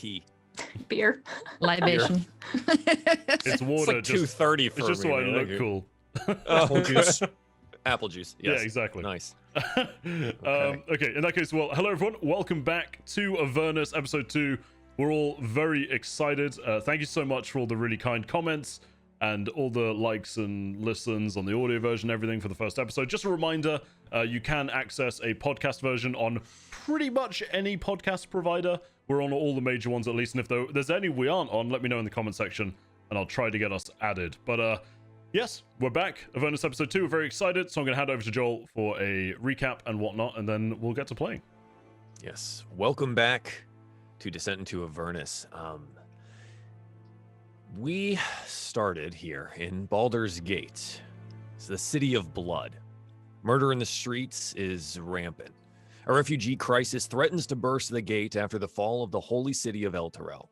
tea? Beer. Libation. It's water. It's like 2:30 for It's just me, so I man. look cool. Apple juice. Apple juice. Yes. Yeah, exactly. Nice. Okay, in that case, well, hello everyone. Welcome back to Avernus episode 2. We're all very excited. Thank you so much for all the really kind comments and all the likes and listens on the audio version, everything for the first episode. Just a reminder, you can access a podcast version on pretty much any podcast provider. We're on all the major ones at least, and if there's any we aren't on, let me know in the comment section and I'll try to get us added. But yes, we're back. Avernus episode 2. We're very excited, so I'm going to hand over to Joel for a recap and whatnot, and then we'll get to playing. Yes. Welcome back to Descent into Avernus. We started here in Baldur's Gate. It's the city of blood. Murder in the streets is rampant. A refugee crisis threatens to burst the gate after the fall of the holy city of Elturel.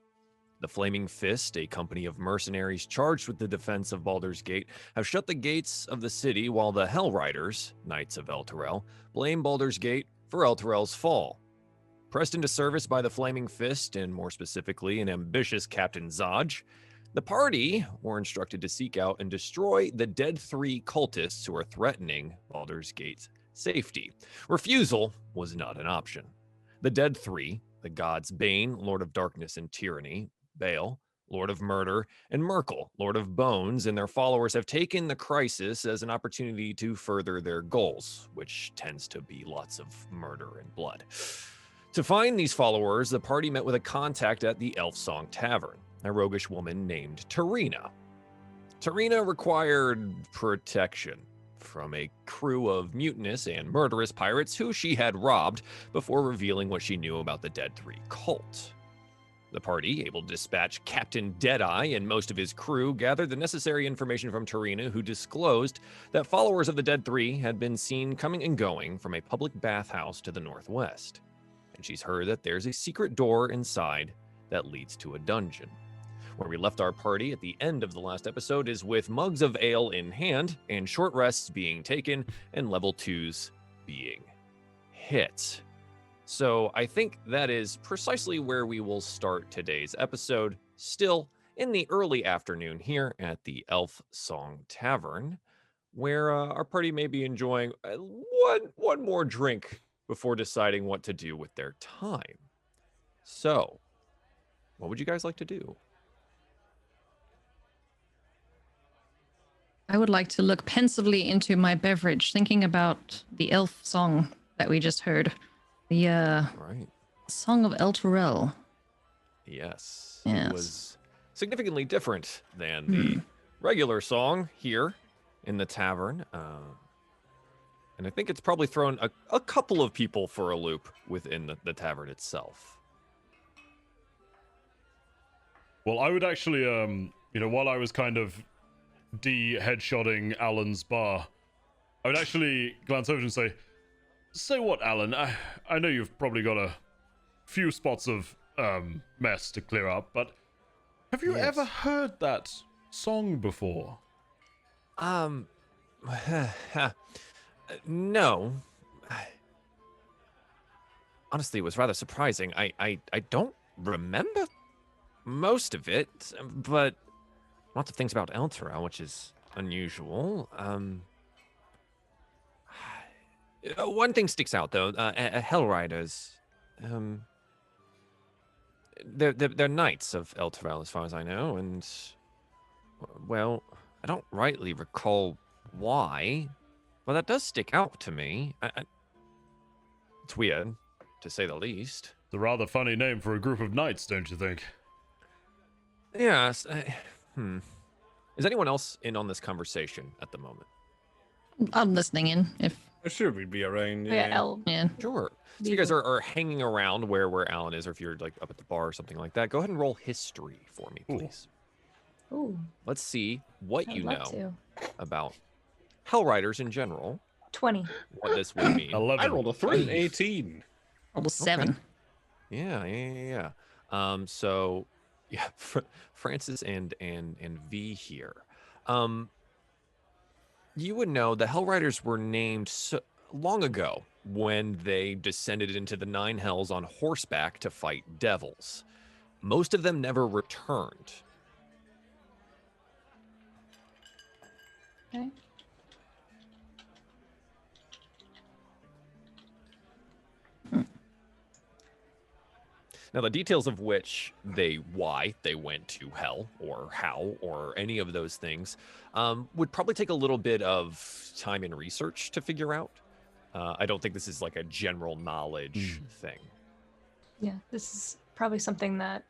The Flaming Fist, a company of mercenaries charged with the defense of Baldur's Gate, have shut the gates of the city, while the Hell Riders, Knights of Elturel, blame Baldur's Gate for Elturel's fall. Pressed into service by the Flaming Fist, and more specifically an ambitious Captain Zaj, the party were instructed to seek out and destroy the Dead Three cultists who are threatening Baldur's Gate's safety. Refusal was not an option. The Dead Three, the gods Bane, Lord of Darkness and Tyranny, Baal, Lord of Murder, and Merkle, Lord of Bones, and their followers have taken the crisis as an opportunity to further their goals, which tends to be lots of murder and blood. To find these followers, the party met with a contact at the Elf Song Tavern, a roguish woman named Tarina. Tarina required protection from a crew of mutinous and murderous pirates who she had robbed before revealing what she knew about the Dead Three cult. The party, able to dispatch Captain Deadeye and most of his crew, gathered the necessary information from Tarina, who disclosed that followers of the Dead Three had been seen coming and going from a public bathhouse to the northwest. And she's heard that there's a secret door inside that leads to a dungeon. Where we left our party at the end of the last episode is with mugs of ale in hand and short rests being taken and level 2s being hit. So I think that is precisely where we will start today's episode, still in the early afternoon here at the Elf Song Tavern, where our party may be enjoying one more drink before deciding what to do with their time. So, what would you guys like to do? I would like to look pensively into my beverage, thinking about the elf song that we just heard. The Right. Song of Elturel. Yes. Yes. It was significantly different than the regular song here in the tavern. And I think it's probably thrown a couple of people for a loop within the tavern itself. Well, I would actually, while I was kind of headshotting Alan's bar, I would actually glance over and say what, Alan? I know you've probably got a few spots of mess to clear up, but have you ever heard that song before? No. Honestly, it was rather surprising. I don't remember most of it, but lots of things about Elturel, which is unusual. One thing sticks out, though. Hell Riders. They're knights of Elturel, as far as I know, and, well, I don't rightly recall why, but that does stick out to me. It's weird, to say the least. It's a rather funny name for a group of knights, don't you think? Yes. Is anyone else in on this conversation at the moment? I'm listening in. If I'm sure we'd be around. Yeah, Elle. yeah, Sure. So you guys are hanging around where Alan is, or if you're like up at the bar or something like that. Go ahead and roll history for me, please. Ooh, Let's see what I'd you love know to. about Hell Riders in general. 20. What this would mean. 11. I rolled a 3. 18. almost 7. Yeah. So yeah, Francis and V here. You would know the Hell Riders were named so long ago when they descended into the Nine Hells on horseback to fight devils. most of them never returned. Okay. Now, the details of why they went to hell, or how, or any of those things, would probably take a little bit of time and research to figure out. I don't think this is like a general knowledge thing. Yeah, this is probably something that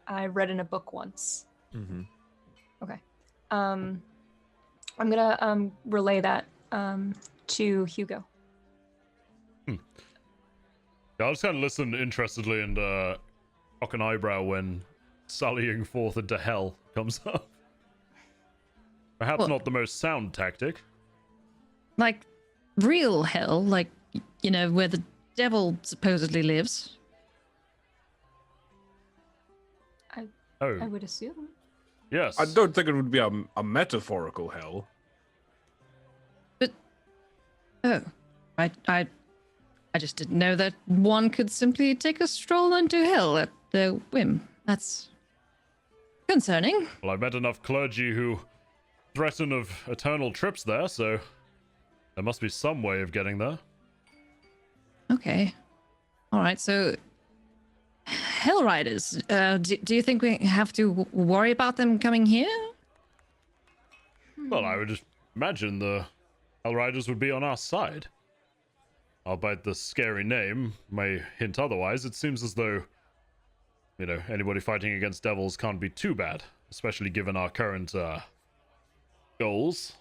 I read in a book once. Mm-hmm. Okay. I'm gonna relay that to Hugo. I'll just kind of listen interestedly and cock an eyebrow when sallying forth into hell comes up. Perhaps Well- not the most sound tactic. Like real hell, like, you know, where the devil supposedly lives. Oh, I would assume. yes. I don't think it would be a metaphorical hell. Oh, I just didn't know that one could simply take a stroll into hell at their whim. That's concerning. Well, I met enough clergy who threaten of eternal trips there, so there must be some way of getting there. Okay. All right, so Hell Riders, do you think we have to worry about them coming here? Well, I would just imagine the Hellriders would be on our side. Albeit the scary name may hint otherwise, it seems as though, you know, anybody fighting against devils can't be too bad, especially given our current goals.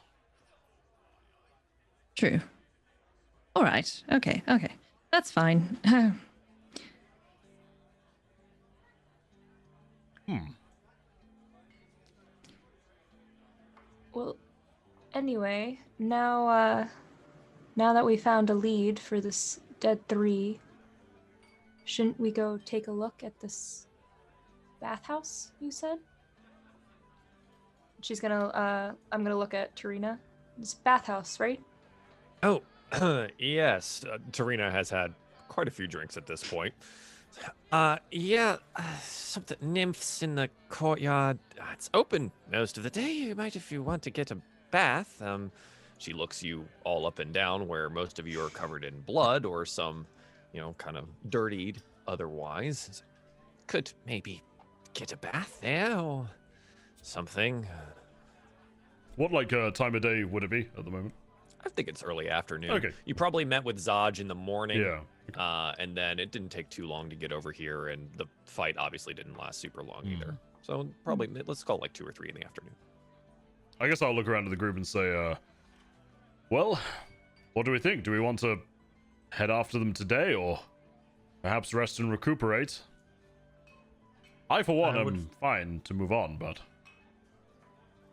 True. All right. Okay. That's fine. Well, anyway, now that we found a lead for this Dead 3, shouldn't we go take a look at this bathhouse you said? She's gonna I'm gonna look at Tarina. This bathhouse, right? Oh, yes. Tarina has had quite a few drinks at this point. Yeah, something nymphs in the courtyard. It's open most of the day. You might, if you want to get a bath. She looks you all up and down, where most of you are covered in blood or some, you know, kind of dirtied otherwise. Could maybe get a bath there or something. What, like, time of day would it be at the moment? I think it's early afternoon. Okay. You probably met with Zaj in the morning. Yeah. And then it didn't take too long to get over here, and the fight obviously didn't last super long either. So probably, let's call it like 2 or 3 in the afternoon. I guess I'll look around to the group and say, well, what do we think? Do we want to head after them today, or perhaps rest and recuperate? I, for one, am fine to move on, but...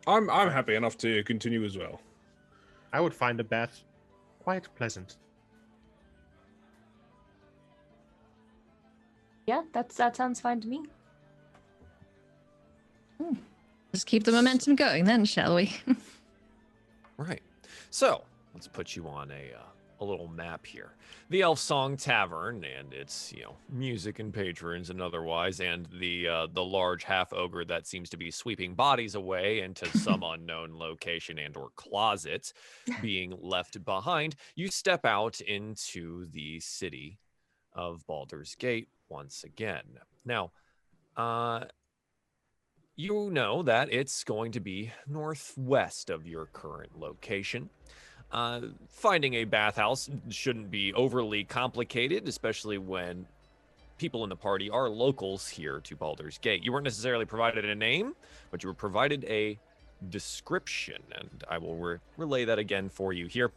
I'm happy enough to continue as well. I would find a bath quite pleasant. Yeah, that sounds fine to me. Just keep the momentum going then, shall we? Right. So let's put you on a little map here. The Elf Song Tavern and its, you know, music and patrons and otherwise, and the large half ogre that seems to be sweeping bodies away into some unknown location and or closet being left behind. You step out into the city of Baldur's Gate once again. Now, you know that it's going to be northwest of your current location. Finding a bathhouse shouldn't be overly complicated, especially when people in the party are locals here to Baldur's Gate. You weren't necessarily provided a name, but you were provided a description, and I will relay that again for you here.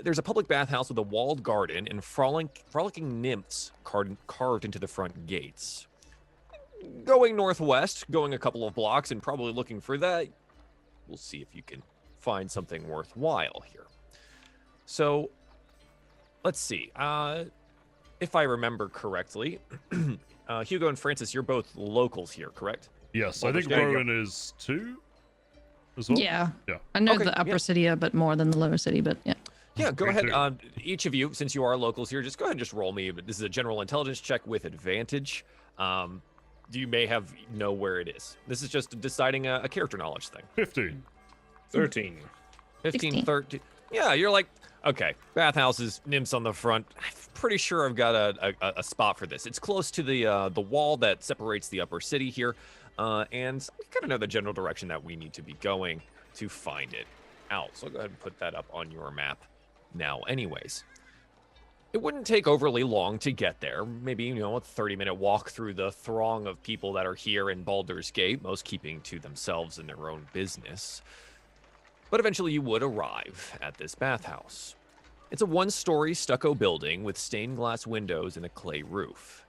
There's a public bathhouse with a walled garden and frolicking nymphs carved into the front gates. Going northwest, going a couple of blocks, and probably looking for that, we'll see if you can find something worthwhile here. So, let's see. If I remember correctly, Hugo and Francis, you're both locals here, correct? Yes, I think There you go. Rowan is too, as well? Yeah. Yeah. I know Okay, the upper yeah. city a bit more than the lower city, but yeah. Yeah, go Me ahead. too. Each of you, since you are locals here, just go ahead and just roll me. This is a general intelligence check with advantage. you may know where it is. This is just deciding a character knowledge thing. 15. 13. 15, 16. 13. Yeah, you're like, okay, bathhouses, nymphs on the front. I'm pretty sure I've got a spot for this. It's close to the wall that separates the upper city here, and we kind of know the general direction that we need to be going to find it out. So I'll go ahead and put that up on your map now anyways. It wouldn't take overly long to get there. Maybe, a 30-minute walk through the throng of people that are here in Baldur's Gate, most keeping to themselves and their own business. But eventually you would arrive at this bathhouse. It's a one-story stucco building with stained glass windows and a clay roof.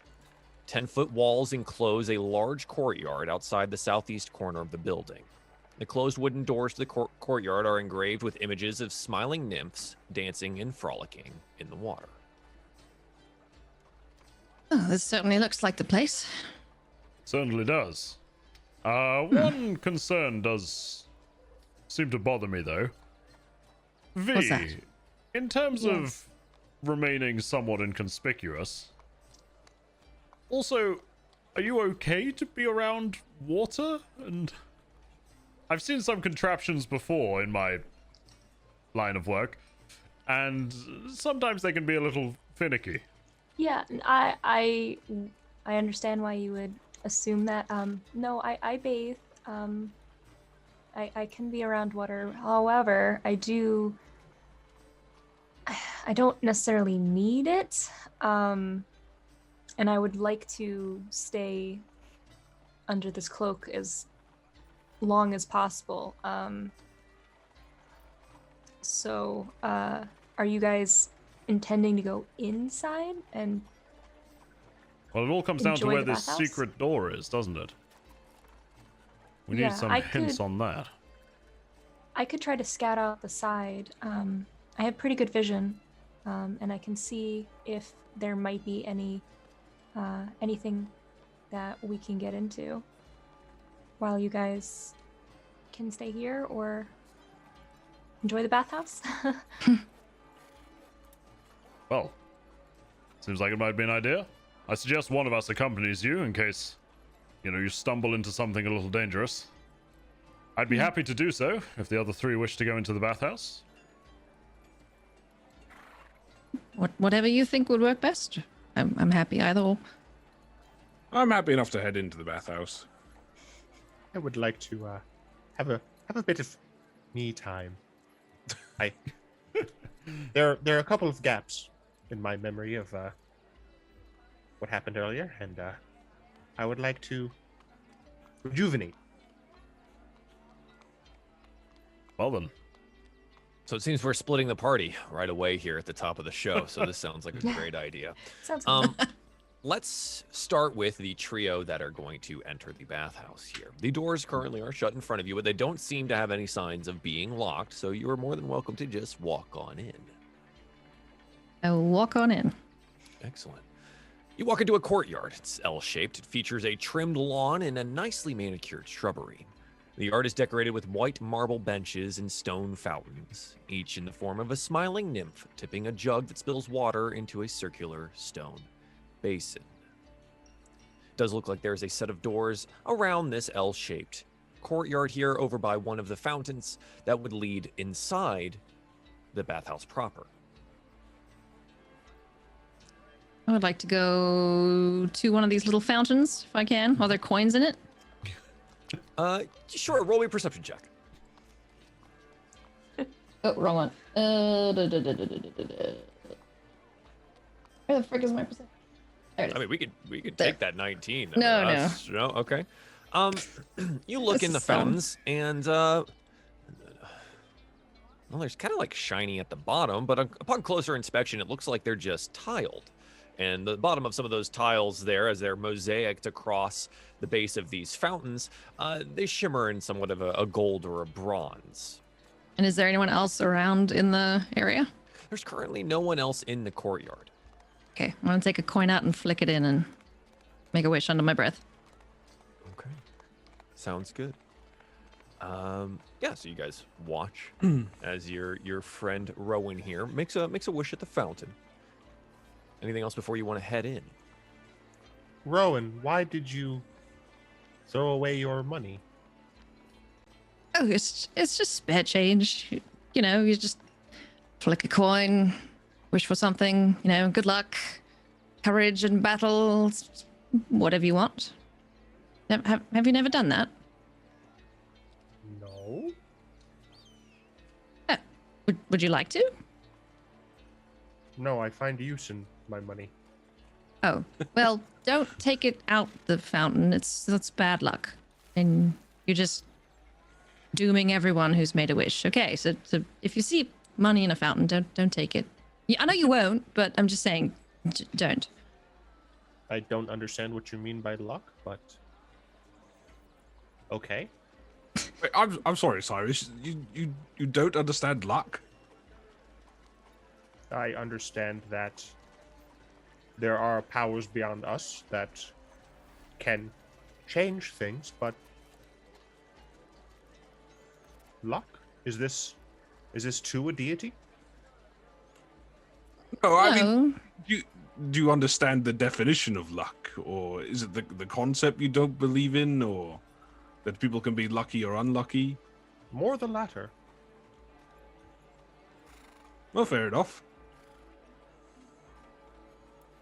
10-foot walls enclose a large courtyard outside the southeast corner of the building. The closed wooden doors to the courtyard are engraved with images of smiling nymphs dancing and frolicking in the water. Oh, this certainly looks like the place. Certainly does. One concern does seem to bother me, though. V, What's that? in terms Yes. of remaining somewhat inconspicuous, also, are you okay to be around water? And I've seen some contraptions before in my line of work, and sometimes they can be a little finicky. Yeah, I understand why you would assume that. No, I bathe. I can be around water. However, I don't necessarily need it. And I would like to stay under this cloak as long as possible. So, are you guys intending to go inside and Well, it all comes down to enjoy where the this bathhouse? secret door is, doesn't it? We need Yeah, some I hints could- on that. I could try to scout out the side. I have pretty good vision, and I can see if there might be anything that we can get into while you guys can stay here or enjoy the bathhouse. Well, seems like it might be an idea. I suggest one of us accompanies you in case, you stumble into something a little dangerous. I'd be happy to do so if the other three wish to go into the bathhouse. Whatever you think would work best. I'm happy either or. I'm happy enough to head into the bathhouse. I would like to have a bit of me time. I there are a couple of gaps in my memory of what happened earlier, and I would like to rejuvenate. Well then, So it seems we're splitting the party right away here at the top of the show. So this sounds like a great idea. Sounds good. Let's start with the trio that are going to enter the bathhouse here. The doors currently are shut in front of you, but they don't seem to have any signs of being locked, so you are more than welcome to just walk on in. I'll walk on in. Excellent. You walk into a courtyard. It's L-shaped. It features a trimmed lawn and a nicely manicured shrubbery. The yard is decorated with white marble benches and stone fountains, each in the form of a smiling nymph tipping a jug that spills water into a circular stone basin. It does look like there's a set of doors around this L-shaped courtyard here over by one of the fountains that would lead inside the bathhouse proper. I would like to go to one of these little fountains if I can. Are there coins in it? Sure, roll me a perception check. Oh, wrong one. Where the frick is my perception? There it is. I mean, we could There. take that 19. No, no. Okay. You look This in the is so- fountains, and well, there's kind of like shiny at the bottom, but upon closer inspection, it looks like they're just tiled. And the bottom of some of those tiles there, as they're mosaicked across the base of these fountains, they shimmer in somewhat of a gold or a bronze. And is there anyone else around in the area? There's currently no one else in the courtyard. Okay, I'm gonna take a coin out and flick it in and make a wish under my breath. Okay. Sounds good. Yeah, so you guys watch as your friend Rowan here makes a wish at the fountain. Anything else before you want to head in? Rowan, why did you throw away your money? Oh, it's just spare change. You know, you just flick a coin, wish for something. You know, good luck, courage in battle, whatever you want. Have you never done that? No. Would you like to? No, I find use in my money. Oh, well, don't take it out the fountain. That's bad luck, and you're just dooming everyone who's made a wish. Okay, so if you see money in a fountain, don't take it. Yeah, I know you won't, but I'm just saying, don't. I don't understand what you mean by luck, but okay. Wait, I'm sorry, Cyrus. You don't understand luck? I understand that there are powers beyond us that can change things, but luck? Is this too a deity? No, I mean, No. do you understand the definition of luck, or is it the concept you don't believe in, or that people can be lucky or unlucky? More the latter. Well, fair enough.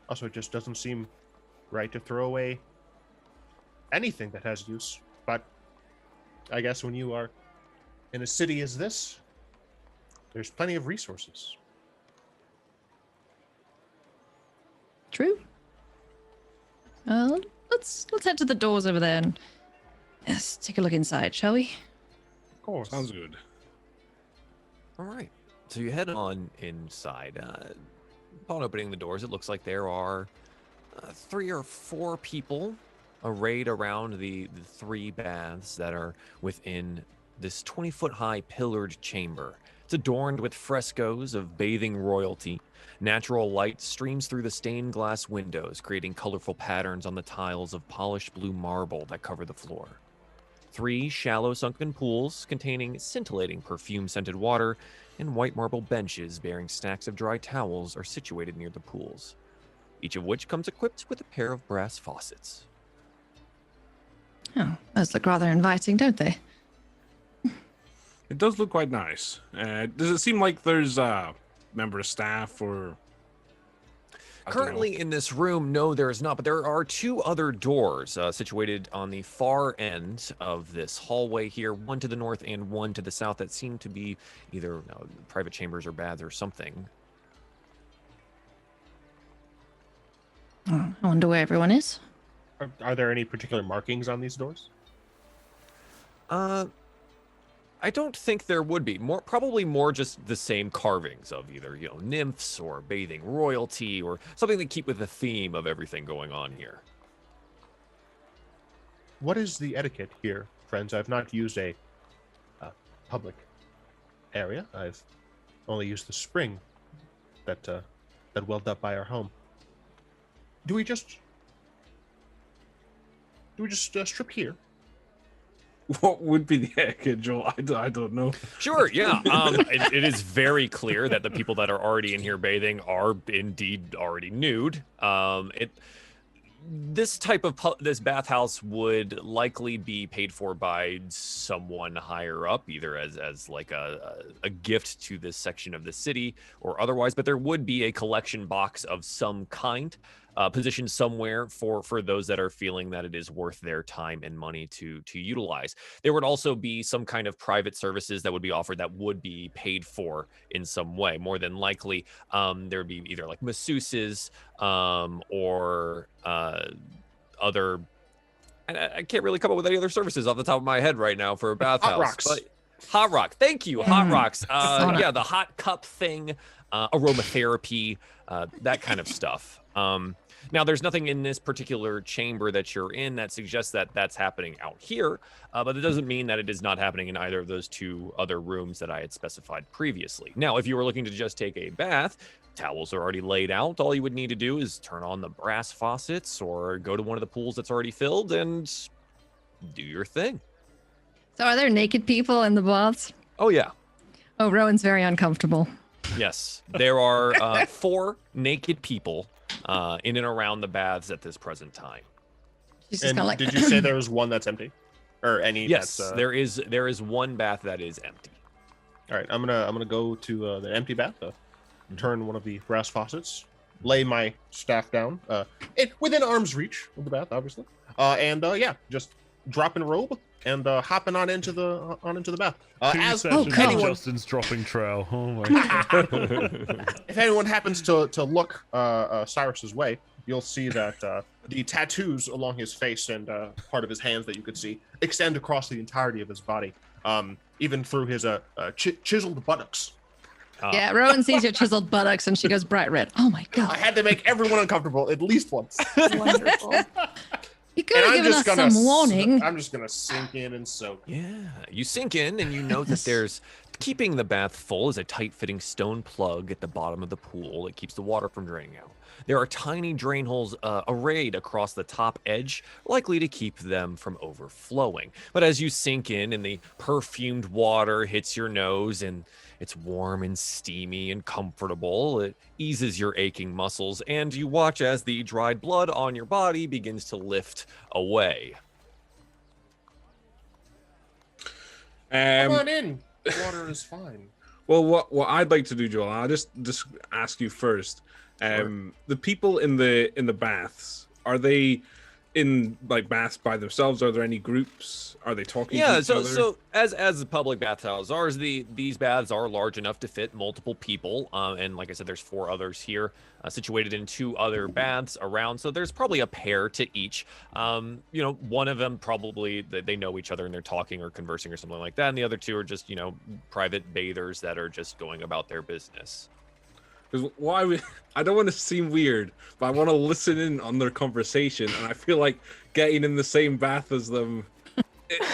Also, it just doesn't seem right to throw away anything that has use. But I guess when you are in a city as this, there's plenty of resources. True. Well, let's head to the doors over there and let's take a look inside, shall we? Of course. Sounds good. All right. So you head on inside. Upon opening the doors, it looks like there are 3 or 4 people arrayed around the 3 baths that are within this 20-foot high pillared chamber. It's adorned with frescoes of bathing royalty. Natural light streams through the stained glass windows, creating colorful patterns on the tiles of polished blue marble that cover the floor. 3 shallow sunken pools containing scintillating perfume-scented water and white marble benches bearing stacks of dry towels are situated near the pools, each of which comes equipped with a pair of brass faucets. Oh, those look rather inviting, don't they? It does look quite nice. Does it seem like there's a member of staff or... I don't know. Currently in this room, no, there is not, but there are 2 other doors situated on the far end of this hallway here, one to the north and one to the south that seem to be either private chambers or baths or something. Oh, I wonder where everyone is. Are there any particular markings on these doors? I don't think there would be. Probably more just the same carvings of either, nymphs or bathing royalty or something that keep with the theme of everything going on here. What is the etiquette here, friends? I've not used a public area. I've only used the spring that welled up by our home. Do we just strip here? What would be the etiquette, Joel? I don't know. Sure, yeah. It is very clear that the people that are already in here bathing are indeed already nude. This type of this bathhouse would likely be paid for by someone higher up, either as like a gift to this section of the city or otherwise. But there would be a collection box of some kind positioned somewhere for those that are feeling that it is worth their time and money to utilize. There would also be some kind of private services that would be offered that would be paid for in some way. More than likely, there would be either like masseuses or other. And I can't really come up with any other services off the top of my head right now for a bathhouse. Hot rocks. But hot rock. Thank you. Hot rocks. Yeah, the hot cup thing, aromatherapy, that kind of stuff. Now, there's nothing in this particular chamber that you're in that suggests that that's happening out here, but it doesn't mean that it is not happening in either of those 2 other rooms that I had specified previously. Now, if you were looking to just take a bath, towels are already laid out. All you would need to do is turn on the brass faucets or go to one of the pools that's already filled and do your thing. So are there naked people in the baths? Oh, yeah. Oh, Rowan's very uncomfortable. Yes, there are 4 naked people in and around the baths at this present time. She's just And kind of like. did you say there was one that's empty, or any? Yes, That's, there is one bath that is empty. All right, I'm gonna go to the empty bath. Turn one of the brass faucets. Lay my staff down, within arm's reach of the bath, obviously. And just drop in robe and hopping on into the bath. Two sessions of Justin's dropping trail. Oh my god. If anyone happens to look Cyrus's way, you'll see that the tattoos along his face and part of his hands that you could see extend across the entirety of his body, even through his chiseled buttocks. Yeah, Rowan sees your chiseled buttocks and she goes bright red. Oh my I god. had to make everyone uncomfortable at least once. Wonderful. You could have given us some warning. I'm just gonna sink in and soak. Yeah, you sink in and you know that there's keeping the bath full is a tight-fitting stone plug at the bottom of the pool that keeps the water from draining out. There are tiny drain holes arrayed across the top edge, likely to keep them from overflowing. But as you sink in and the perfumed water hits your nose and it's warm and steamy and comfortable, it eases your aching muscles, and you watch as the dried blood on your body begins to lift away. Come on in. Water is fine. Well, what I'd like to do, Joel, I'll just ask you first. Sure. The people in the baths, are they in like baths by themselves? Are there any groups? Are they talking to each other? So as the public bathhouses are, these baths are large enough to fit multiple people, and like I said, there's 4 others here situated in 2 other baths around. So there's probably a pair to each. One of them probably they know each other and they're talking or conversing or something like that, and the other 2 are just private bathers that are just going about their business. Because I don't want to seem weird, but I want to listen in on their conversation, and I feel like getting in the same bath as them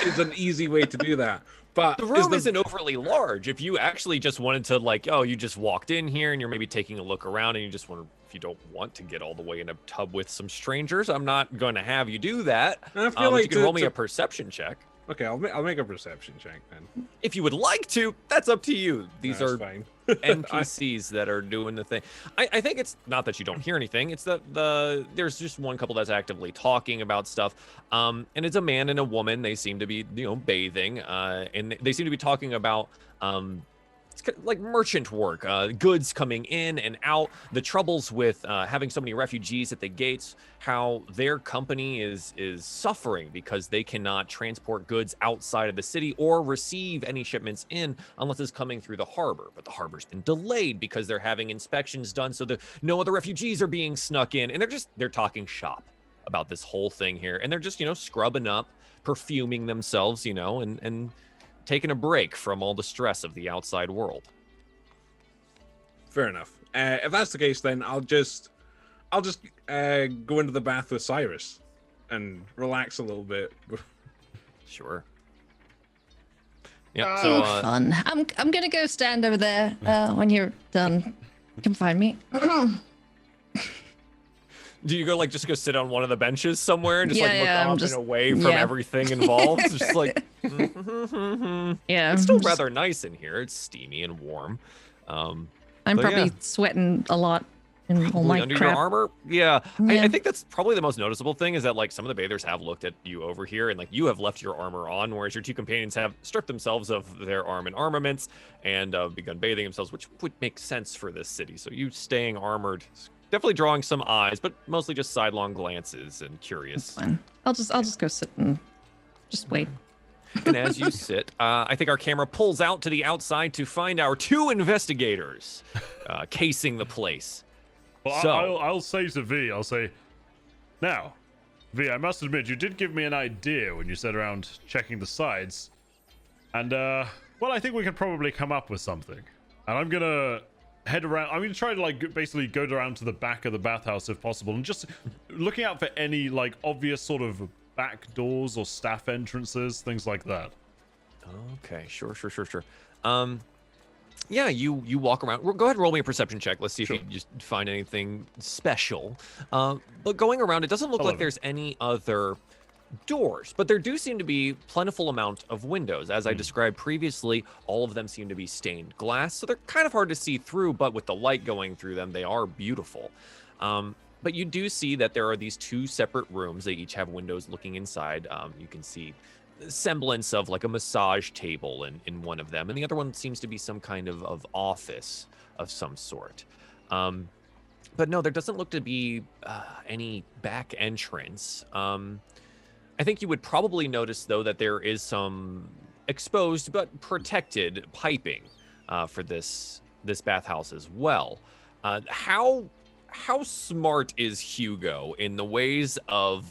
is an easy way to do that. But the room isn't overly large. If you actually just wanted to you just walked in here and you're maybe taking a look around and you just want to, if you don't want to get all the way in a tub with some strangers, I'm not going to have you do that. I feel like you can roll me a perception check. Okay, I'll make a perception check then. If you would like to, that's up to you. These are fine. NPCs that are doing the thing. I think it's not that you don't hear anything. It's that there's just one couple that's actively talking about stuff. And it's a man and a woman. They seem to be bathing. And they seem to be talking about it's like merchant work, goods coming in and out, the troubles with having so many refugees at the gates, how their company is suffering because they cannot transport goods outside of the city or receive any shipments in unless it's coming through the harbor. But the harbor's been delayed because they're having inspections done so that no other refugees are being snuck in. And they're talking shop about this whole thing here. And they're just, scrubbing up, perfuming themselves, and taking a break from all the stress of the outside world. Fair enough. If that's the case, then I'll just go into the bath with Cyrus and relax a little bit. Sure. Yeah. So Fun. I'm gonna go stand over there when you're done. Come find me. do you go just go sit on one of the benches somewhere and just look I'm off just- and away from everything involved? It's just Yeah. it's still rather nice in here. It's steamy and warm. I'm but probably yeah. sweating a lot in all my under crap. your armor. Yeah. Yeah. I think that's probably the most noticeable thing is that some of the bathers have looked at you over here and you have left your armor on, whereas your 2 companions have stripped themselves of their arm and armaments and begun bathing themselves, which would make sense for this city. So you staying armored, definitely drawing some eyes, but mostly just sidelong glances and curious. Fine. I'll just go sit and just wait. And as you sit, I think our camera pulls out to the outside to find our 2 investigators casing the place. Well, So- I'll say to V, I'll say, now, V, I must admit, you did give me an idea when you said around checking the sides. And, I think we could probably come up with something. And I'm gonna head around. I'm gonna try to, basically go around to the back of the bathhouse if possible. And just looking out for any, obvious sort of back doors or staff entrances, things like that. Okay, sure. Yeah, you walk around. Go ahead and roll me a perception check. Let's see Sure. if you just find anything special. But going around, it doesn't look like 11. there's any other doors, but there do seem to be plentiful amount of windows. As I described previously, all of them seem to be stained glass, so they're kind of hard to see through, but with the light going through them, they are beautiful. But you do see that there are these two separate rooms. They each have windows looking inside. You can see semblance of like a massage table in one of them, and the other one seems to be some kind of office of some sort. But no, there doesn't look to be any back entrance. I think you would probably notice, though, that there is some exposed but protected piping for this bathhouse as well. How smart is Hugo in the ways of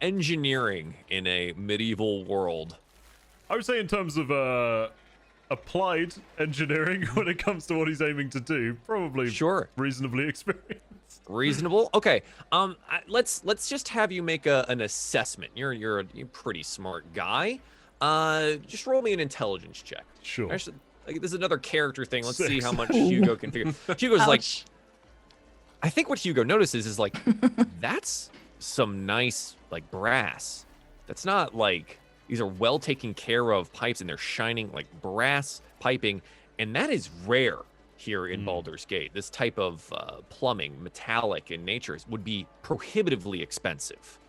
engineering in a medieval world? I would say in terms of applied engineering when it comes to what he's aiming to do, probably Sure. reasonably experienced. Reasonable. Okay. Let's just have you make an assessment. You're a pretty smart guy. Just roll me an intelligence check. Sure. Actually, like, this is another character thing. Let's see 6. how much Hugo can figure. Hugo's like, Ouch. I think what Hugo notices is like, that's some nice like brass. That's not like, these are well taken care of pipes, and they're shining like brass piping, and that is rare here in Baldur's Gate. This type of plumbing, metallic in nature, would be prohibitively expensive.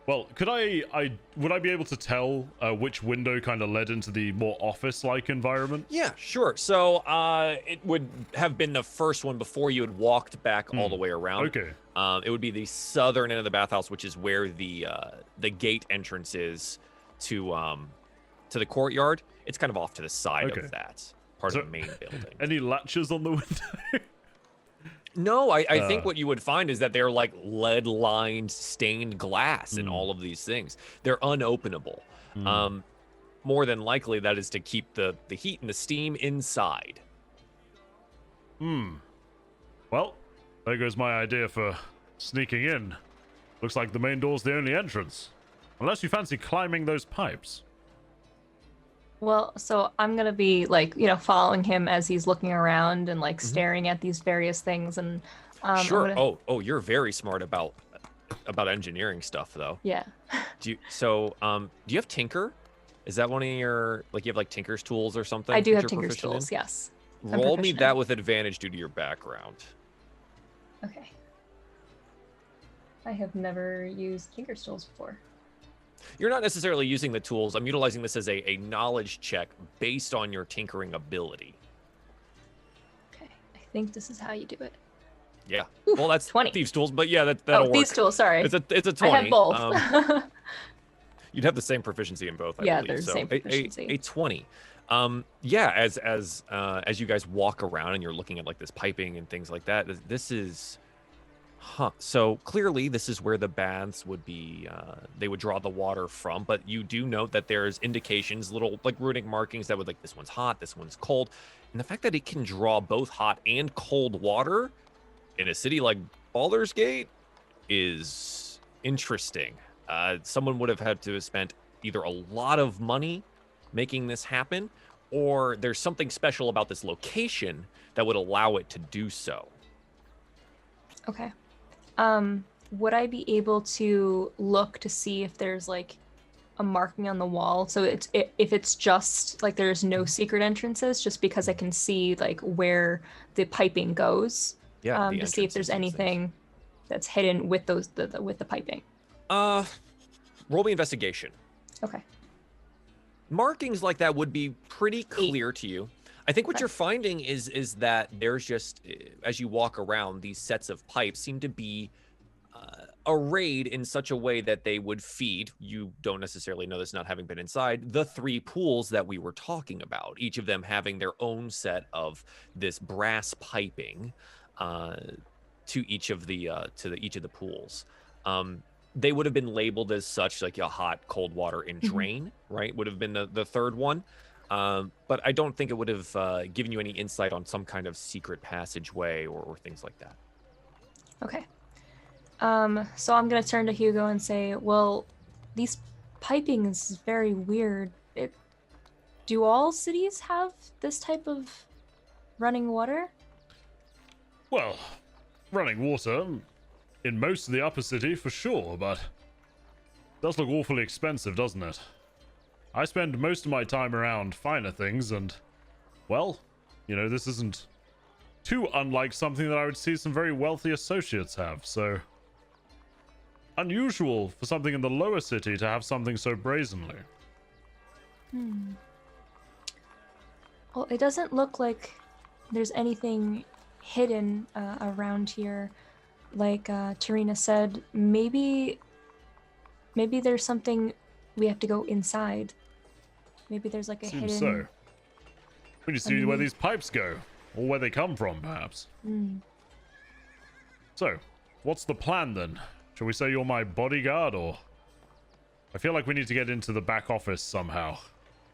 Well, would I be able to tell which window kind of led into the more office-like environment? Yeah, sure. So it would have been the first one before you had walked back all the way around. Okay. It would be the southern end of the bathhouse, which is where the gate entrance is to the courtyard. It's kind of off to the side of that part of the main building. Any latches on the window? No, I think what you would find is that they're like lead-lined stained glass and all of these things. They're unopenable. More than likely, that is to keep the heat and the steam inside. Well, there goes my idea for sneaking in. Looks like the main door's the only entrance. Unless you fancy climbing those pipes. Well, so I'm gonna be like, following him as he's looking around and like staring at these various things, and Sure. I'm gonna... Oh, you're very smart about engineering stuff, though. Yeah. Do you have Tinker? Is that one of your, like, you have like Tinker's tools or something? I do that have you're Tinker's proficient in? tools. Yes. I'm Roll me proficient. that with advantage due to your background. Okay. I have never used Tinker's tools before. You're not necessarily using the tools. I'm utilizing this as a knowledge check based on your tinkering ability. Okay. I think this is how you do it. Yeah. Ooh, Well, that's 20. thieves' tools, but yeah, that'll work. These tools. Sorry. It's a 20. I have both. You'd have the same proficiency in both, I Yeah, believe. they're the So same proficiency. A 20. Yeah, as you guys walk around and you're looking at like this piping and things like that, this is so clearly this is where the baths would be, they would draw the water from, but you do note that there's indications, little like runic markings that would like, this one's hot, this one's cold. And the fact that it can draw both hot and cold water in a city like Baldur's Gate is interesting. Someone would have had to have spent either a lot of money making this happen, or there's something special about this location that would allow it to do so. Okay. Would I be able to look to see if there's like a marking on the wall? So if it's just like there's no secret entrances, just because I can see like where the piping goes. Yeah. To see if there's anything that's hidden with those with the piping. Roll me investigation. Okay. Markings like that would be pretty clear to you. I think what Okay. you're finding is that there's just, as you walk around, these sets of pipes seem to be arrayed in such a way that they would feed, you don't necessarily know this not having been inside, the 3 pools that we were talking about, each of them having their own set of this brass piping to each of the pools. They would have been labeled as such, like a hot, cold water and drain, right? Would have been the third one. But I don't think it would have given you any insight on some kind of secret passageway or things like that. Okay. So I'm gonna turn to Hugo and say, well, these piping is very weird. Do all cities have this type of running water? Well, running water in most of the upper city for sure, but it does look awfully expensive, doesn't it? I spend most of my time around finer things, and, well, this isn't too unlike something that I would see some very wealthy associates have, so unusual for something in the lower city to have something so brazenly. Well, it doesn't look like there's anything hidden around here. Like Tarina said, maybe there's something we have to go inside. Maybe there's like a Seems hidden. so. We need to see where these pipes go, or where they come from, perhaps. So, what's the plan then? Shall we say you're my bodyguard, or? I feel like we need to get into the back office somehow.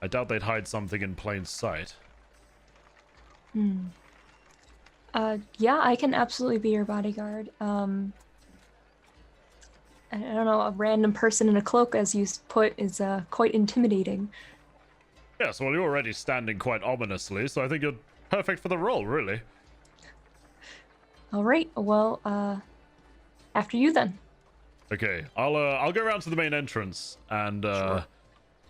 I doubt they'd hide something in plain sight. Yeah, I can absolutely be your bodyguard. I don't know, a random person in a cloak, as you put, is quite intimidating. Yes, well, you're already standing quite ominously, so I think you're perfect for the role, really. All right, well, after you then. Okay, I'll go around to the main entrance, and Sure.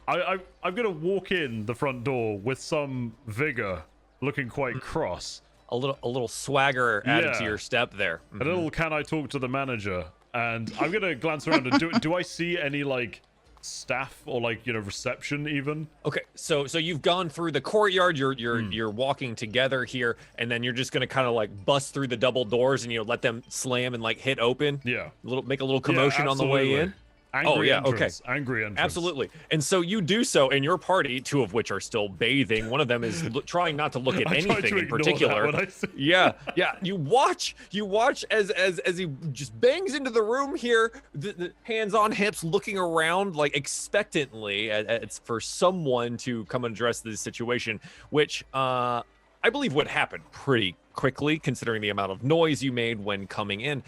I'm gonna walk in the front door with some vigor, looking quite cross. A little swagger added to Yeah. your step there. A little, can I talk to the manager? And I'm gonna glance around and do I see any like staff or like, you know, reception even? Okay, so you've gone through the courtyard. You're walking together here, and then you're just gonna kind of like bust through the double doors and let them slam and like hit open. Yeah. Make a little commotion on the way in. Angry okay. entrance. Angry entrance. Absolutely. And so you do so, and your party, two of which are still bathing. One of them is trying not to look at I tried to anything in ignore particular. that when I said- Yeah. You watch as he just bangs into the room here, the hands on hips, looking around like expectantly it's for someone to come and address this situation, which I believe would happen pretty quickly, considering the amount of noise you made when coming in.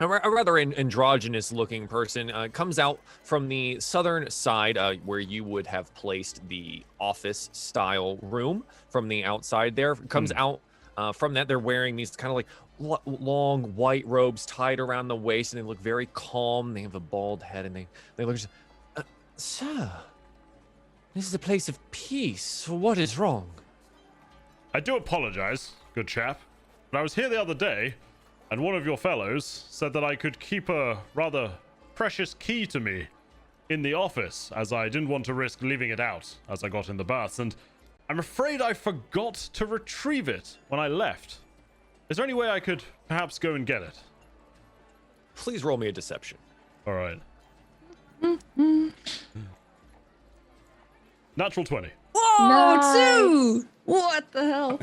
A rather androgynous looking person comes out from the southern side where you would have placed the office style room from the outside there. Comes out from that. They're wearing these kind of like long white robes tied around the waist, and they look very calm. They have a bald head, and they look, sir, this is a place of peace. What is wrong? I do apologize, good chap, but I was here the other day, and one of your fellows said that I could keep a rather precious key to me in the office, as I didn't want to risk leaving it out as I got in the baths, and I'm afraid I forgot to retrieve it when I left. Is there any way I could perhaps go and get it? Please roll me a deception. All right. Natural 20. Whoa, Nice. 2! What the hell?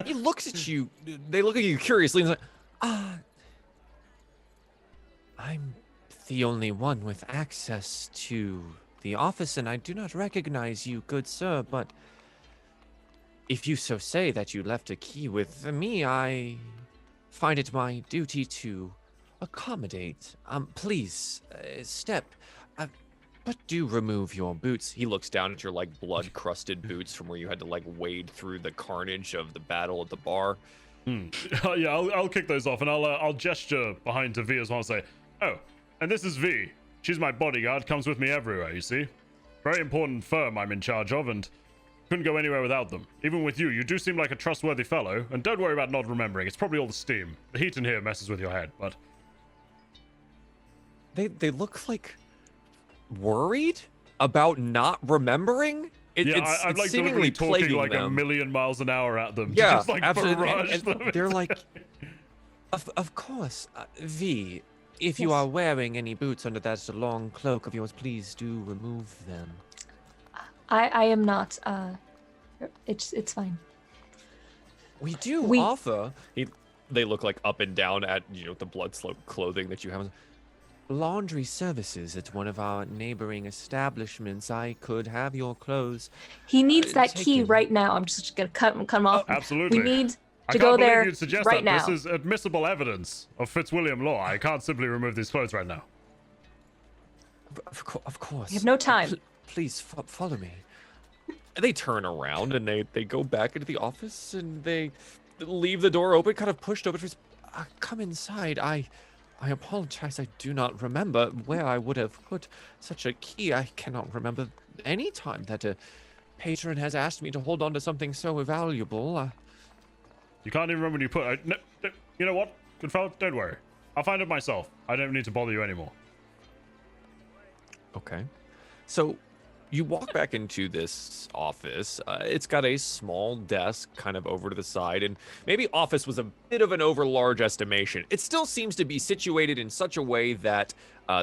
He looks at you. They look at you curiously and like, I'm the only one with access to the office, and I do not recognize you, good sir, but if you so say that you left a key with me, I find it my duty to accommodate. Please, step. But do remove your boots. He looks down at your like blood-crusted boots from where you had to like wade through the carnage of the battle at the bar. Yeah, I'll kick those off, and I'll gesture behind to V as well and say, oh, and this is V. She's my bodyguard, comes with me everywhere, you see. Very important firm I'm in charge of, and couldn't go anywhere without them. Even with you, you do seem like a trustworthy fellow, and don't worry about not remembering. It's probably all the steam. The heat in here messes with your head, but... They look like worried about not remembering. I'm like seemingly literally talking plaguing like them. a million miles an hour at them. Yeah, to just, like, absolutely. barrage And them. they're like, of course, V. If you Yes. are wearing any boots under that long cloak of yours, please do remove them. I am not. It's fine. We do We- offer. They look like up and down at the blood-soaked clothing that you have. Laundry services at one of our neighboring establishments. I could have your clothes. He needs that key taken. right now. I'm just gonna cut him off. Absolutely. We need I to can't go believe there you'd suggest right that. now. This is admissible evidence of Fitzwilliam law. I can't simply remove these clothes right now. Of course. We have no time. Please follow me. They turn around and they go back into the office and they leave the door open, kind of pushed open. Come inside. I apologize. I do not remember where I would have put such a key. I cannot remember any time that a patron has asked me to hold on to something so valuable. You can't even remember when you put it. No, you know what? Good fellow, don't worry. I'll find it myself. I don't need to bother you anymore. Okay. So you walk back into this office. It's got a small desk kind of over to the side, and maybe office was a bit of an overlarge estimation. It still seems to be situated in such a way that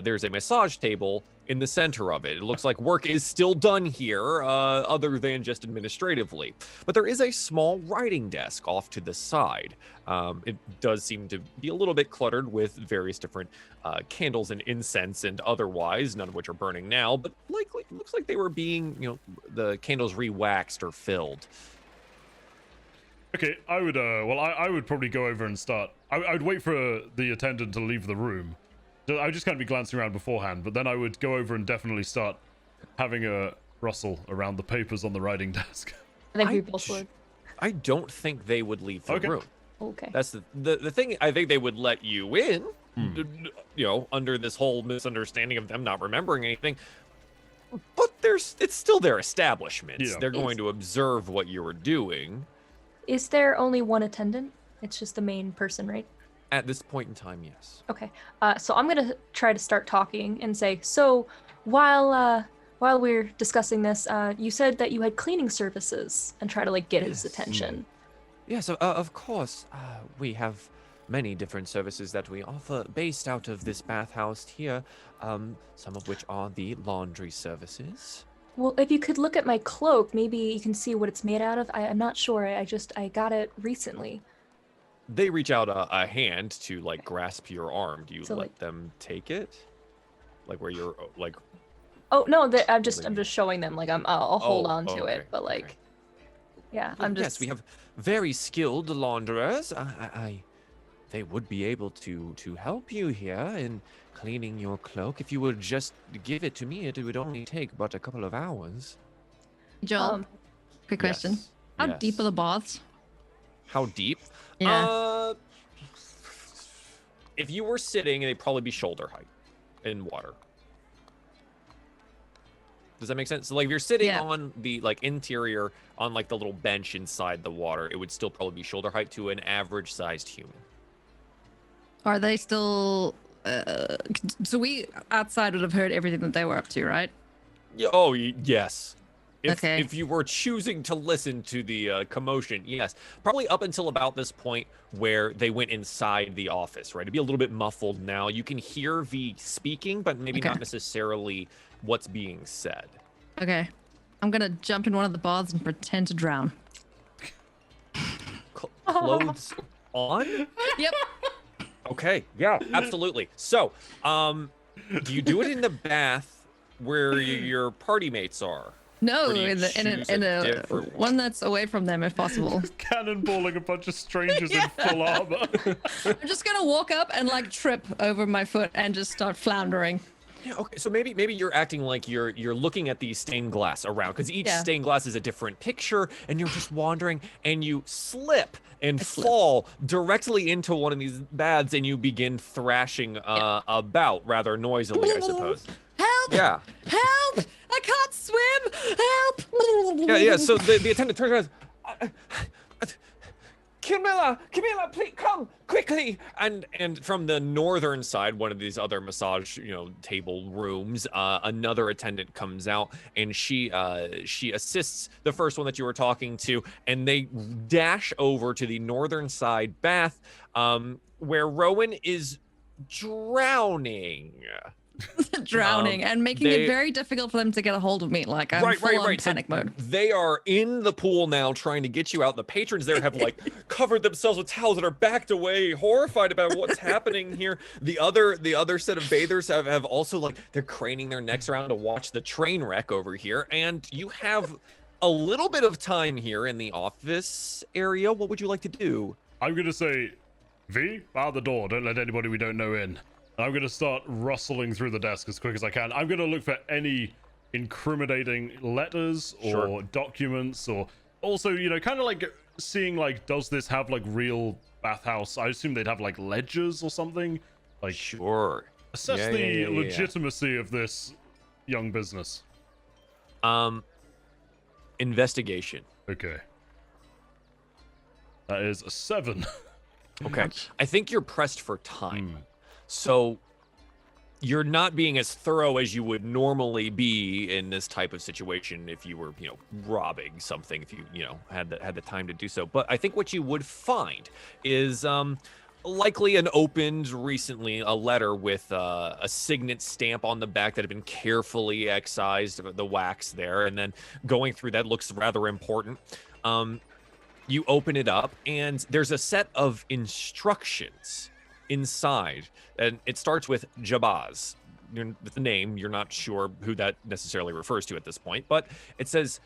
there's a massage table in the center of it. It looks like work is still done here, other than just administratively. But there is a small writing desk off to the side. It does seem to be a little bit cluttered with various different candles and incense and otherwise, none of which are burning now, but likely looks like they were being, the candles re-waxed or filled. Okay, I would, I would probably go over and start. I would wait for the attendant to leave the room. I would just kind of be glancing around beforehand, but then I would go over and definitely start having a rustle around the papers on the writing desk. I think we both would. I don't think they would leave the room. Okay. That's the thing. I think they would let you in, under this whole misunderstanding of them not remembering anything. But it's still their establishment. Yeah. They're going to observe what you were doing. Is there only one attendant? It's just the main person, right? At this point in time, yes. Okay. So I'm gonna try to start talking and say, so while we're discussing this, you said that you had cleaning services, and try to get his attention. Yes, of course. We have many different services that we offer based out of this bathhouse here, some of which are the laundry services. Well, if you could look at my cloak, maybe you can see what it's made out of. I'm not sure. I got it recently. They reach out a hand to grasp your arm. Do you So, let them take it? Where you're Oh no, I'm just showing them. I'll hold on to okay, it, but okay. yeah, I'm just. Yes, we have very skilled launderers. They would be able to help you here in cleaning your cloak. If you would just give it to me, it would only take but a couple of hours. Joel, quick question. Yes, How yes. deep are the baths? How deep? Yeah. If you were sitting, they'd probably be shoulder height in water. Does that make sense? So if you're sitting on the interior on the little bench inside the water, it would still probably be shoulder height to an average sized human. Are they still... so we outside would have heard everything that they were up to, right? Yeah, yes. Okay. If you were choosing to listen to the commotion, yes. Probably up until about this point where they went inside the office, right? It'd be a little bit muffled now. You can hear V speaking, but maybe not necessarily what's being said. Okay. I'm gonna jump in one of the baths and pretend to drown. Clothes on? Yep. Okay, yeah, absolutely. So, do you do it in the bath where your party mates are? No, Or do you in choose a different one that's away from them if possible. Cannonballing a bunch of strangers in full armor. I'm just gonna walk up and trip over my foot and just start floundering. Yeah, okay. So maybe you're acting like you're looking at the stained glass around, because each stained glass is a different picture, and you're just wandering and you slip and fall directly into one of these baths, and you begin thrashing about rather noisily, I suppose. Help! Yeah. Help! I can't swim! Help! Yeah. So the attendant turns around. Camilla, please come quickly! And from the northern side, one of these other massage, table rooms, another attendant comes out, and she assists the first one that you were talking to, and they dash over to the northern side bath, where Rowan is drowning. And making it very difficult for them to get a hold of me. I'm full on panic mode. They are in the pool now trying to get you out. The patrons there have covered themselves with towels and are backed away, horrified about what's happening here. The other set of bathers have also they're craning their necks around to watch the train wreck over here. And you have a little bit of time here in the office area. What would you like to do? I'm gonna say, V, bar the door. Don't let anybody we don't know in. I'm going to start rustling through the desk as quick as I can. I'm going to look for any incriminating letters or documents, or also, kind of seeing, does this have, real bathhouse? I assume they'd have, ledgers or something. Sure. Assess the legitimacy of this young business. Investigation. Okay. That is a 7. Okay. I think you're pressed for time. So you're not being as thorough as you would normally be in this type of situation if you were, robbing something, if you, had the time to do so. But I think what you would find is likely an opened recently a letter with a signet stamp on the back that had been carefully excised, the wax there, and then going through that looks rather important. You open it up, and there's a set of instructions inside, and it starts with Jabaz. With the name, you're not sure who that necessarily refers to at this point, but it says,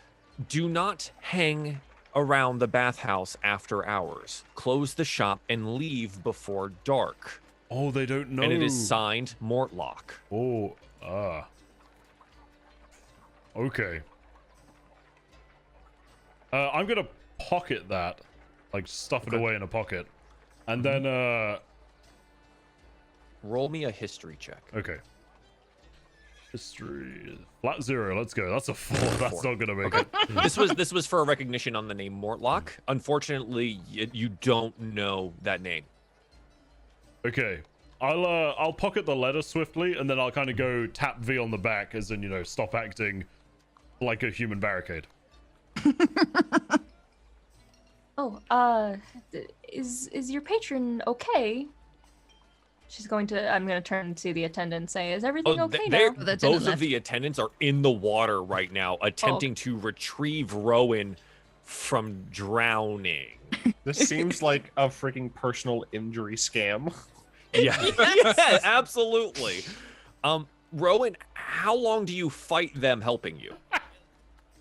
"Do not hang around the bathhouse after hours. Close the shop and leave before dark." Oh, they don't know. And it is signed Mortlock. Oh, okay. I'm gonna pocket that, like stuff it away in a pocket, and then Roll me a history check. okay. History flat 0. Let's go. That's a 4. That's not gonna make it. This was for a recognition on the name Mortlock. Unfortunately, you don't know that name. Okay. I'll pocket the letter swiftly, and then I'll kind of go tap V on the back, as in stop acting like a human barricade. Is your patron okay? I'm going to turn to the attendant and say, is everything okay now? Both of the attendants are in the water right now, attempting to retrieve Rowan from drowning. This seems like a freaking personal injury scam. Yeah, yeah, absolutely. Rowan, how long do you fight them helping you?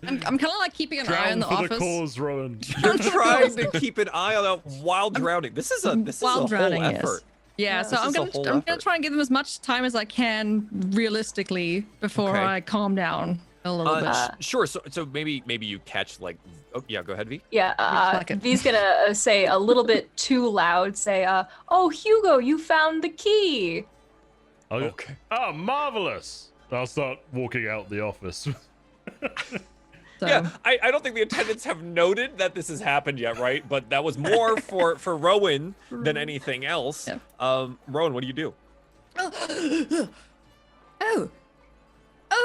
I'm kind of like keeping an eye on the for office. the cause, Rowan. You're trying to keep an eye on them while drowning. This is a whole effort. Yeah, so I'm gonna try and give them as much time as I can realistically before I calm down a little bit. Sure. So maybe you catch like. Oh yeah, go ahead, V. Yeah, V's gonna say a little bit too loud. Say, "Oh, Hugo, you found the key." Okay. Oh, marvelous! I'll start walking out the office. So. Yeah, I don't think the attendants have noted that this has happened yet, right? But that was more for Rowan than anything else. Yeah. Rowan, what do you do? Oh,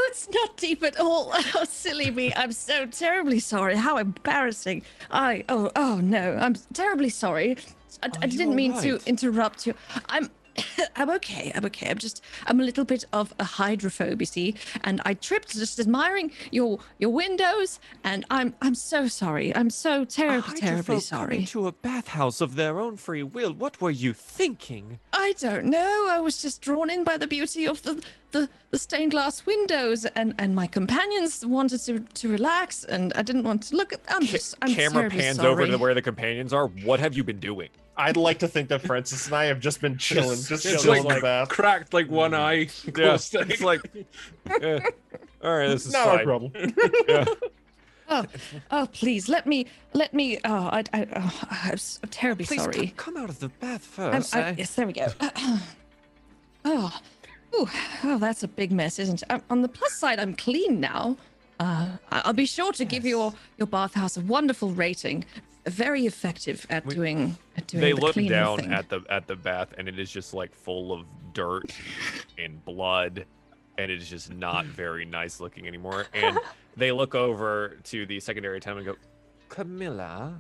it's not deep at all. Oh, silly me. I'm so terribly sorry. How embarrassing. Oh no, I'm terribly sorry. I didn't mean to interrupt you. I'm okay. I'm a little bit of a hydrophobe, you see, and I tripped just admiring your windows, and I'm so sorry. I'm so terribly sorry. To a bathhouse of their own free will. What were you thinking? I don't know. I was just drawn in by the beauty of the stained glass windows, and my companions wanted to relax, and I didn't want to look at. I'm Camera pans over to where the companions are. What have you been doing? I'd like to think that Francis and I have just been chilling, It's chilling like on the bath. cracked like one eye. Yeah, it's like, yeah. All right, this is No fine. problem. Yeah. Oh, please let me. I'm terribly Please sorry. come out of the bath first. Yes, there we go. Oh, that's a big mess, isn't it? On the plus side, I'm clean now. I'll be sure to give your bathhouse a wonderful rating. Very effective at doing They the look cleaning down thing. at the bath, and it is just like full of dirt and blood, and it is just not very nice looking anymore. And they look over to the secondary attendant and go, "Camilla,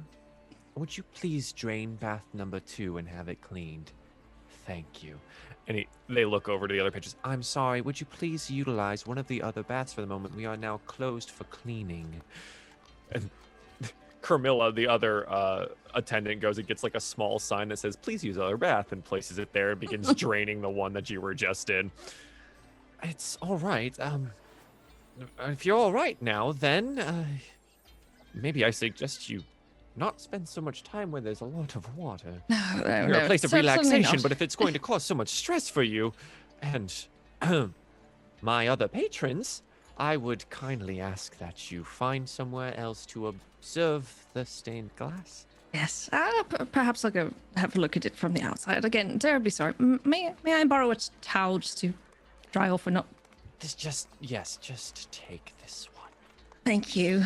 would you please drain bath number 2 and have it cleaned? Thank you." And they look over to the other patrons. "I'm sorry, would you please utilize one of the other baths for the moment? We are now closed for cleaning." And Carmilla, the other attendant, goes and gets like a small sign that says, "Please use other bath," and places it there and begins draining the one that you were just in. "It's all right. If you're all right now, then maybe I suggest you not spend so much time where there's a lot of water. No, You're a place of certainly relaxation, not. but if it's going to cause so much stress for you and my other patrons, I would kindly ask that you find somewhere else to observe the stained glass." Yes, perhaps I'll go have a look at it from the outside. Again, terribly sorry. May I borrow a towel just to dry off or not? Just take this one. Thank you.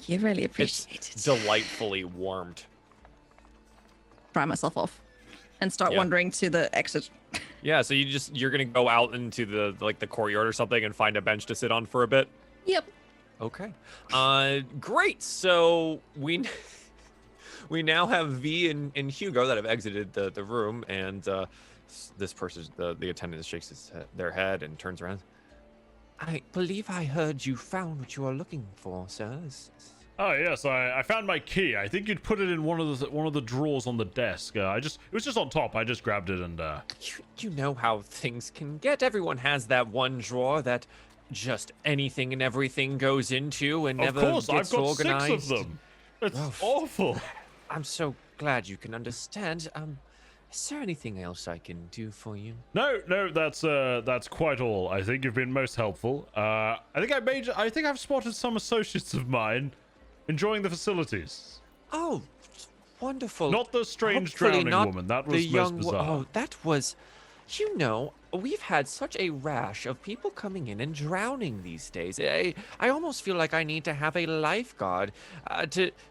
Really appreciate It's it. delightfully warmed. dry myself off and start Yeah. wandering to the exit. Yeah, so you're gonna go out into the courtyard or something and find a bench to sit on for a bit. Yep. Okay. Great. So we now have V and Hugo that have exited the room, and this person, the attendant, shakes their head and turns around. I believe I heard you found what you are looking for, sirs. Oh yes, I found my key. I think you'd put it in one of the drawers on the desk. It was just on top. I just grabbed it and. You know how things can get. Everyone has that one drawer that just anything and everything goes into and Of never course, gets I've got organized. 6 of them. It's Oh, awful. I'm so glad you can understand. Is there anything else I can do for you? No, that's quite all. I think you've been most helpful. I think I've spotted some associates of mine enjoying the facilities. Oh, wonderful. Not the strange Hopefully drowning not woman. That the was most young bizarre. Oh, that was. You know, we've had such a rash of people coming in and drowning these days. I almost feel like I need to have a lifeguard,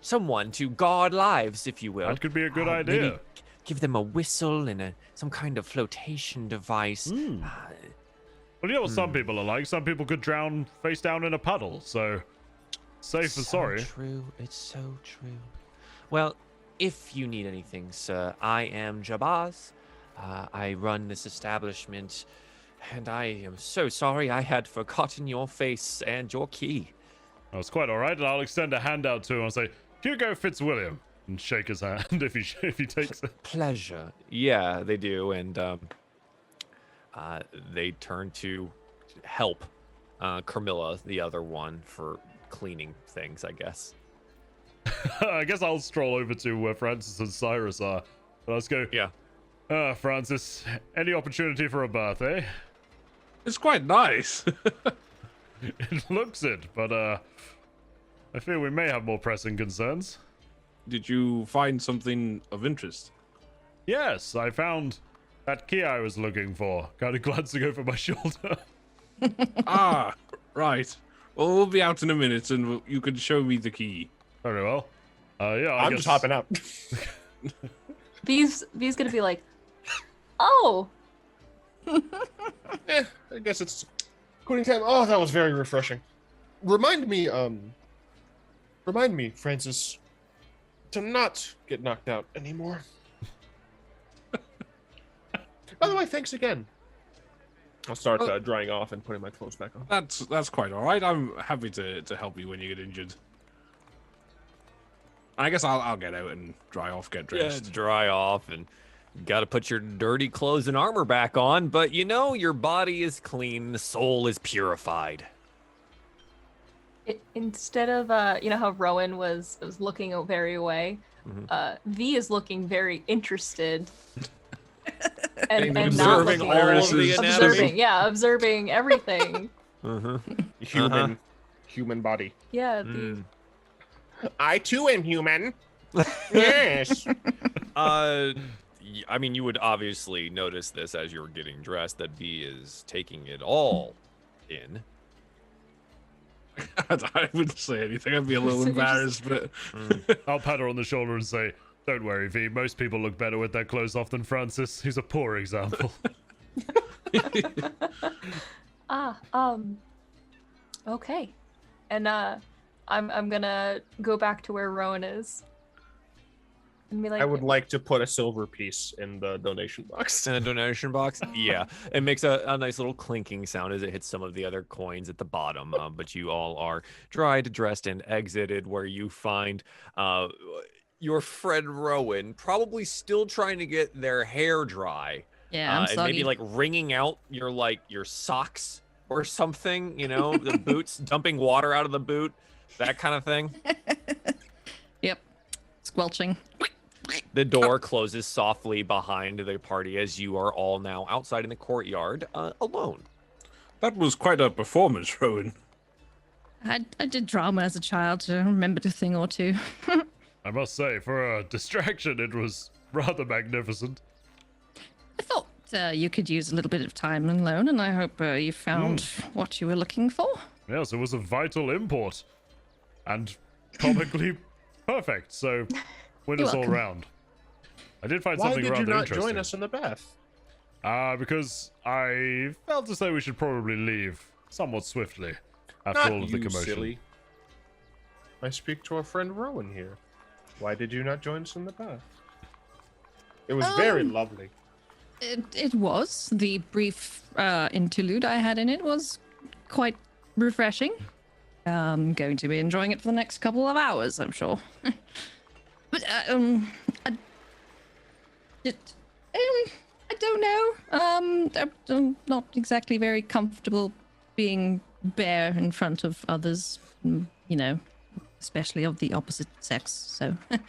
someone to guard lives, if you will. That could be a good Maybe idea. give them a whistle and some kind of flotation device. Well, you know what some people are like. Some people could drown face down in a puddle. So safe and sorry. True. It's so true. Well, if you need anything, sir, I am Jabaz. I run this establishment, and I am so sorry I had forgotten your face and your key. Oh, it's quite all right. And I'll extend a hand out to him and say, Hugo Fitzwilliam, and shake his hand if he takes it. Pleasure. Yeah, they do, and they turn to help Carmilla, the other one, for cleaning things, I guess. I guess I'll stroll over to where Francis and Cyrus are. But let's go. Yeah. Francis, any opportunity for a bath, eh? It's quite nice. It looks it, but I fear we may have more pressing concerns. Did you find something of interest? Yes, I found that key I was looking for. Kind of glancing over my shoulder. Ah, right. Well, we'll be out in a minute, and you can show me the key. Very well. Yeah, I I'm guess... just hopping up. V's gonna be like, oh, I guess it's cooling time. Oh, that was very refreshing. Remind me, Francis, to not get knocked out anymore. By the way, thanks again. I'll start drying off and putting my clothes back on. That's quite all right. I'm happy to help you when you get injured. I guess I'll get out and dry off, get dressed. Dry off, and got to put your dirty clothes and armor back on, but you know, your body is clean, the soul is purified. Instead of you know how Rowan was looking very away, V is looking very interested. and not observing looking all of the anatomy. observing everything. Human body. Yeah. I too am human. Yes. I mean, you would obviously notice this as you're getting dressed, that V is taking it all in. I wouldn't say anything. I'd be a little embarrassed, but I'll pat her on the shoulder and say, don't worry, V. Most people look better with their clothes off than Francis. He's a poor example. Okay. And I'm gonna go back to where Rowan is. And be like, I would like to put a silver piece in the donation box. In a donation box? Yeah. It makes a nice little clinking sound as it hits some of the other coins at the bottom. But you all are dried, dressed, and exited, where you find your friend Rowan probably still trying to get their hair dry. Yeah, I'm and maybe soggy. like wringing out your socks or something, you know, the boots, dumping water out of the boot, that kind of thing. Yep. Squelching. The door closes softly behind the party as you are all now outside in the courtyard alone. that was quite a performance, Rowan. I did drama as a child, so I remembered a thing or two. I must say, for a distraction, it was rather magnificent. I thought you could use a little bit of time alone, and I hope you found what you were looking for. Yes, it was a vital import. And comically perfect, so winners all welcome. round. I did find Why something did you rather not interesting. join us in the bath? Because I felt as though we should probably leave somewhat swiftly after Not all of the you, commotion. silly. I speak to our friend Rowan here. Why did you not join us in the bath? It was very lovely. It was. The brief interlude I had in it was quite refreshing. I'm going to be enjoying it for the next couple of hours, I'm sure. But I don't know. I'm not exactly very comfortable being bare in front of others, you know, especially of the opposite sex. So I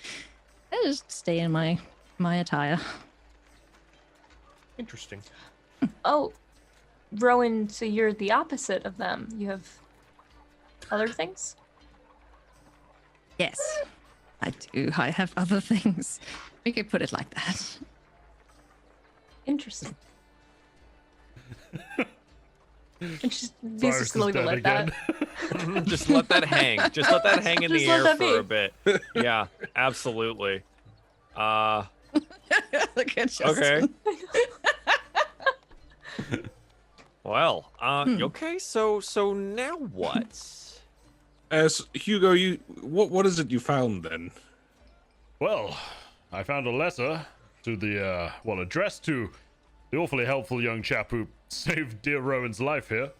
just stay in my attire. Interesting. Oh, Rowan, so you're the opposite of them. You have other things? Yes, I do. I have other things. We could put it like that. Interesting. And she's Cyrus just going is to dead let again. that. Just let that hang. Just let that hang in Just the let air that for be. a bit. Yeah, absolutely. Look at Okay. Justin. Well, okay. So now what? As Hugo, what is it you found then? Well, I found a letter to the, addressed to the awfully helpful young chap who saved dear Rowan's life here.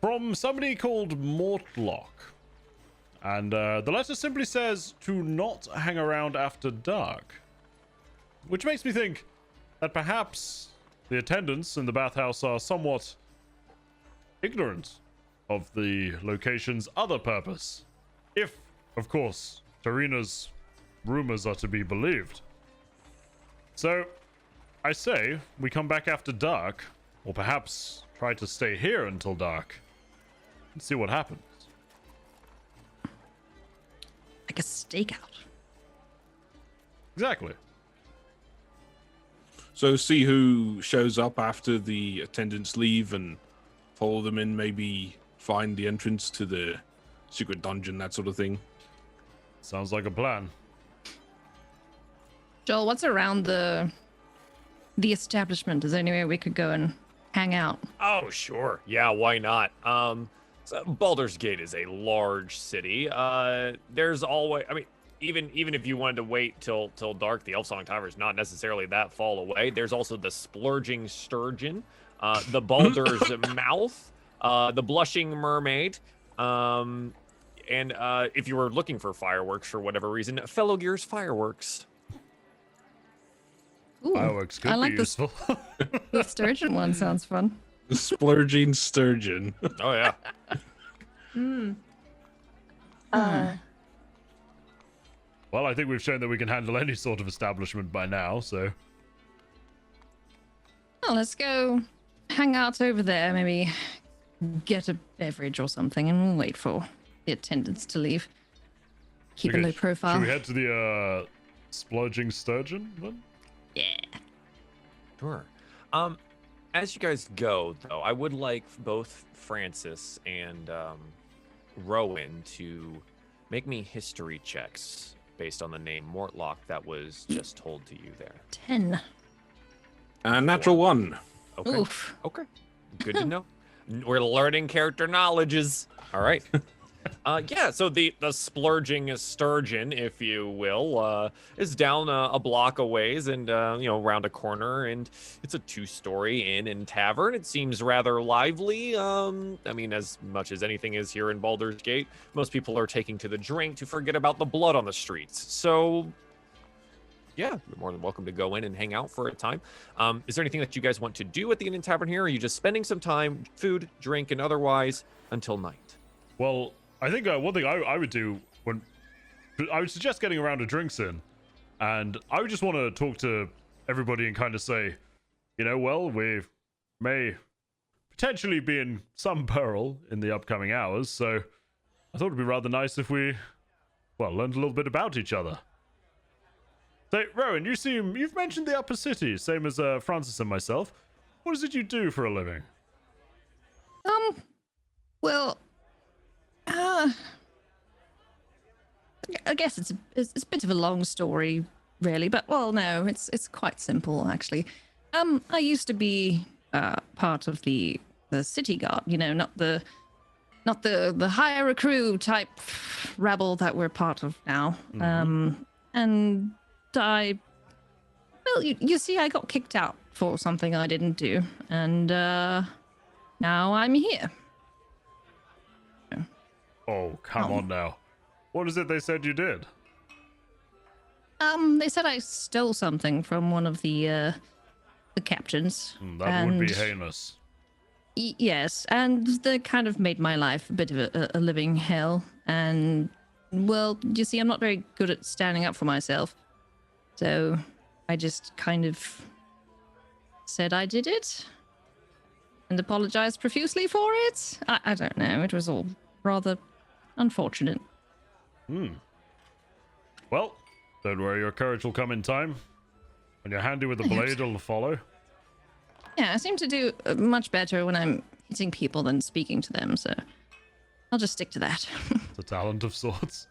From somebody called Mortlock. And the letter simply says to not hang around after dark. Which makes me think that perhaps the attendants in the bathhouse are somewhat ignorant of the location's other purpose. If, of course, Tarina's rumors are to be believed. So, I say we come back after dark, or perhaps try to stay here until dark, and see what happens. Like a stakeout. Exactly. So see who shows up after the attendants leave and follow them in, maybe find the entrance to the secret dungeon, that sort of thing. Sounds like a plan. Joel, what's around the establishment? Is there anywhere we could go and hang out? Oh, sure. Yeah, why not? So Baldur's Gate is a large city. There's always, I mean, even if you wanted to wait till dark, the Elfsong Tavern is not necessarily that far away. There's also the Splurging Sturgeon, the Baldur's Mouth, the Blushing Mermaid, and if you were looking for fireworks for whatever reason, Fellow Gear's Fireworks. Ooh, Fireworks could I like be this. useful. The sturgeon one sounds fun. The Splurging Sturgeon. Oh yeah. Well, I think we've shown that we can handle any sort of establishment by now, so... Well, let's go hang out over there. Maybe get a beverage or something, and we'll wait for the attendants to leave. Keep a Okay, low profile. Should we head to the, Splurging Sturgeon, then? Yeah. Sure. As you guys go, though, I would like both Francis and Rowan to make me history checks based on the name Mortlock that was just told to you there. 10. Natural one. Okay. Oof. Okay. Good to know. We're learning character knowledges. All right. Yeah, so the Splurging Sturgeon, if you will, is down a block a ways and, around a corner, and it's a 2-story inn and tavern. It seems rather lively. I mean, as much as anything is here in Baldur's Gate, most people are taking to the drink to forget about the blood on the streets. So, yeah, you're more than welcome to go in and hang out for a time. Is there anything that you guys want to do at the inn and tavern here, or are you just spending some time, food, drink, and otherwise, until night? Well, I think one thing I would do I would suggest getting a round of drinks in, and I would just want to talk to everybody and kind of say, well, we may potentially be in some peril in the upcoming hours, so I thought it'd be rather nice if we, learned a little bit about each other. So, Rowan, you've mentioned the upper city, same as Francis and myself. What is it you do for a living? Well, I guess it's a bit of a long story. really, but well, no, it's quite simple actually. I used to be part of the city guard, you know, not the hire a crew type rabble that we're part of now. And I, well, you see, I got kicked out for something I didn't do, and now I'm here. Oh, come on now. What is it they said you did? They said I stole something from one of the captains. That would be and- heinous. Yes, and they kind of made my life a bit of a living hell. And, well, you see, I'm not very good at standing up for myself. So I just kind of said I did it and apologized profusely for it. I don't know. It was all rather unfortunate. Well, don't worry, your courage will come in time. When you're handy with the blade, it'll follow. Yeah, I seem to do much better when I'm hitting people than speaking to them, so I'll just stick to that. It's a talent of sorts.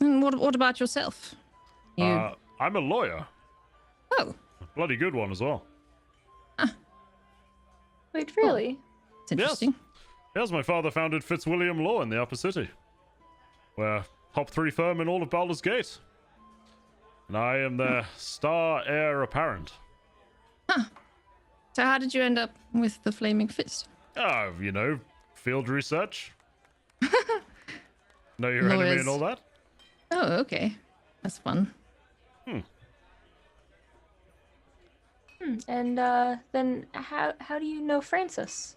And what about yourself? You... I'm a lawyer. Oh, A bloody good one as well. Wait, really? it's interesting. Yes, my father founded Fitzwilliam Law in the Upper City. We're top 3 firm in all of Baldur's Gate. And I am their star heir apparent. So how did you end up with the Flaming Fist? You know, field research. Know your enemy Lawyers. and all that? Oh, okay. That's fun. And then how do you know Francis?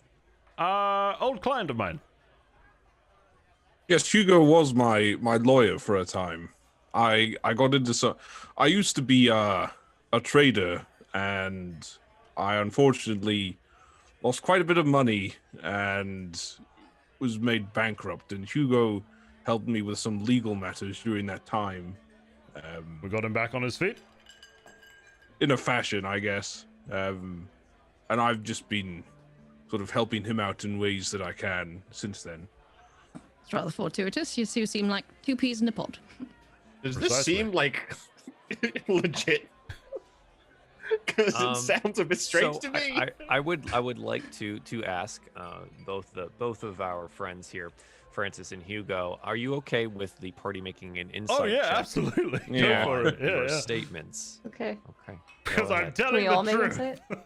Old client of mine. Yes, Hugo was my lawyer for a time. I got into so I used to be a trader, and I unfortunately lost quite a bit of money and was made bankrupt. And Hugo helped me with some legal matters during that time. We got him back on his feet. In a fashion, I guess. And I've just been sort of helping him out in ways that I can since then. It's rather fortuitous. You two seem like 2 peas in a pod. Does Precisely. this seem like legit? Because it sounds a bit strange So to me. I would like to ask both of our friends here, Francis and Hugo, are you okay with the party making an insight Oh yeah, check absolutely. Yeah. Go for it. your Yeah, yeah. statements? Okay. Okay. Because go I'm ahead. Can telling we all the make truth. insight?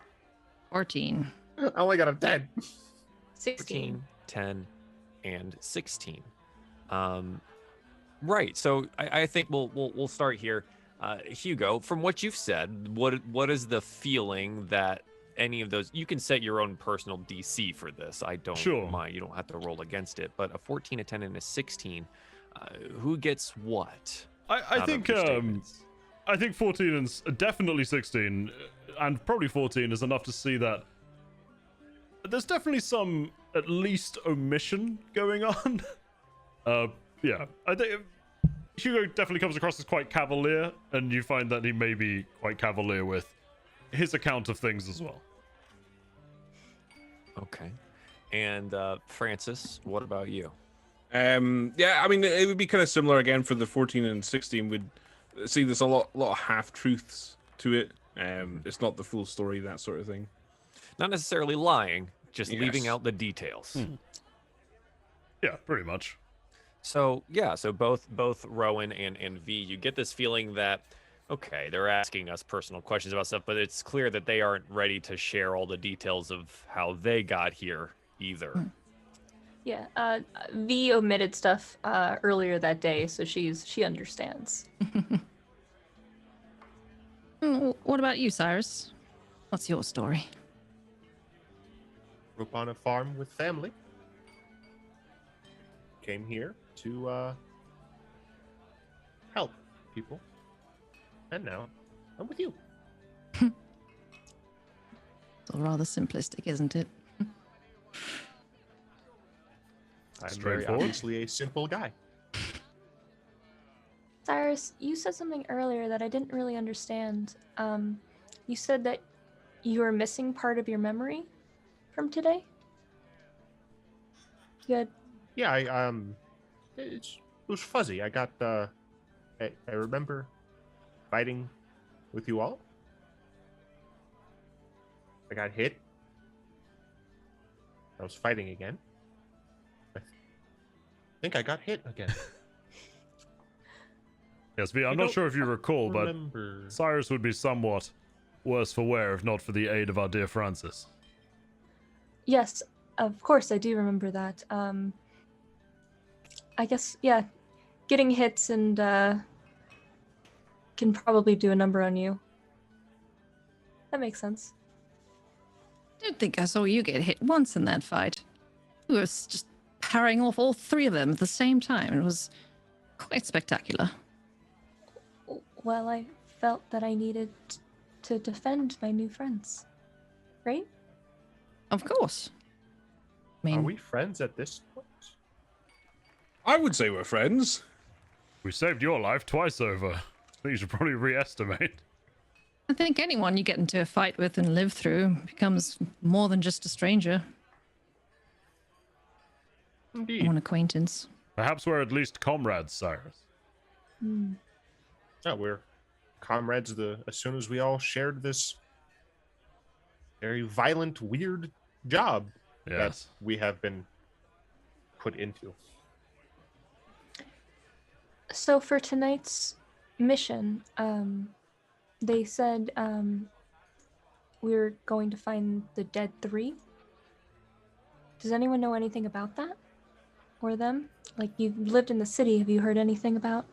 14. I only got a 10. 16. 14, 10, and 16. Right. So I think we'll start here. Hugo, from what you've said, what is the feeling that any of those? You can set your own personal DC for this. I don't Sure. mind. You don't have to roll against it. But a 14, a 10, and a 16, who gets what? I out of think your statements? I think 14 and definitely 16 and probably 14 is enough to see that there's definitely some at least omission going on. Yeah, I think Hugo definitely comes across as quite cavalier, and you find that he may be quite cavalier with his account of things as well. Okay. And Francis, what about you? Yeah, I mean, it would be kind of similar again for the 14 and 16. We'd see there's a lot of half truths to it. It's not the full story, that sort of thing. Not necessarily lying, just leaving Yes. out the details. Yeah, pretty much. So yeah, so both Rowan and V, you get this feeling that okay, they're asking us personal questions about stuff, but it's clear that they aren't ready to share all the details of how they got here either. Yeah. V omitted stuff earlier that day, so she understands. What about you, Cyrus? What's your story? Grew up on a farm with family. Came here to help people. And now I'm with you. It's all rather simplistic, isn't it? I'm very Straightforward. obviously a simple guy. Cyrus, you said something earlier that I didn't really understand. You said that you were missing part of your memory from today? You had... Yeah, it's was fuzzy. I got I remember fighting with you all. I got hit. I was fighting again. I think I got hit again. Yes, I'm not sure if you recall, but Remember. Cyrus would be somewhat worse for wear if not for the aid of our dear Francis. Yes, of course I do remember that. I guess, yeah, getting hits and can probably do a number on you. That makes sense. I don't think I saw you get hit once in that fight. You were just parrying off all three of them at the same time. It was quite spectacular. Well, I felt that I needed to defend my new friends. Right? Of course. I mean, Are we friends at this point? I would say we're friends. We saved your life twice over. I think you should probably re-estimate. I think anyone you get into a fight with and live through becomes more than just a stranger or Indeed. an acquaintance. Perhaps we're at least comrades, Cyrus. Hmm. Yeah, we're comrades as soon as we all shared this very violent, weird job Yes. that we have been put into. So for tonight's mission, they said we're going to find the dead three. Does anyone know anything about that? Or them? Like, you've lived in the city, have you heard anything about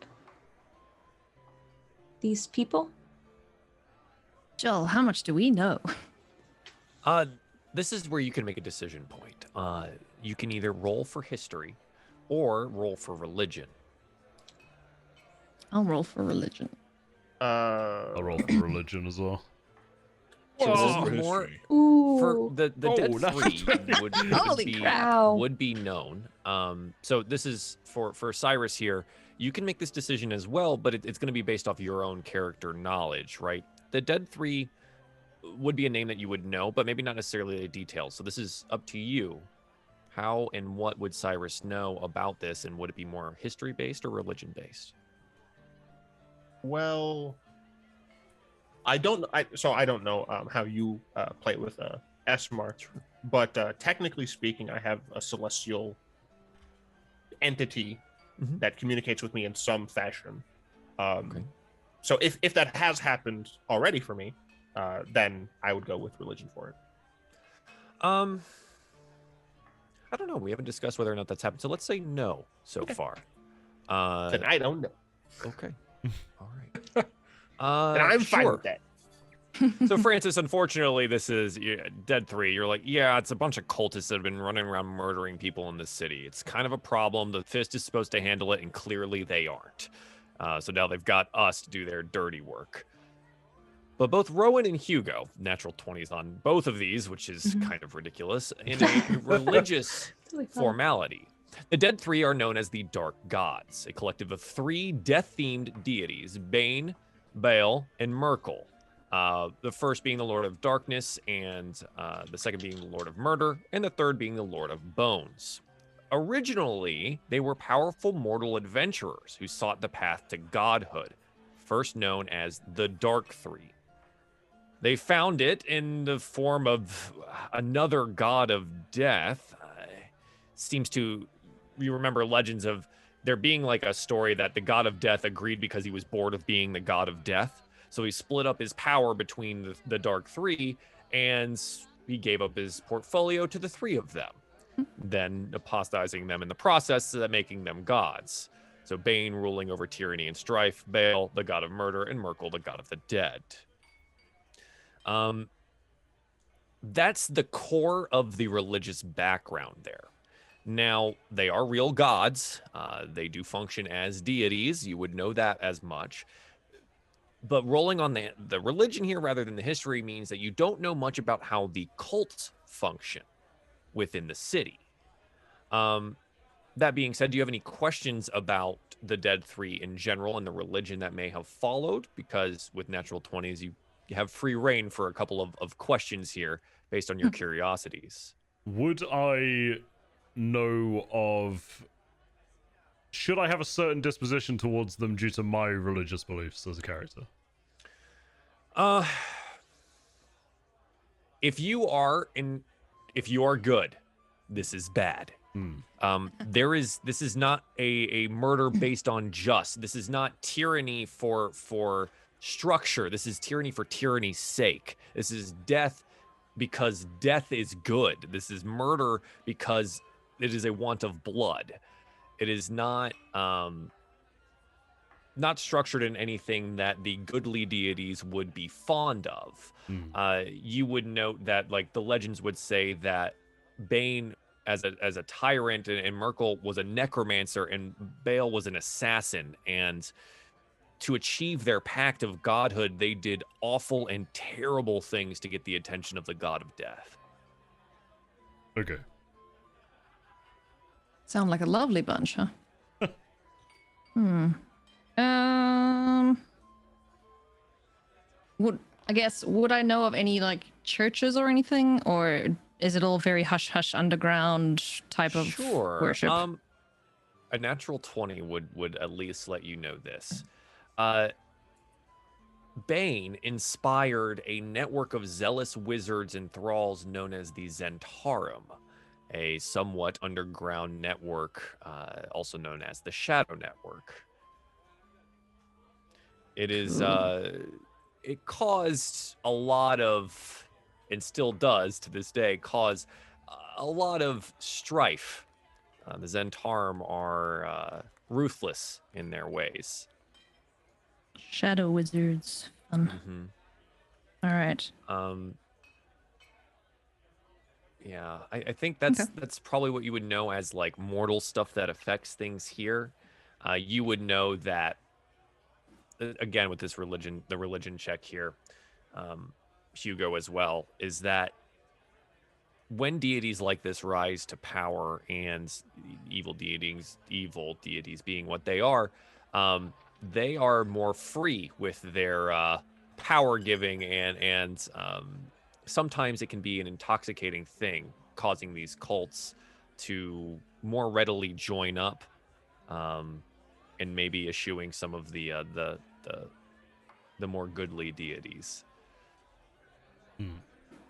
these people? Joel, how much do we know? This is where you can make a decision point. You can either roll for history or roll for religion. I'll roll for religion. I'll roll for religion as well. So this Whoa. is more History. Ooh. for the dead no. three Holy crap. Wow. would be known. So this is for Cyrus here. You can make this decision as well, but it's going to be based off your own character knowledge, right? The dead three would be a name that you would know, but maybe not necessarily the details. So this is up to you. How and what would Cyrus know about this, and would it be more history based or religion based? Well, I don't know how you play with Esmar, but technically speaking, I have a celestial entity Mhm. that communicates with me in some fashion. Okay. So if that has happened already for me, then I would go with religion for it. I don't know. We haven't discussed whether or not that's happened. So let's say no so Okay. far. Then I don't know. Okay. All right. And I'm fine sure. with that. So Francis, unfortunately, this is Dead 3. You're like, yeah, it's a bunch of cultists that have been running around murdering people in this city. It's kind of a problem. The Fist is supposed to handle it, and clearly they aren't. So now they've got us to do their dirty work. But both Rowan and Hugo, natural 20s on both of these, which is kind of ridiculous, in a religious Totally fine. formality. The Dead Three are known as the Dark Gods, a collective of 3 death-themed deities, Bane, Baal, and Merkle. The first being the Lord of Darkness, and the second being the Lord of Murder, and the third being the Lord of Bones. Originally, they were powerful mortal adventurers who sought the path to godhood, first known as the Dark Three. They found it in the form of another god of death. You remember legends of there being like a story that the god of death agreed because he was bored of being the god of death. So he split up his power between the Dark Three, and he gave up his portfolio to the 3 of them, then apostatizing them in the process, so that making them gods. So Bane ruling over tyranny and strife, Baal, the god of murder, and Merkle, the god of the dead. That's the core of the religious background there. Now, they are real gods. They do function as deities. You would know that as much. But rolling on the religion here rather than the history means that you don't know much about how the cults function within the city. That being said, do you have any questions about the Dead Three in general and the religion that may have followed? Because with natural 20s, you have free reign for a couple of questions here based on your curiosities. Would I know of should I have a certain disposition towards them due to my religious beliefs as a character? If you are good, this is bad. This is not a murder based on just. This is not tyranny for structure. This is tyranny for tyranny's sake. This is death because death is good. This is murder because it is a want of blood. It is not structured in anything that the goodly deities would be fond of. You would note that, like, the legends would say that Bane as a tyrant and Merkle was a necromancer and Bale was an assassin, and to achieve their pact of godhood, they did awful and terrible things to get the attention of the god of death. Okay. Sound like a lovely bunch, huh? Would I know of any like churches or anything, or is it all very hush hush underground type of worship? A natural 20 would at least let you know this. Bane inspired a network of zealous wizards and thralls known as the Zentarum, a somewhat underground network, also known as the Shadow Network. It is it caused a lot of, and still does to this day, cause a lot of strife. The Zentarum are ruthless in their ways. Shadow wizards. Mm-hmm. All right. Yeah, I think that's probably what you would know as like mortal stuff that affects things here. You would know that, again, with this religion, the religion check here, Hugo as well, is that when deities like this rise to power, and evil deities being what they are more free with their power giving, and sometimes it can be an intoxicating thing, causing these cults to more readily join up, and maybe eschewing some of the more goodly deities.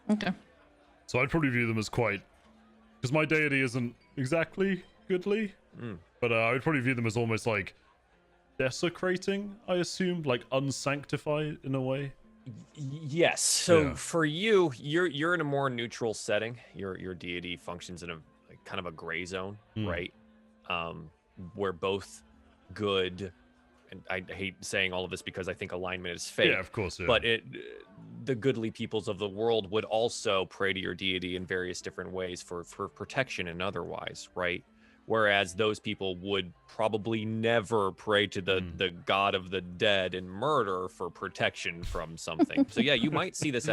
Okay. So I'd probably view them as quite, because my deity isn't exactly goodly, but I would probably view them as almost like desecrating, I assume, like unsanctified in a way. Yes. So for you, you're in a more neutral setting. Your deity functions in a kind of a gray zone, right? Where both good, and I hate saying all of this because I think alignment is fake. Yeah, of course. Yeah. But the goodly peoples of the world would also pray to your deity in various different ways for protection and otherwise, right? Whereas those people would probably never pray to the god of the dead and murder for protection from something. So yeah, you might see this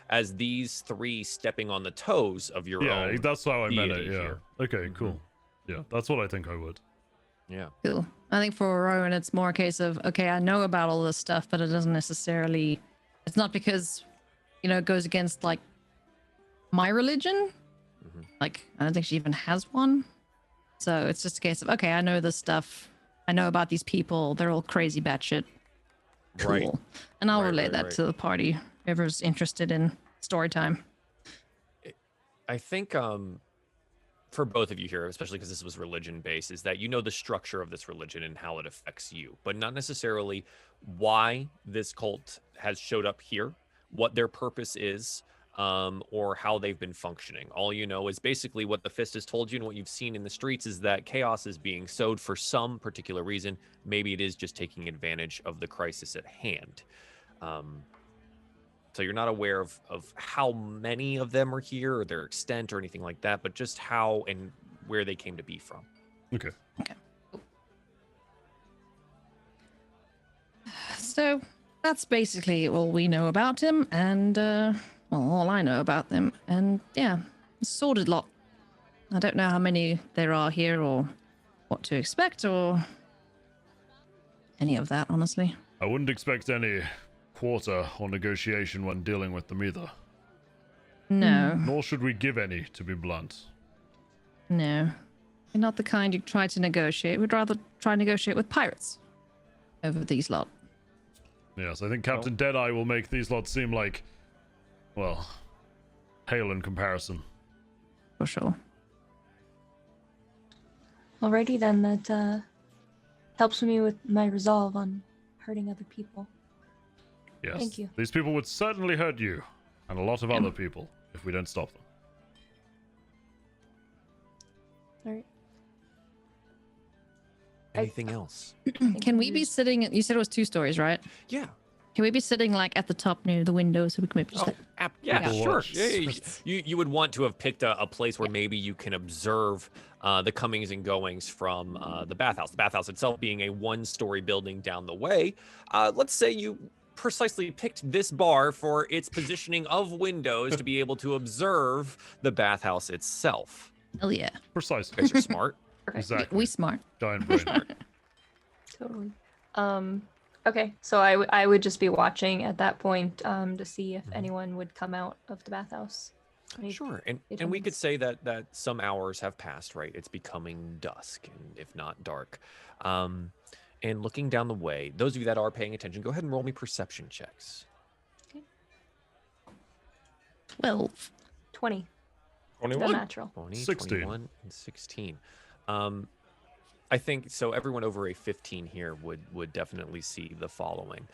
as these three stepping on the toes of your own. Yeah, that's how I meant it. Yeah. Here. Okay, cool. Yeah, that's what I think I would. Yeah. Cool. I think for Rowan, it's more a case of, okay, I know about all this stuff, but it doesn't necessarily, it's not because, it goes against like my religion. Like, I don't think she even has one. So it's just a case of, okay, I know this stuff. I know about these people. They're all crazy batshit. Cool. Right. And I'll relay that to the party, whoever's interested in story time. I think for both of you here, especially because this was religion based, is that you know the structure of this religion and how it affects you, but not necessarily why this cult has showed up here, what their purpose is, or how they've been functioning. All you know is basically what the Fist has told you and what you've seen in the streets is that chaos is being sowed for some particular reason. Maybe it is just taking advantage of the crisis at hand. So you're not aware of how many of them are here or their extent or anything like that, but just how and where they came to be from. Okay. So that's basically all we know about him, and all I know about them. And yeah, a sordid lot. I don't know how many there are here or what to expect or any of that, honestly. I wouldn't expect any quarter or negotiation when dealing with them either. No. Nor should we give any, to be blunt. No. You're not the kind you try to negotiate. We'd rather try and negotiate with pirates over these lot. Yes, I think Captain Deadeye will make these lots seem like, well, pale in comparison. For sure. Alrighty then, that helps me with my resolve on hurting other people. Yes. Thank you. These people would certainly hurt you, and a lot of other people, if we don't stop them. Alright. Anything else? Can we be sitting? You said it was 2 stories, right? Yeah. Can we be sitting like at the top near the window so we can maybe just like, Yeah, People sure. watch. Yeah, you would want to have picked a place where maybe you can observe the comings and goings from the bathhouse. The bathhouse itself being a 1-story building down the way. Let's say you precisely picked this bar for its positioning of windows to be able to observe the bathhouse itself. hell yeah. Precisely. You guys are smart. Exactly. We smart. Giant brain. Totally. Okay, so I would just be watching at that point to see if anyone would come out of the bathhouse. Sure, and it we could happens. say that some hours have passed, right? It's becoming dusk, and if not dark. And looking down the way, those of you that are paying attention, go ahead and roll me perception checks. 12. 20. 21. The natural. 20, 16. 21, and 16. I think so. Everyone over a 15 here would definitely see the following.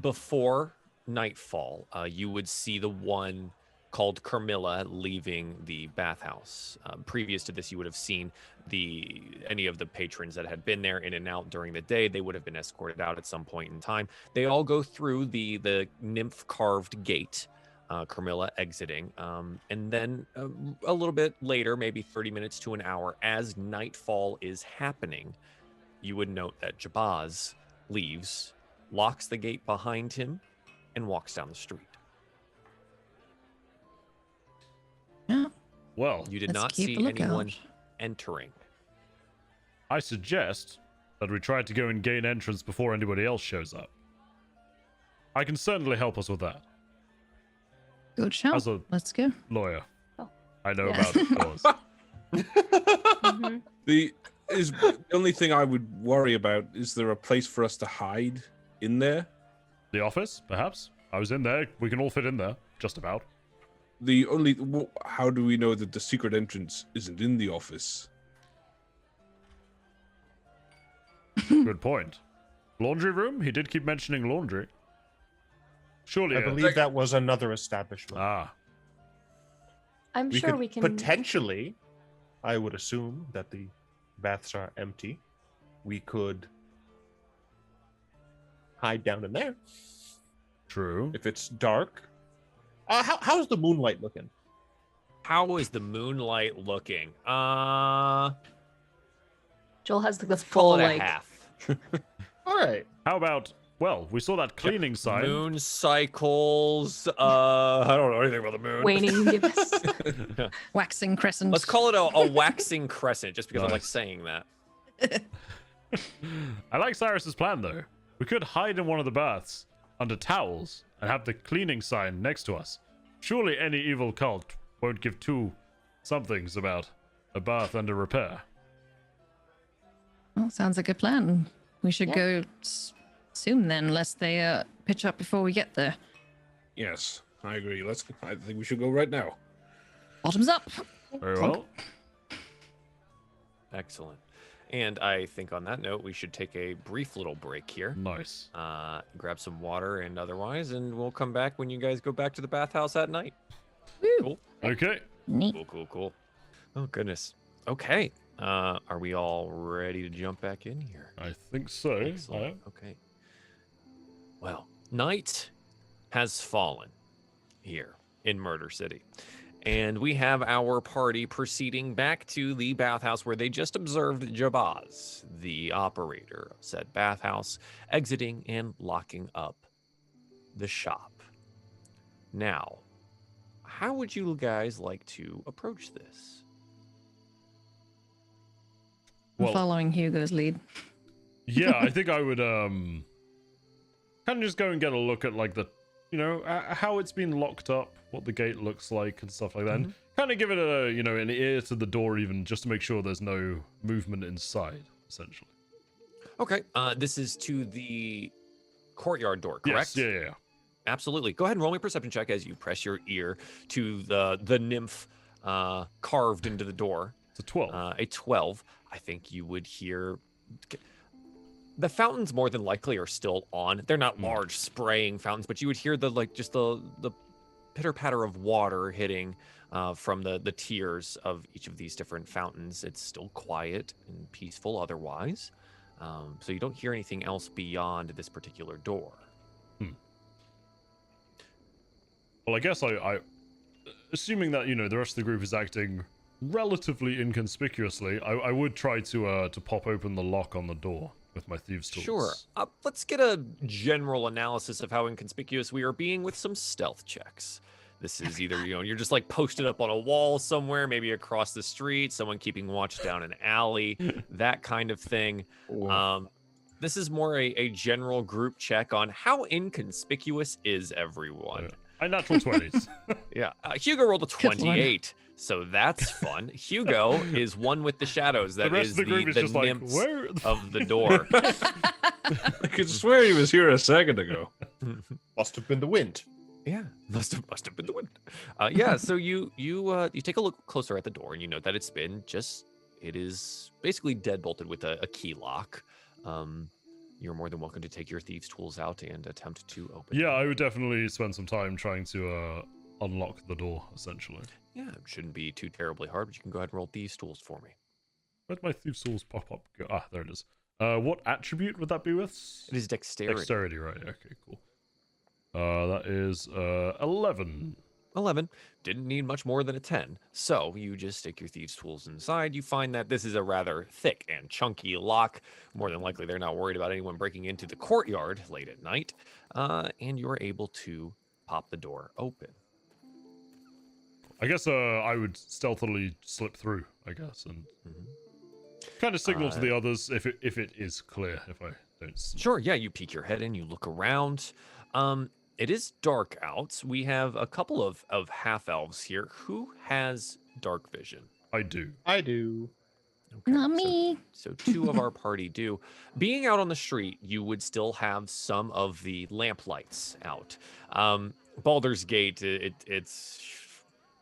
Before nightfall, you would see the one called Carmilla leaving the bathhouse. Previous to this, you would have seen any of the patrons that had been there in and out during the day. They would have been escorted out at some point in time. They all go through the nymph carved gate. Carmilla exiting, and then a little bit later, maybe 30 minutes to an hour, as nightfall is happening, you would note that Jabaz leaves, locks the gate behind him, and walks down the street. Yeah. Well, You did Let's not keep see a lookout. anyone entering. I suggest that we try to go and gain entrance before anybody else shows up. I can certainly help us with that. Good shout. As a Let's go. lawyer, Oh. I know Yes. about laws. Mhm. The only thing I would worry about is there a place for us to hide in there? The office, perhaps? I was in there. We can all fit in there, just about. How do we know that the secret entrance isn't in the office? Good point. Laundry room? He did keep mentioning laundry. Surely. I believe that was another establishment. Ah, I'm we sure could we can. potentially, I would assume that the baths are empty. We could hide down in there true. if it's dark. How's the moonlight looking? How is the moonlight looking? Joel has the Call full it a like half. All right. How about, well, we saw that cleaning sign. Moon cycles. I don't know anything about the moon. waning gibbous. Waxing crescent. Let's call it a waxing crescent, just because I like Nice. saying that. I like Cyrus's plan, though. We could hide in one of the baths under towels and have the cleaning sign next to us. Surely any evil cult won't give two somethings about a bath under repair. Well, sounds like a plan. We should Yeah. go soon then, unless they pitch up before we get there. Yes, I agree. I think we should go right now. Bottoms up. Very well. Excellent. And I think on that note, we should take a brief little break here. Nice. Grab some water and otherwise, and we'll come back when you guys go back to the bathhouse at night. Cool. Okay. Neat. Cool. Oh, goodness. Okay. Are we all ready to jump back in here? I think so. Excellent. Okay. Well, night has fallen here in Murder City. And we have our party proceeding back to the bathhouse where they just observed Jabaz, the operator of said bathhouse, exiting and locking up the shop. Now, how would you guys like to approach this? I'm Well, following Hugo's lead. yeah, I think I would kind of just go and get a look at like the, how it's been locked up, what the gate looks like and stuff like that. And kind of give it a, you know, an ear to the door even, just to make sure there's no movement inside, essentially. Okay. This is to the courtyard door, correct? Yes, yeah. Absolutely. Go ahead and roll me a perception check as you press your ear to the nymph carved into the door. It's a 12. A 12. I think you would hear. The fountains more than likely are still on. They're not large spraying fountains, but you would hear the pitter patter of water hitting from the tiers of each of these different fountains. It's still quiet and peaceful otherwise. So you don't hear anything else beyond this particular door. Well, I guess I assuming that, you know, the rest of the group is acting relatively inconspicuously, I would try to pop open the lock on the door with my thieves' tools. Sure. Let's get a general analysis of how inconspicuous we are being with some stealth checks. This is either, you know, you're just like posted up on a wall somewhere, maybe across the street, someone keeping watch down an alley, that kind of thing. This is more a general group check on how inconspicuous is everyone. I natural 20s. Yeah. Hugo rolled a Good one. 28, so that's fun. Hugo is one with the shadows. That The rest is of the group is just like, nymphs where of the door. I could swear he was here a second ago. Must have been the wind. Yeah, must have been the wind. Yeah, so you take a look closer at the door, and you note that it is basically deadbolted with a key lock. You're more than welcome to take your thieves' tools out and attempt to open. Yeah, I would definitely spend some time trying to unlock the door, essentially. Yeah, it shouldn't be too terribly hard, but you can go ahead and roll thieves' tools for me. Where'd my thieves' tools pop up? Ah, there it is. What attribute would that be with? It is dexterity. Dexterity, right? Okay, cool. That is 11. 11. Didn't need much more than a 10. So you just stick your thieves' tools inside. You find that this is a rather thick and chunky lock. More than likely, they're not worried about anyone breaking into the courtyard late at night. And you're able to pop the door open. I guess I would stealthily slip through, I guess, and kind of signal to the others if it is clear, if I don't see. Sure, yeah, you peek your head in, you look around. It is dark out. We have a couple of half-elves here. Who has dark vision? I do. I do. Okay, Not me. So two of our party do. Being out on the street, you would still have some of the lamp lights out. Baldur's Gate, it's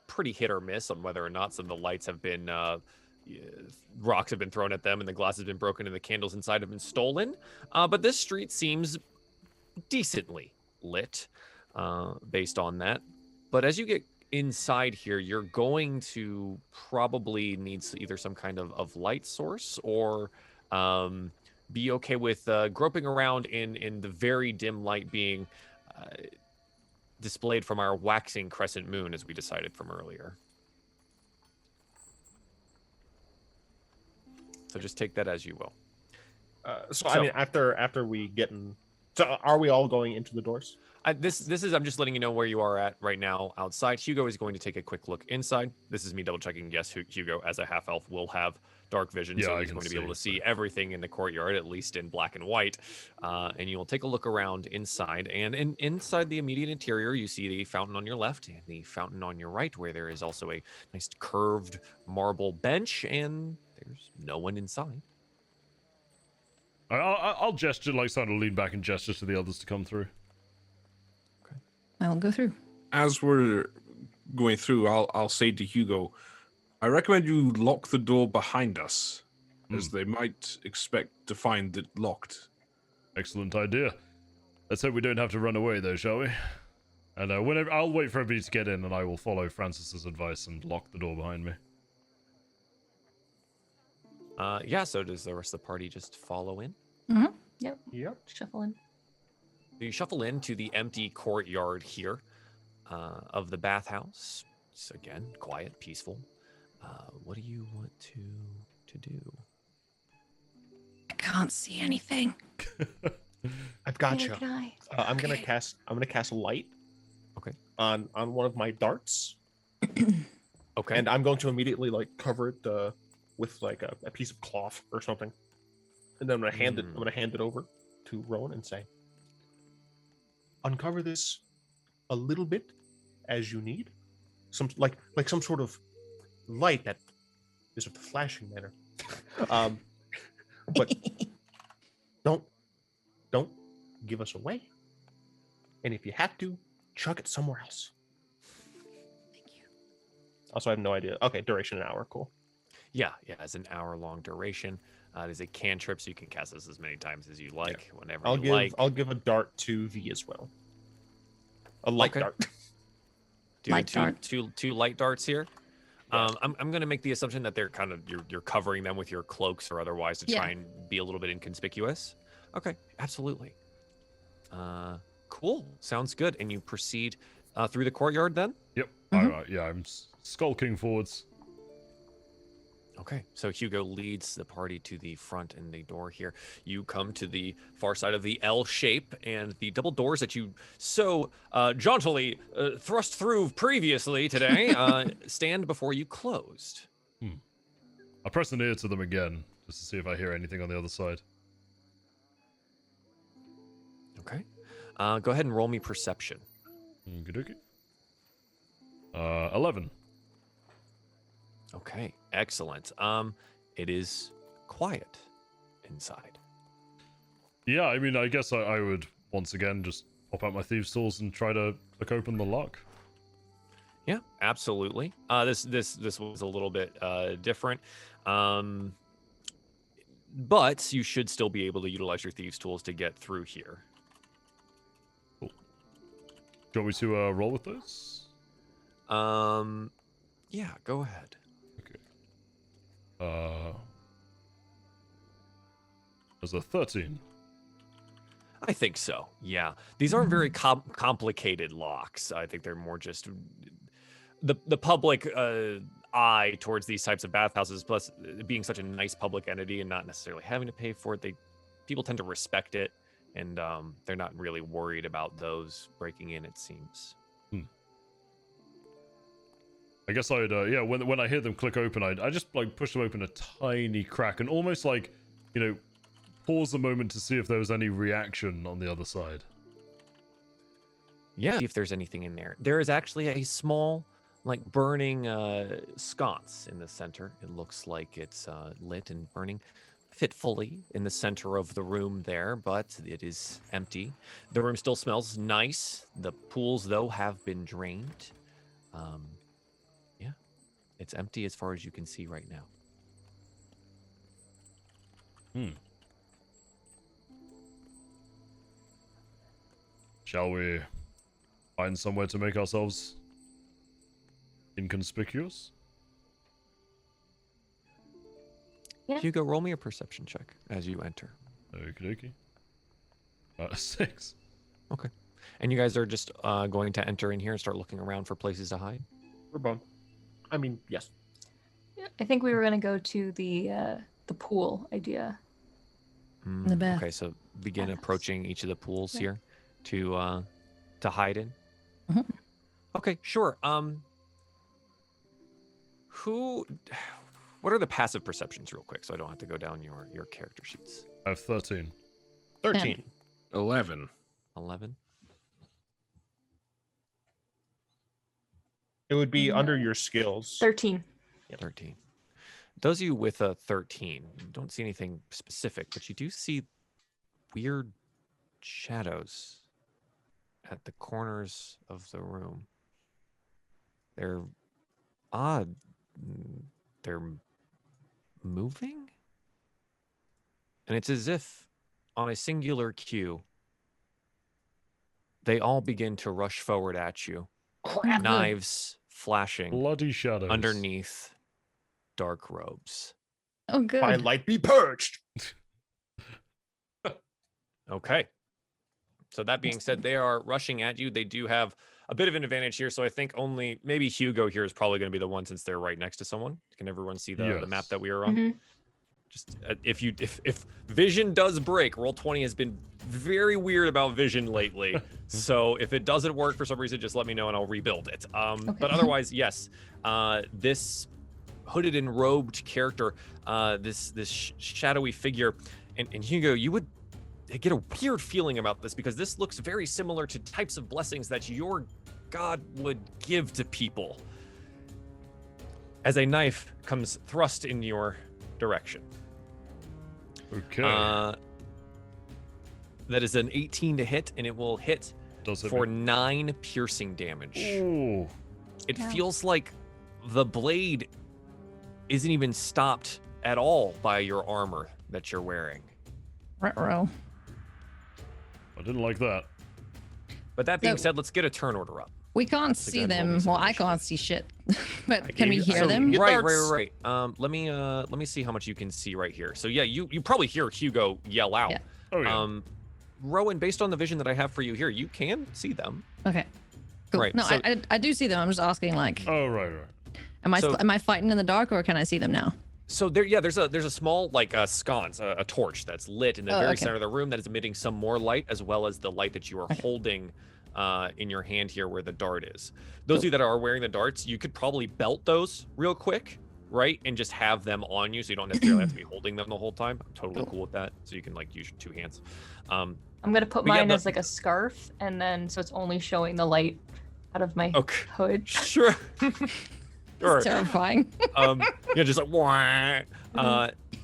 pretty hit or miss on whether or not some of the lights have been, rocks have been thrown at them and the glass has been broken and the candles inside have been stolen. But this street seems decently lit based on that. But as you get inside here, you're going to probably need either some kind of light source or be okay with groping around in the very dim light being displayed from our waxing crescent moon, as we decided from earlier. So just take that as you will. I mean, after we get in, so are we all going into the doors? This is I'm just letting you know where you are at right now outside. Hugo is going to take a quick look inside. This is me double checking. Yes, Hugo, as a half elf, will have dark vision, so he's going to be able to see everything in the courtyard, at least in black and white. And you will take a look around inside, and inside the immediate interior, you see the fountain on your left and the fountain on your right, where there is also a nice curved marble bench, and there's no one inside. I'll gesture, like, sort of lean back and gesture to the others to come through. I'll go through. As we're going through, I'll say to Hugo, I recommend you lock the door behind us, as they might expect to find it locked. Excellent idea. Let's hope we don't have to run away, though, shall we? And whenever I'll wait for everybody to get in, and I will follow Francis's advice and lock the door behind me. Yeah, so does the rest of the party just follow in? Mm-hmm. Yep. Yep. Shuffle in. You shuffle into the empty courtyard here of the bathhouse. It's again quiet, peaceful. What do you want to do? I can't see anything. I've got Neither you. can I. I'm gonna Okay. cast a light. Okay. On one of my darts, Okay. and I'm going to immediately like cover it with like a piece of cloth or something, and then I'm gonna hand it. I'm gonna hand it over to Rowan and say, "Uncover this a little bit as you need, some some sort of light that is of the flashing manner. But don't give us away. And if you have to, chuck it somewhere else. Thank you. Also, I have no idea. Okay, duration an hour. Cool. Yeah, it's an hour-long duration. It is a cantrip, so you can cast this as many times as you like, whenever you like. I'll give a dart to V as well. A light Okay. dart. Doing Light dart. two light darts here. I'm going to make the assumption that they're kind of you're covering them with your cloaks or otherwise to try and be a little bit inconspicuous. Okay, absolutely. Cool. Sounds good. And you proceed through the courtyard then? Yep. I'm skulking forwards. Okay, so Hugo leads the party to the front and the door here. You come to the far side of the L shape, and the double doors that you so jauntily thrust through previously today stand before you closed. I press an ear to them again, just to see if I hear anything on the other side. Okay. Go ahead and roll me perception. Okey-dokey. 11. Okay, excellent. It is quiet inside. Yeah, I mean, I guess I would once again just pop out my thieves' tools and try to open the lock. Yeah, absolutely. This was a little bit different, but you should still be able to utilize your thieves' tools to get through here. Cool. Do you want me to roll with those? Yeah, go ahead. There's a 13. I think so. Yeah, these aren't very complicated locks. I think they're more just the public eye towards these types of bathhouses. Plus, being such a nice public entity and not necessarily having to pay for it, people tend to respect it, and they're not really worried about those breaking in. It seems. I guess I'd when I hear them click open, I just like push them open a tiny crack and almost like, pause a moment to see if there was any reaction on the other side. Yeah, see if there's anything in there. There is actually a small, like burning sconce in the center. It looks like it's lit and burning fitfully in the center of the room there, but it is empty. The room still smells nice. The pools, though, have been drained. It's empty as far as you can see right now. Shall we find somewhere to make ourselves inconspicuous? Yeah. Hugo, roll me a perception check as you enter. Okie dokie. 6. Okay. And you guys are just going to enter in here and start looking around for places to hide? We're both. I mean, yes. Yeah, I think we were gonna go to the pool idea. The bath. Okay, so begin Baths. approaching each of the pools Yeah. here to hide in. Mhm. Okay, sure. What are the passive perceptions real quick so I don't have to go down your character sheets? I have 13. 13. 11. 11. It would be under your skills. 13. 13. Those of you with a 13 don't see anything specific, but you do see weird shadows at the corners of the room. They're odd. They're moving? And it's as if on a singular cue, they all begin to rush forward at you. Crap. Knives flashing Bloody shadows. underneath dark robes. Oh, good. By light be purged. Okay. So that being said, they are rushing at you. They do have a bit of an advantage here. So I think only maybe Hugo here is probably going to be the one since they're right next to someone. Can everyone see the map Yes. that we are on? Mhm. Just if vision does break, Roll20 has been very weird about vision lately. So if it doesn't work for some reason, just let me know and I'll rebuild it. But otherwise, yes, this hooded and robed character, this shadowy figure, and Hugo, you would get a weird feeling about this because this looks very similar to types of blessings that your god would give to people. as a knife comes thrust in your direction. Okay. That is an 18 to hit, and it will hit Does it for 9 piercing damage. Ooh. It Yeah. feels like the blade isn't even stopped at all by your armor that you're wearing. Ruh-roh. I didn't like that. But that being So- said, let's get a turn order up. We can't So see again, roll me them. some Well, I initiative. can't see shit. But I can we gave- hear so- them? Right. Let me see how much you can see right here. So yeah, you probably hear Hugo yell out. Yeah. Oh yeah. Rowan, based on the vision that I have for you here, you can see them. Okay. Cool. Right, No, so- I do see them. I'm just asking, like, Oh right. am I so- am I fighting in the dark or can I see them now? So there's a small like sconce, a torch that's lit in the Oh, very okay. center of the room that is emitting some more light, as well as the light that you are Okay. holding in your hand here where the dart is. Those of Cool. you that are wearing the darts, you could probably belt those real quick, right? And just have them on you so you don't necessarily have to be holding them the whole time. I'm totally Cool. cool with that. So you can like use your 2 hands. I'm gonna put But yeah, mine the- as like a scarf, and then so it's only showing the light out of my Okay. hood. Sure. Sure. It's terrifying. Yeah, just like wah.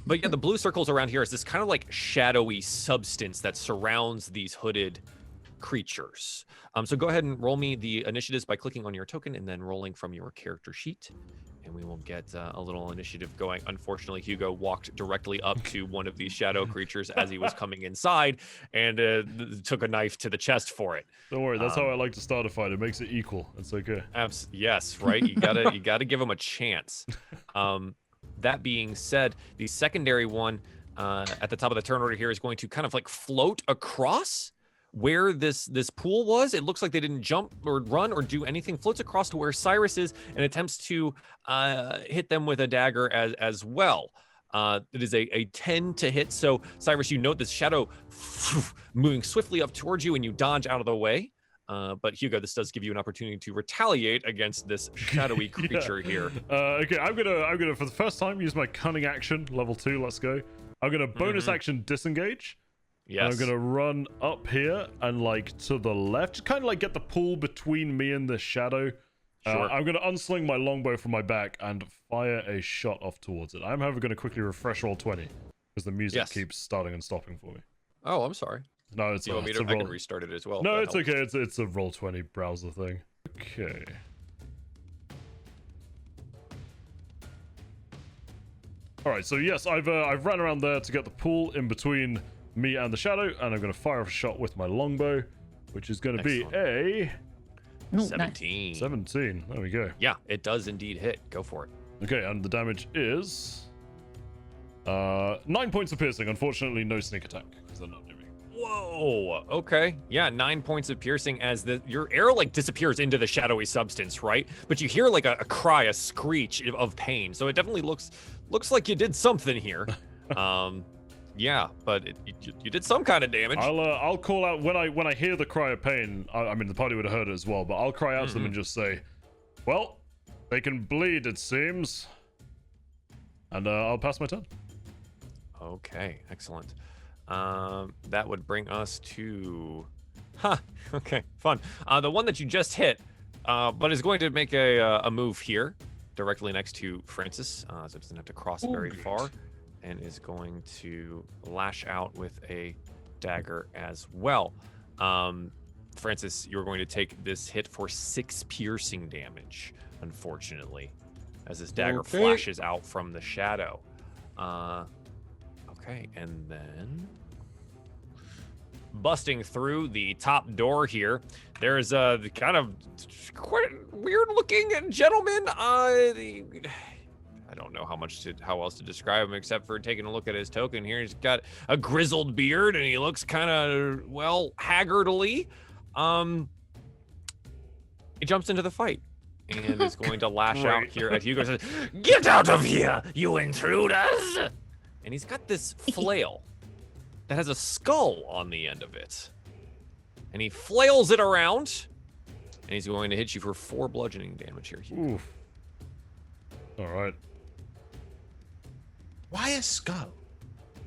But yeah, the blue circles around here is this kind of like shadowy substance that surrounds these hooded creatures. So go ahead and roll me the initiatives by clicking on your token and then rolling from your character sheet, and we will get a little initiative going. Unfortunately, Hugo walked directly up to one of these shadow creatures as he was coming inside and took a knife to the chest for it. Don't worry. That's how I like to start a fight. It makes it equal. It's okay. Yes, right. You gotta give him a chance. That being said, the secondary one at the top of the turn order here is going to kind of like float across where this pool was. It looks like they didn't jump or run or do anything. Floats across to where Cyrus is and attempts to hit them with a dagger as well. It is a 10 to hit. So Cyrus, you note this shadow moving swiftly up towards you, and you dodge out of the way. But Hugo, this does give you an opportunity to retaliate against this shadowy Yeah. creature here. Okay, I'm gonna for the first time use my cunning action, level 2. Let's go. I'm gonna bonus action disengage. Yes. And I'm gonna run up here and like to the left, kind of like get the pool between me and the shadow. Sure. I'm gonna unsling my longbow from my back and fire a shot off towards it. I'm however gonna quickly refresh roll 20 because the music Yes. keeps starting and stopping for me. Oh, I'm sorry. No, it's You want me it's to? a I roll. can restart it as well. if No, that it's helps. okay. It's a roll 20 browser thing. Okay. All right. So yes, I've ran around there to get the pool in between me and the shadow, and I'm going to fire a shot with my longbow, which is going to be Excellent. a No, nice. 17. 17. There we go. Yeah, it does indeed hit. Go for it. Okay, and the damage is 9 points of piercing. Unfortunately, no sneak attack because they're not doing. Whoa. Okay. Yeah, 9 points of piercing as your arrow like disappears into the shadowy substance, right? But you hear like a cry, a screech of pain. So it definitely looks like you did something here. Yeah, but you did some kind of damage. I'll call out when I hear the cry of pain. I mean, the party would have heard it as well, but I'll cry out to them and just say, "Well, they can bleed, it seems." And I'll pass my turn. Okay, excellent. That would bring us to, okay, fun. The one that you just hit, but is going to make a move here, directly next to Francis, so it doesn't have to cross very far, and is going to lash out with a dagger as well. Francis, you're going to take this hit for 6 piercing damage, unfortunately, as this dagger Okay. flashes out from the shadow. Okay, and then busting through the top door here, there's a kind of quite weird-looking gentleman. I don't know how else to describe him except for taking a look at his token here. He's got a grizzled beard and he looks kind of, well, haggardly. He jumps into the fight and is going to lash out Right. here at Hugo and says, "Get out of here, you intruders!" And he's got this flail that has a skull on the end of it. And he flails it around, and he's going to hit you for 4 bludgeoning damage here, Hugo. Oof. All right. Why a skull?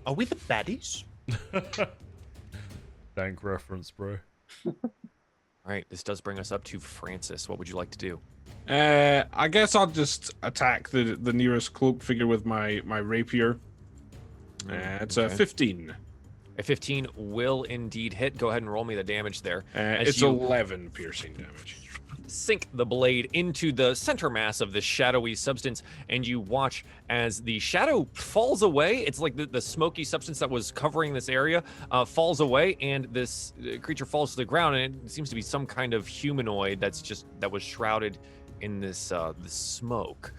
Are we the baddies? Dank reference, bro. All right, this does bring us up to Francis. What would you like to do? I guess I'll just attack the nearest cloaked figure with my rapier. It's a 15. A 15 will indeed hit. Go ahead and roll me the damage there. As It's you 11 piercing damage. sink the blade into the center mass of this shadowy substance, and you watch as the shadow falls away. It's like the smoky substance that was covering this area falls away, and this creature falls to the ground, and it seems to be some kind of humanoid that was shrouded in this smoke.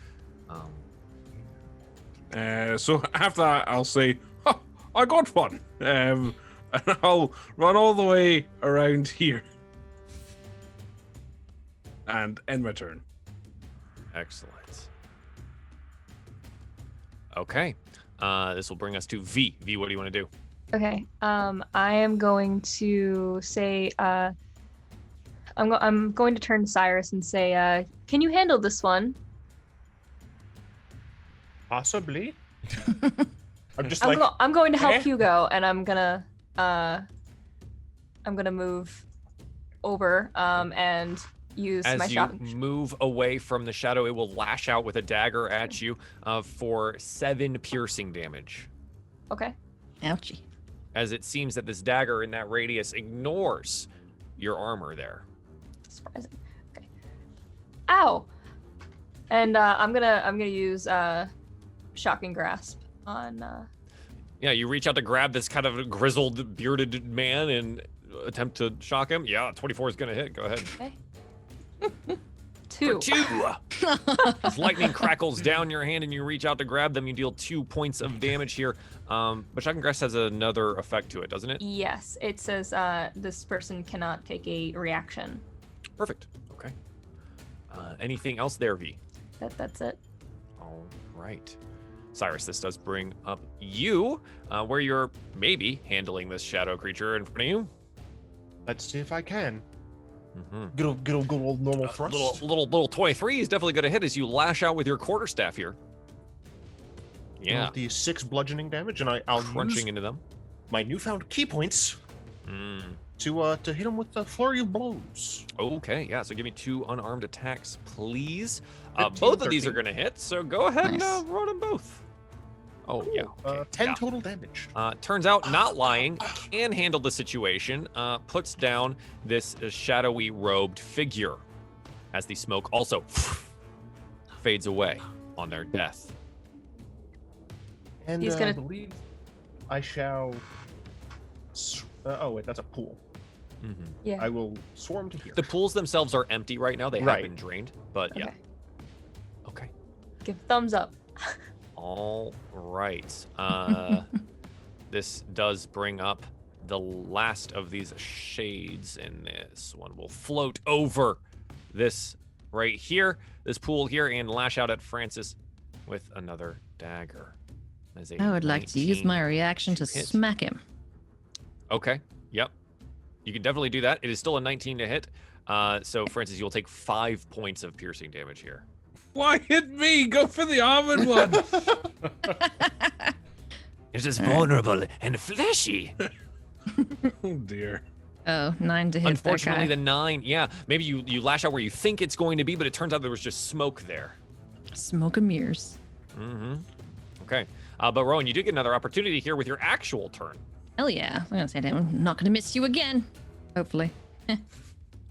So after that, I'll say, "Ha, I got one," and I'll run all the way around here and end my turn. Excellent. Okay. This will bring us to V. V, what do you want to do? Okay. I am going to say, I'm going to turn to Cyrus and say, can you handle this one? Possibly. I'm just I'm going to help eh? Hugo, and I'm gonna move over and use my As you shot. move away from the shadow, it will lash out with a dagger at you for 7 piercing damage. Okay. Ouchie. As it seems that this dagger in that radius ignores your armor there. Surprising. Okay. Ow. And I'm gonna use shocking grasp on. Yeah, you reach out to grab this kind of grizzled, bearded man and attempt to shock him. Yeah, 24 is gonna hit. Go ahead. Okay. 2. 2. As lightning crackles down your hand and you reach out to grab them, you deal 2 points of damage here. But shocking grasp has another effect to it, doesn't it? Yes, it says this person cannot take a reaction. Perfect. Okay. Anything else there, V? That's it. All right. Cyrus, this does bring up you, where you're maybe handling this shadow creature in front of you. Let's see if I can. Mm-hmm. Good old normal thrust. Little 23 is definitely going to hit as you lash out with your quarterstaff here. Yeah, With the 6 bludgeoning damage, and I'll crunching use into them. my newfound key points Mm. to hit him with a flurry of blows. Okay, yeah. So give me 2 unarmed attacks, please. 15, Both of these are 13. going to hit, so go ahead Nice. and roll them both. Oh yeah. Okay. 10 yeah. total damage. Turns out, not lying, can handle the situation. Puts down this shadowy robed figure as the smoke also fades away on their death. And He's I gonna- believe I shall. Oh wait, that's a pool. Mm-hmm. Yeah. I will swarm to here. The pools themselves are empty right now. They have Right. been drained, but yeah. Okay. Okay. Give thumbs up. All right. This does bring up the last of these shades, and this one will float over this right here, this pool here, and lash out at Francis with another dagger. As a I would like to use 19 my reaction to hit. smack him. Okay. Yep. You can definitely do that. It is still a 19 to hit. So Francis, you'll take 5 points of piercing damage here. Why hit me? Go for the armored one. It is vulnerable and fleshy. Oh dear. Oh, 9 to hit Unfortunately, that the 9, yeah, maybe you lash out where you think it's going to be, but it turns out there was just smoke there. guy. Smoke and mirrors. Mm-hmm. Okay. But Rowan, you do get another opportunity here with your actual turn. Hell yeah. I'm gonna say that. I'm not gonna miss you again. Hopefully.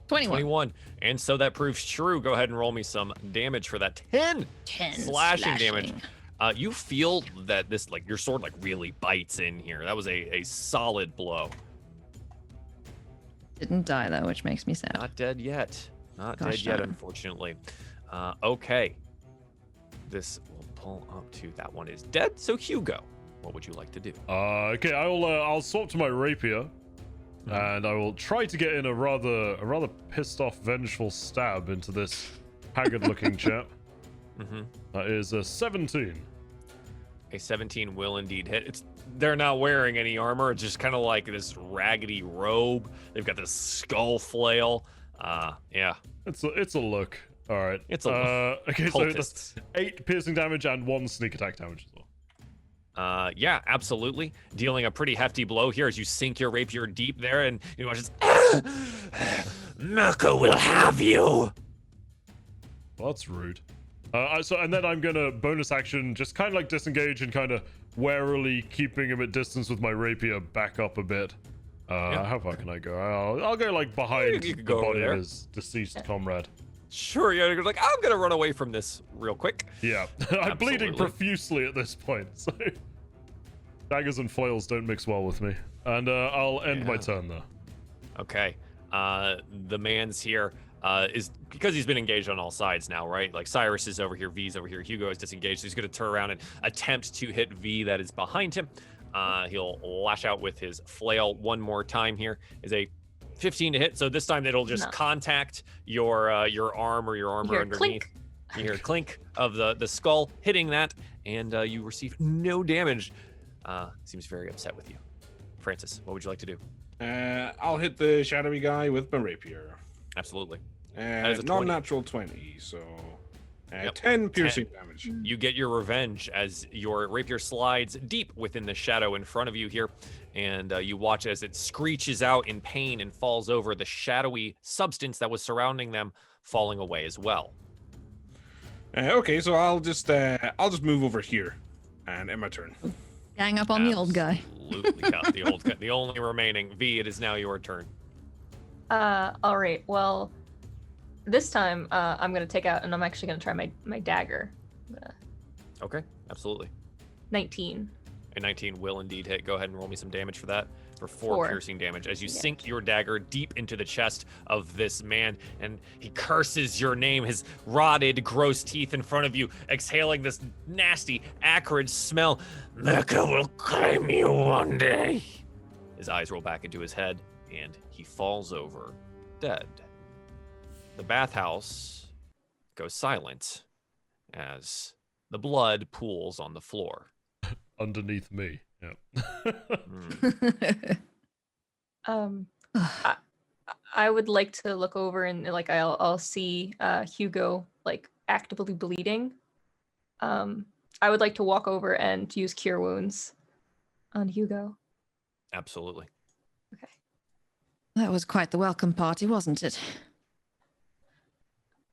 21. 21. And so that proves true. Go ahead and roll me some damage for that. 10 10 slashing damage. You feel that this, like, your sword, like, really bites in here. That was a solid blow. Didn't die though, which makes me sad. Not dead yet. Not Gosh dead yet, darn. unfortunately. Okay. This will pull up to, that one is dead. So Hugo, what would you like to do? Okay, I'll swap to my rapier, and I will try to get in a rather pissed off, vengeful stab into this haggard-looking chap. Mm-hmm. That is a 17. A 17 will indeed hit. They're not wearing any armor. It's just kind of like this raggedy robe. They've got this skull flail. Yeah. It's a look. All right. It's a look. Okay, so that's Cultists. 8 piercing damage and 1 sneak attack damage as well. Yeah, absolutely. Dealing a pretty hefty blow here as you sink your rapier deep there, and you watch this. Merkle will have you. Well, that's rude. And then I'm gonna bonus action, just kind of like disengage and kind of warily keeping him at distance with my rapier back up a bit. How far can I go? I'll go like behind You can the go over body there. of his deceased comrade. Sure, yeah, you're like, I'm gonna run away from this real quick. Yeah, I'm bleeding Absolutely. profusely at this point, so daggers and flails don't mix well with me. And I'll end my turn there. Okay. The man's here. Is because he's been engaged on all sides now, right? Like Cyrus is over here, V's over here, Hugo is disengaged. So he's going to turn around and attempt to hit V that is behind him. He'll lash out with his flail one more time. Here is a 15 to hit. So this time it'll just contact your arm or your armor underneath. Clink. You hear a clink of the skull hitting that, and you receive no damage. Seems very upset with you. Francis, what would you like to do? I'll hit the shadowy guy with my rapier. Absolutely. is a 20. Non-natural 20, so 10 piercing damage. You get your revenge as your rapier slides deep within the shadow in front of you here, and you watch as it screeches out in pain and falls over, the shadowy substance that was surrounding them falling away as well. Okay, so I'll just move over here, and end my turn. Gang up on the old guy. Absolutely, yeah, the old guy, the only remaining. V, it is now your turn. All right. Well, this time I'm gonna take out, and I'm actually gonna try my dagger. Okay, absolutely. 19. A 19 will indeed hit. Go ahead and roll me some damage for that. For 4 piercing damage as you sink your dagger deep into the chest of this man, and he curses your name, his rotted, gross teeth in front of you, exhaling this nasty, acrid smell. Merkle will claim you one day. His eyes roll back into his head, and he falls over, dead. The bathhouse goes silent as the blood pools on the floor. Underneath me. Yeah. I would like to look over and like I'll see Hugo like actively bleeding. I would like to walk over and use Cure Wounds on Hugo. Absolutely. Okay. That was quite the welcome party, wasn't it?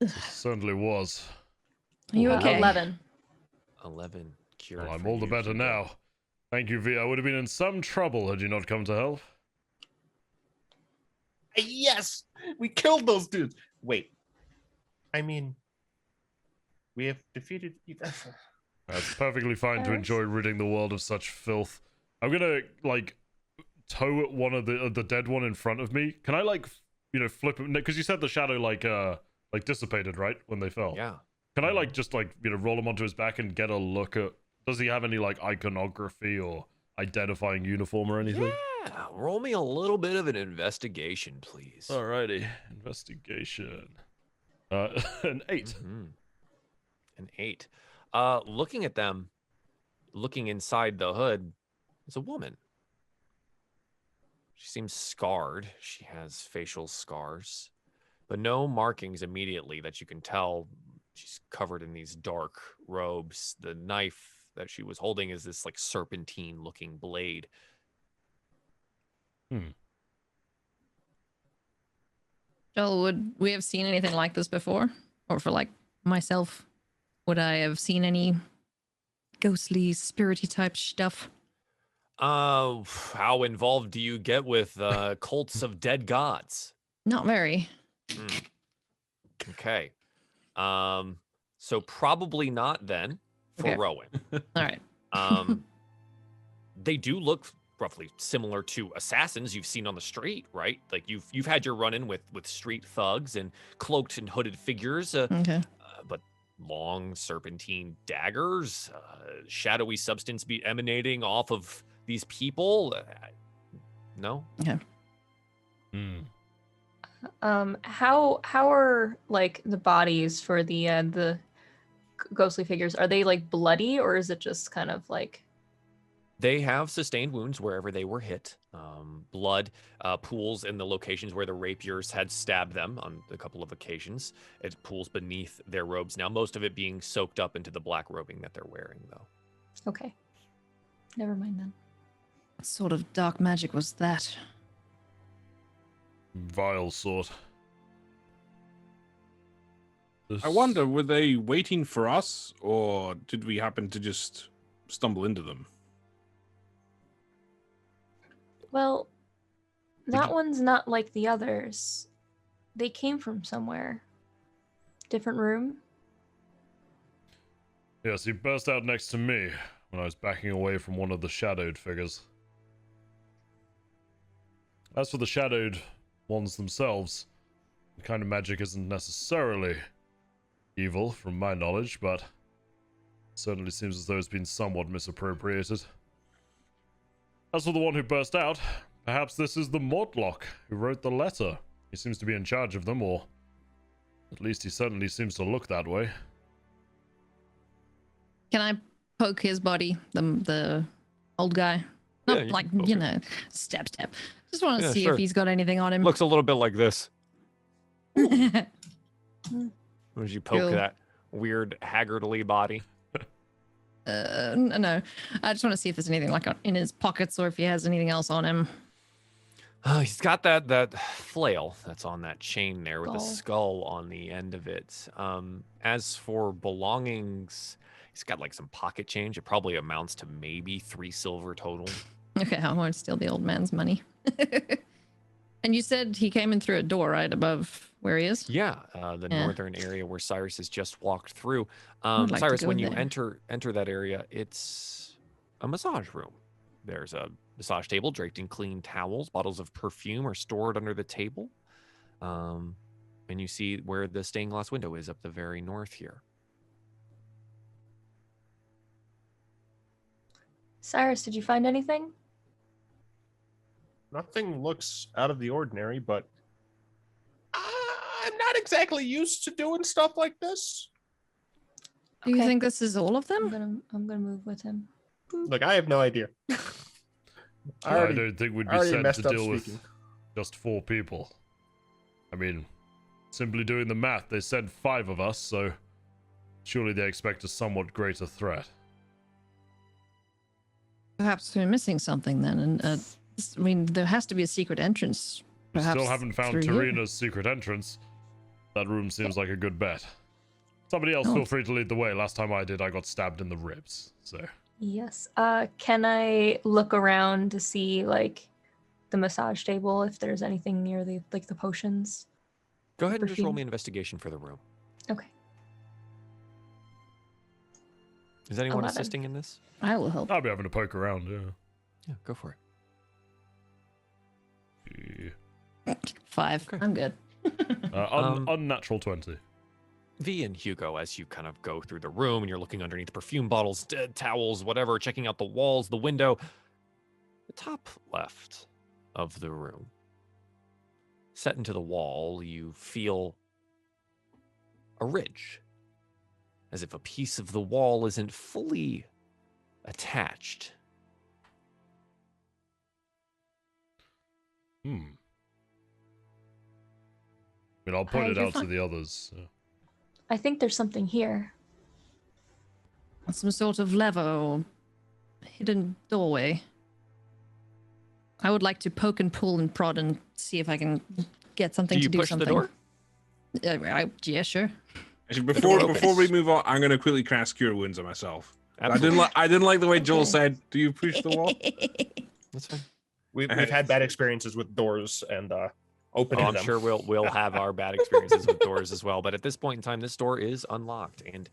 It certainly was. Are you okay? 11. 11 cure. Well, I'm for all the you, better Hugo. now. Thank you, V. I would have been in some trouble had you not come to help. Yes, we killed those dudes. Wait, I mean, we have defeated. That's perfectly fine to enjoy ridding the world of such filth. I'm gonna like tow at one of the dead one in front of me. Can I like flip it? Because you said the shadow like dissipated, right, when they fell. Yeah. Can I like just like roll him onto his back and get a look at? Does he have any like iconography or identifying uniform or anything? Yeah. Roll me a little bit of an investigation, please. Alrighty, investigation. An 8. Mhm. An 8. Looking at them, looking inside the hood, is a woman. She seems scarred. She has facial scars, but no markings immediately that you can tell. She's covered in these dark robes. The knife that she was holding is this like serpentine-looking blade. Joel, would we have seen anything like this before? Or for like myself, would I have seen any ghostly, spirity type stuff? How involved do you get with cults of dead gods? Not very. Okay. So probably not then for Okay. Rowan. All right. They do look roughly similar to assassins you've seen on the street, right? Like you've had your run-in with street thugs and cloaked and hooded figures, Okay. but long serpentine daggers, shadowy substance be emanating off of these people. No. Okay. How are like the bodies for the ghostly figures? Are they like bloody, or is it just kind of like? They have sustained wounds wherever they were hit. Blood pools in the locations where the rapiers had stabbed them on a couple of occasions. It pools beneath their robes now, most of it being soaked up into the black robing that they're wearing, though. Okay. Never mind then. What sort of dark magic was that? Vile sort. I wonder, were they waiting for us, or did we happen to just stumble into them? Well, that one's not like the others. They came from somewhere. Different room? Yes, he burst out next to me when I was backing away from one of the shadowed figures. As for the shadowed ones themselves, the kind of magic isn't necessarily evil, from my knowledge, but certainly seems as though it's been somewhat misappropriated. As for the one who burst out, perhaps this is the Mortlock who wrote the letter. He seems to be in charge of them, or at least he certainly seems to look that way. Can I poke his body, the old guy? Yeah, Not you like, can poke you him. know, step. Just want to Yeah, see sure. if he's got anything on him. Looks a little bit like this. Would you poke Cool. that weird haggardly body? No. I just want to see if there's anything like in his pockets or if he has anything else on him. He's got that flail that's on that chain there with the Skull. skull on the end of it. As for belongings, he's got like some pocket change. It probably amounts to maybe 3 silver total. Okay, I won't steal the old man's money. And you said he came in through a door right above where he is? Yeah, the Yeah. northern area where Cyrus has just walked through. would like to Cyrus, go when you there. enter that area, it's a massage room. There's a massage table draped in clean towels. Bottles of perfume are stored under the table. And you see where the stained glass window is up the very north here. Cyrus, did you find anything? Nothing looks out of the ordinary, but I'm not exactly used to doing stuff like this. Do you Okay. think this is all of them? I'm gonna move with him. Look, I have no idea. I don't think we'd be already sent messed to up deal with speaking. just 4 people. I mean, simply doing the math, they sent 5 of us, so surely they expect a somewhat greater threat. Perhaps we're missing something then. And I mean, there has to be a secret entrance. We Perhaps still haven't found through here. Tarina's secret entrance. That room seems like a good bet. Somebody else feel free to lead the way. Last time I did, I got stabbed in the ribs, so... Yes. Can I look around to see like the massage table if there's anything near the potions? Go ahead and just roll Perfume. me investigation for the room. Okay. Is anyone 11. assisting in this? I will help. I'll be having to poke around, Yeah, go for it. yeah. 5. Okay. I'm good. Unnatural 20. V and Hugo, as you kind of go through the room and you're looking underneath perfume bottles, towels, whatever, checking out the walls, the window, the top left of the room, set into the wall, you feel a ridge, as if a piece of the wall isn't fully attached. I mean, I'll point it you're out to fine. the others. I think there's something here. Some sort of lever or hidden doorway. I would like to poke and pull and prod and see if I can get something Do you to do push something. the door? Yeah, sure. Actually, door before we opens. move on, I'm going to quickly cast Cure Wounds on myself. Absolutely. I didn't like the way Joel Okay. said, "Do you push the wall?" That's fine. We've had bad experiences with doors and opening Oh, I'm them. sure we'll have our bad experiences with doors as well. But at this point in time, this door is unlocked, and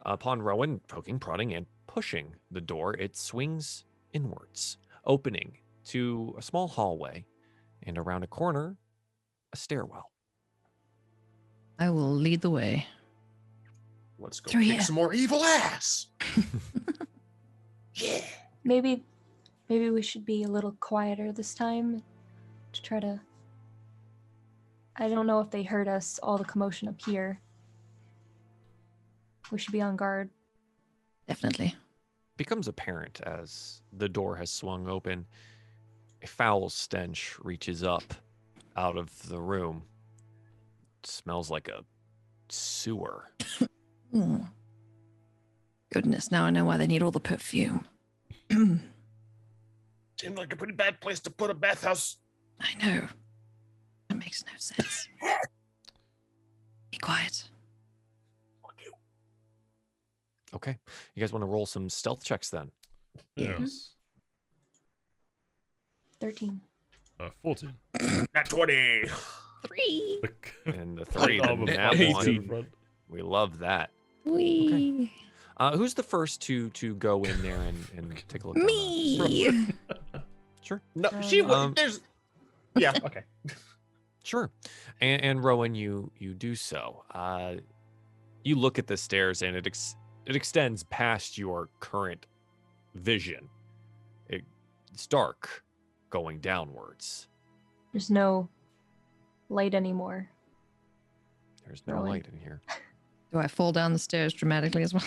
upon Rowan poking, prodding, and pushing the door, it swings inwards, opening to a small hallway, and around a corner, a stairwell. I will lead the way. Let's go Through kick here. some more evil ass. Yeah. Maybe we should be a little quieter this time to try to. I don't know if they heard us, all the commotion up here. We should be on guard. Definitely. Becomes apparent as the door has swung open. A foul stench reaches up out of the room. It smells like a sewer. Hmm. Goodness, now I know why they need all the perfume. Seems like a pretty bad place to put a bathhouse. I know. That makes no sense. Be quiet. Okay. You guys want to roll some stealth checks then? Yes. 13. 14. Nat 20. 3. And the 3, the Armor nat fighting one. in front. We love that. Wee. Who's the first to go in there and take a look? down the- Me. Sure. No, she Um, there's. Yeah. Okay. Sure. And Rowan, you do so. You look at the stairs, and it extends past your current vision. It's dark, going downwards. There's no light anymore. There's no Rowan. light in here. Do I fall down the stairs dramatically as well?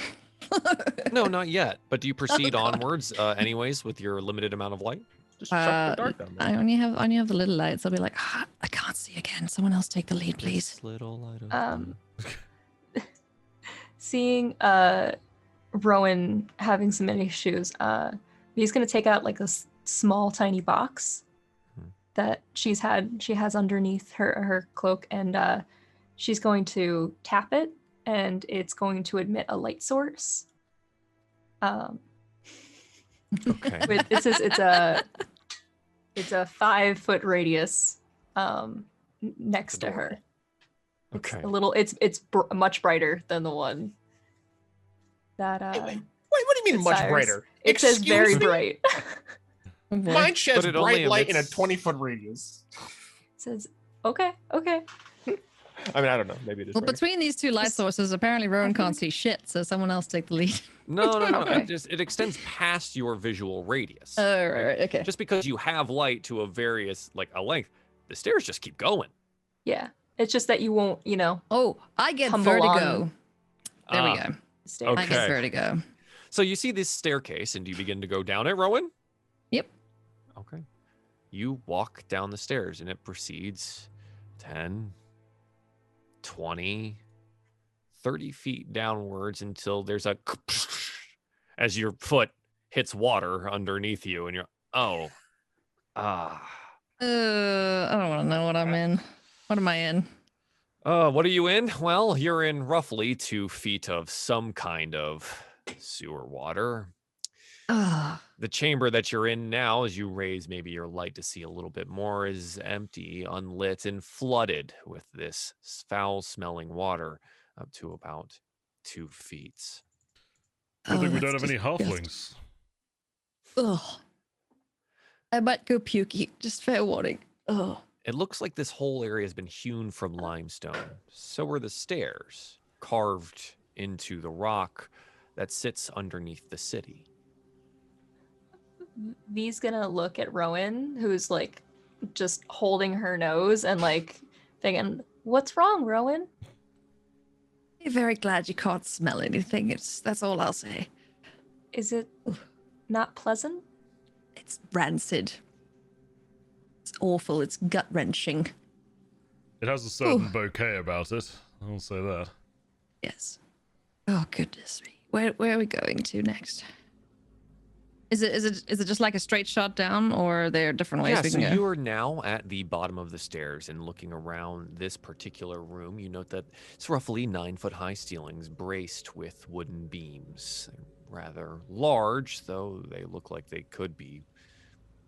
No, not yet. But do you proceed God. onwards, anyways, with your limited amount of light? Just shut the dark down. I only have the little lights. I'll be like, I can't see again. Someone else take the lead, please. This little light of Um, light. Seeing Rowan having some issues, he's gonna take out like a small tiny box Hmm. that she has underneath her cloak, and she's going to tap it, and it's going to emit a light source. Okay. It's a 5-foot radius next to her. Okay. A little. It's much brighter than the one that. Wait, what do you mean much Cyrus. brighter? It says Excuse very me? bright. Mine sheds But it only bright light in a emits- 20-foot radius. It says okay. I mean, I don't know. Maybe it is. Well, brighter. between these two light Just- sources, apparently Rowan I can't think- see shit, so someone else take the lead. No. Okay. It extends past your visual radius. Oh, right, okay. Just because you have light to a length, the stairs just keep going. Yeah. It's just that you won't, Oh, I get Tumble vertigo. on. There we Ah, go. stay. Okay. I get vertigo. So you see this staircase, and do you begin to go down it, Rowan? Yep. Okay. You walk down the stairs, and it proceeds 10, 20, 30 feet downwards until there's a as your foot hits water underneath you, and you're, I don't want to know what I'm in. What am I in? what are you in? Well, you're in roughly 2 feet of some kind of sewer water. The chamber that you're in now, as you raise maybe your light to see a little bit more, is empty, unlit, and flooded with this foul-smelling water up to about 2 feet. Good thing we don't that's have any disgusting. halflings. Ugh. I might go pukey. Just fair warning. Ugh. It looks like this whole area has been hewn from limestone. So are the stairs, carved into the rock that sits underneath the city. V's gonna look at Rowan, who's like just holding her nose and like thinking, "What's wrong, Rowan?" I'm very glad you can't smell anything. That's all I'll say. Is it not pleasant? It's rancid. It's awful. It's gut wrenching. It has a certain bouquet about it. I'll say that. Yes. Oh goodness me. Where are we going to next? Is it just like a straight shot down, or are there different ways Yeah, we so can go? you are now at the bottom of the stairs and looking around this particular room. You note that it's roughly 9-foot high ceilings braced with wooden beams. They're rather large, though they look like they could be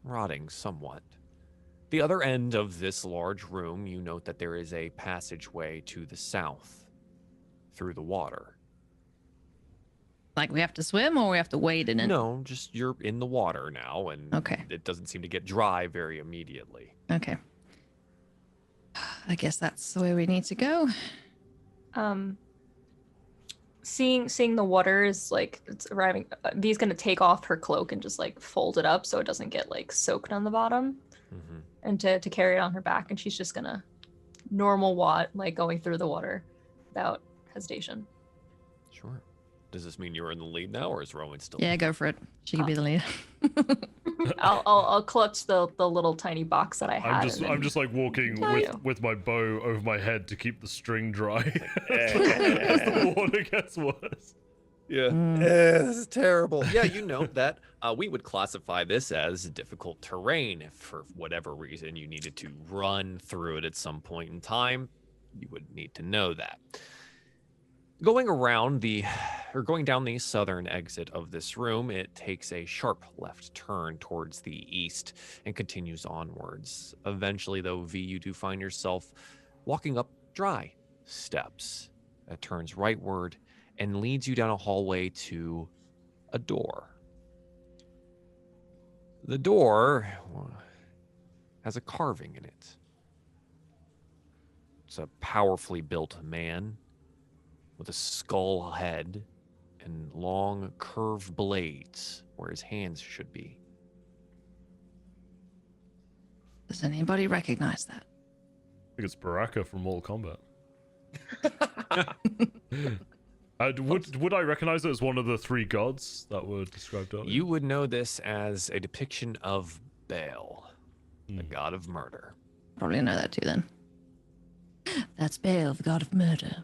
rotting somewhat. The other end of this large room, you note that there is a passageway to the south through the water. Like we have to swim, or we have to wade in it? No, just you're in the water now, and Okay. it doesn't seem to get dry very immediately. Okay. I guess that's the way we need to go. Seeing the water is like it's arriving. V's gonna take off her cloak and just like fold it up so it doesn't get like soaked on the bottom, Mm-hmm. and to carry it on her back, and she's just gonna normal like going through the water without hesitation. Sure. Does this mean you're in the lead now, or is Rowan still? Yeah, go for it. She can be the leader. I'll clutch the little tiny box that I had. I'm just like walking Oh, yeah. with my bow over my head to keep the string dry. As the water gets worse. Yeah. Mm. This is terrible. Yeah, you note that we would classify this as difficult terrain. If for whatever reason you needed to run through it at some point in time, you would need to know that. Going going down the southern exit of this room, it takes a sharp left turn towards the east and continues onwards. Eventually, though, V, you do find yourself walking up dry steps that turns rightward and leads you down a hallway to a door. The door has a carving in it. It's a powerfully built man with a skull head and long curved blades where his hands should be. Does anybody recognize that? I think it's Baraka from Mortal Kombat. Would I recognize it as one of the three gods that were described earlier? You would know this as a depiction of Baal, the god of murder. Probably know that too then. That's Baal, the god of murder.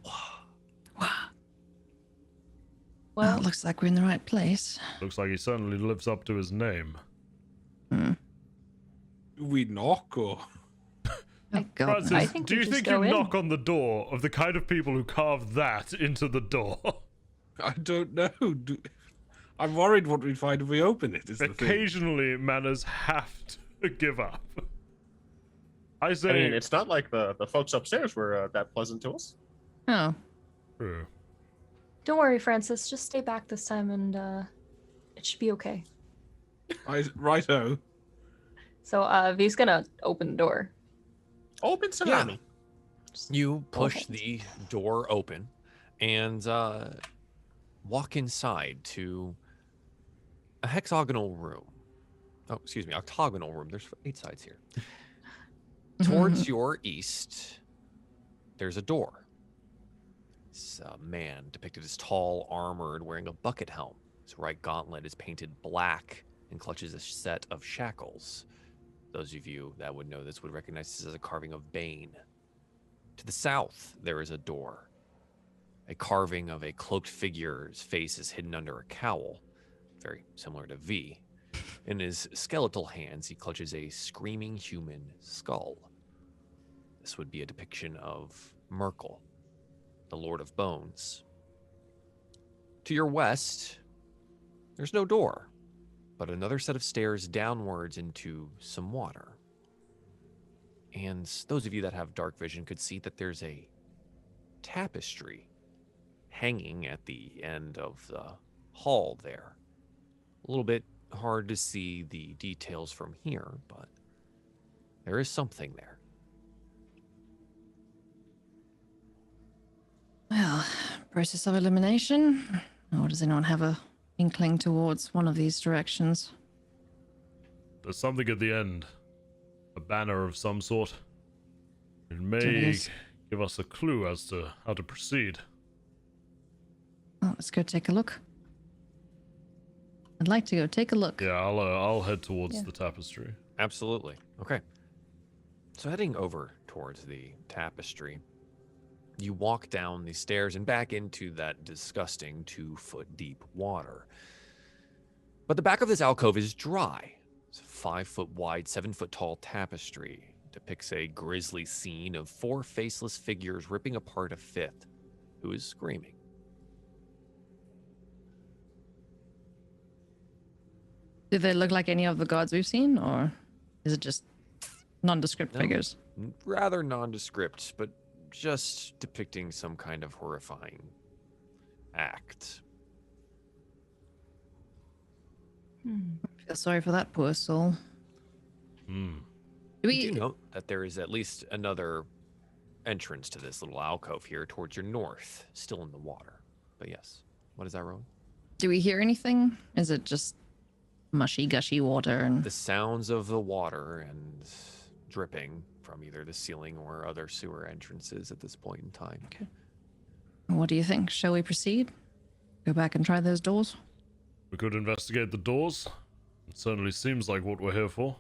Wow. Well, it looks like we're in the right place. Looks like he certainly lives up to his name. Do we knock or? Oh, God. Francis, I think do we you just think go you in. knock on the door of the kind of people who carved that into the door? I don't know. I'm worried what we'd find if we open it. Is the thing. Occasionally, manners have to give up. I say. I mean, it's not like the folks upstairs were that pleasant to us. Oh, True. Don't worry, Francis. Just stay back this time, and it should be okay. Righto. So V's gonna open the door. Open tsunami. You push Okay. the door open and walk inside to a hexagonal room. Oh, excuse me, octagonal room. There's 8 sides here. Towards your east, there's a door. It's a man depicted as tall, armored, wearing a bucket helm. His right gauntlet is painted black and clutches a set of shackles. Those of you that would know this would recognize this as a carving of Bane. To the south, there is a door. A carving of a cloaked figure's face is hidden under a cowl, very similar to V. In his skeletal hands, he clutches a screaming human skull. This would be a depiction of Merkle, the Lord of Bones. To your west, there's no door, but another set of stairs downwards into some water. And those of you that have dark vision could see that there's a tapestry hanging at the end of the hall there. A little bit hard to see the details from here, but there is something there. Well, process of elimination. Or does anyone have a inkling towards one of these directions? There's something at the end. A banner of some sort. It It may is. give us a clue as to how to proceed. Well, let's go take a look. I'd like to go take a look. Yeah, I'll head towards Yeah. the tapestry. Absolutely. Okay. So heading over towards the tapestry, you walk down the stairs and back into that disgusting 2-foot deep water. But the back of this alcove is dry. It's a 5-foot wide, 7-foot tall tapestry. It depicts a grisly scene of 4 faceless figures ripping apart a 5th, who is screaming. Do they look like any of the gods we've seen, or is it just nondescript No. figures? Rather nondescript, but just depicting some kind of horrifying act. Feel sorry for that poor soul. Hmm. Do You we? do note that there is at least another entrance to this little alcove here towards your north, still in the water. But yes, what is that, Rowan? Do we hear anything? Is it just mushy, gushy water? And The sounds of the water and dripping from either the ceiling or other sewer entrances at this point in time. Okay. What do you think? Shall we proceed? Go back and try those doors? We could investigate the doors. It certainly seems like what we're here for.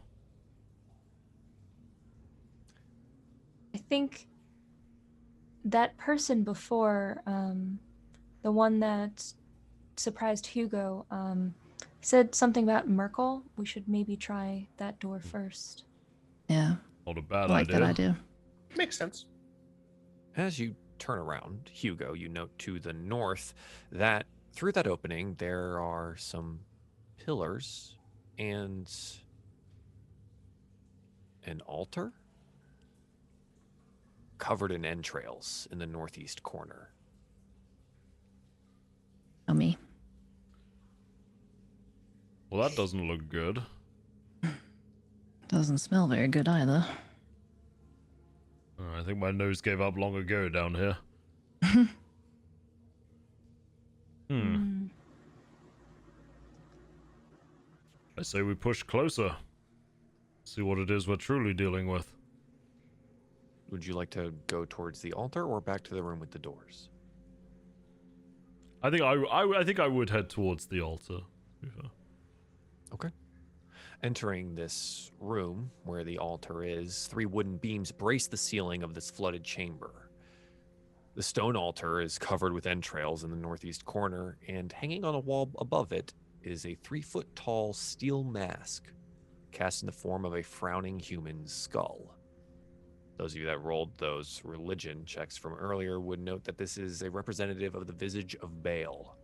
I think that person before, the one that surprised Hugo, said something about Merkle. We should maybe try that door first. Yeah, Not a I bad like idea. that idea. Makes sense. As you turn around, Hugo, you note to the north that through that opening there are some pillars and an altar covered in entrails in the northeast corner. Tell me. Well, that doesn't look good. Doesn't smell very good either. I think my nose gave up long ago down here. I say we push closer. See what it is we're truly dealing with. Would you like to go towards the altar or back to the room with the doors? I think I would head towards the altar. Yeah. Okay. Entering this room where the altar is, 3 wooden beams brace the ceiling of this flooded chamber. The stone altar is covered with entrails in the northeast corner, and hanging on a wall above it is a 3-foot-tall steel mask cast in the form of a frowning human skull. Those of you that rolled those religion checks from earlier would note that this is a representative of the visage of Baal.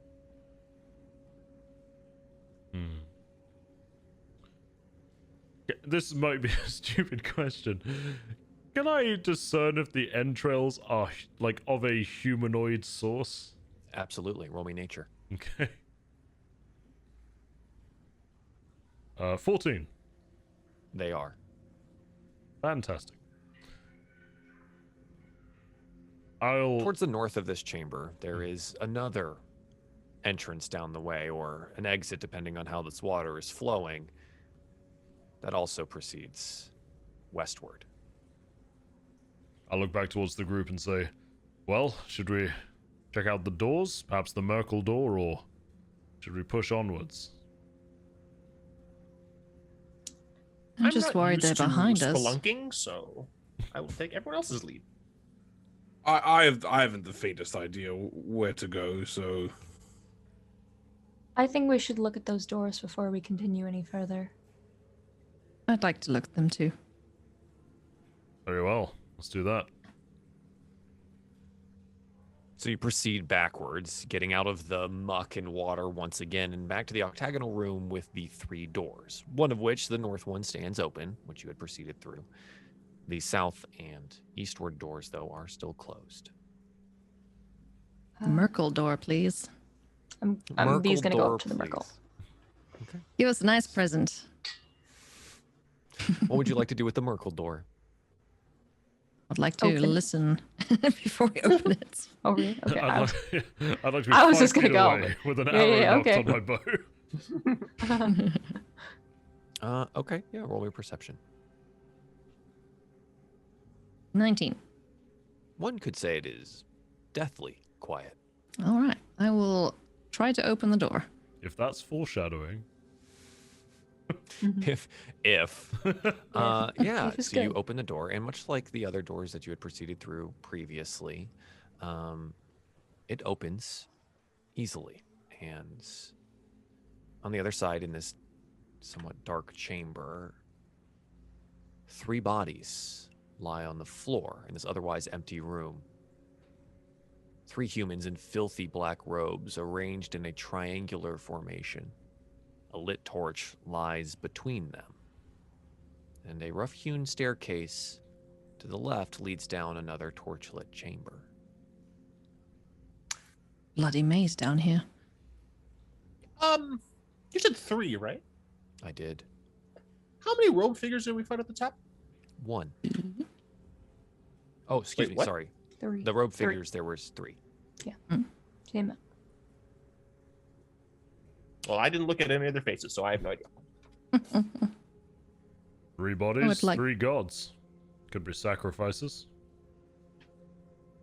This might be a stupid question. Can I discern if the entrails are like of a humanoid source? Absolutely. Roll me nature. Okay. 14. They are. Fantastic. I'll... Towards the north of this chamber, there is another entrance down the way, or an exit depending on how this water is flowing, that also proceeds westward. I'll look back towards the group and say, well, should we check out the doors? Perhaps the Merkle Door, or should we push onwards? I'm just not worried they're used to behind us. spelunking, so I will take everyone else's lead. I haven't the faintest idea where to go, so I think we should look at those doors before we continue any further. I'd like to look at them too. Very well. Let's do that. So you proceed backwards, getting out of the muck and water once again, and back to the octagonal room with the 3 doors, one of which, the north one, stands open, which you had proceeded through. The south and eastward doors, though, are still closed. Merkle Door, please. B's gonna go Door, up to the Merkle. please. Okay. Give us a nice present. What would you like to do with the Merkle Door? I'd like to Open. listen before we open it. Oh, really? Okay. I'd like to be I was 5 just gonna feet go. away with an Yeah, arrow yeah, knocked okay. on my bow. Okay, yeah, roll me perception. 19. One could say it is deathly quiet. All right. I will try to open the door. If that's foreshadowing. If yeah, If it's so you good. open the door, and much like the other doors that you had proceeded through previously, it opens easily. And on the other side, in this somewhat dark chamber, 3 bodies lie on the floor in this otherwise empty room. 3 humans in filthy black robes arranged in a triangular formation. A lit torch lies between them, and a rough-hewn staircase to the left leads down another torchlit chamber. Bloody maze down here. You said 3, right? I did. How many robe figures did we find at the top? 1. Oh, excuse Wait, me, what? sorry. 3. The robe 3. figures, there was 3. Same. Well, I didn't look at any of their faces, so I have no idea. 3 bodies, like- 3 gods. Could be sacrifices.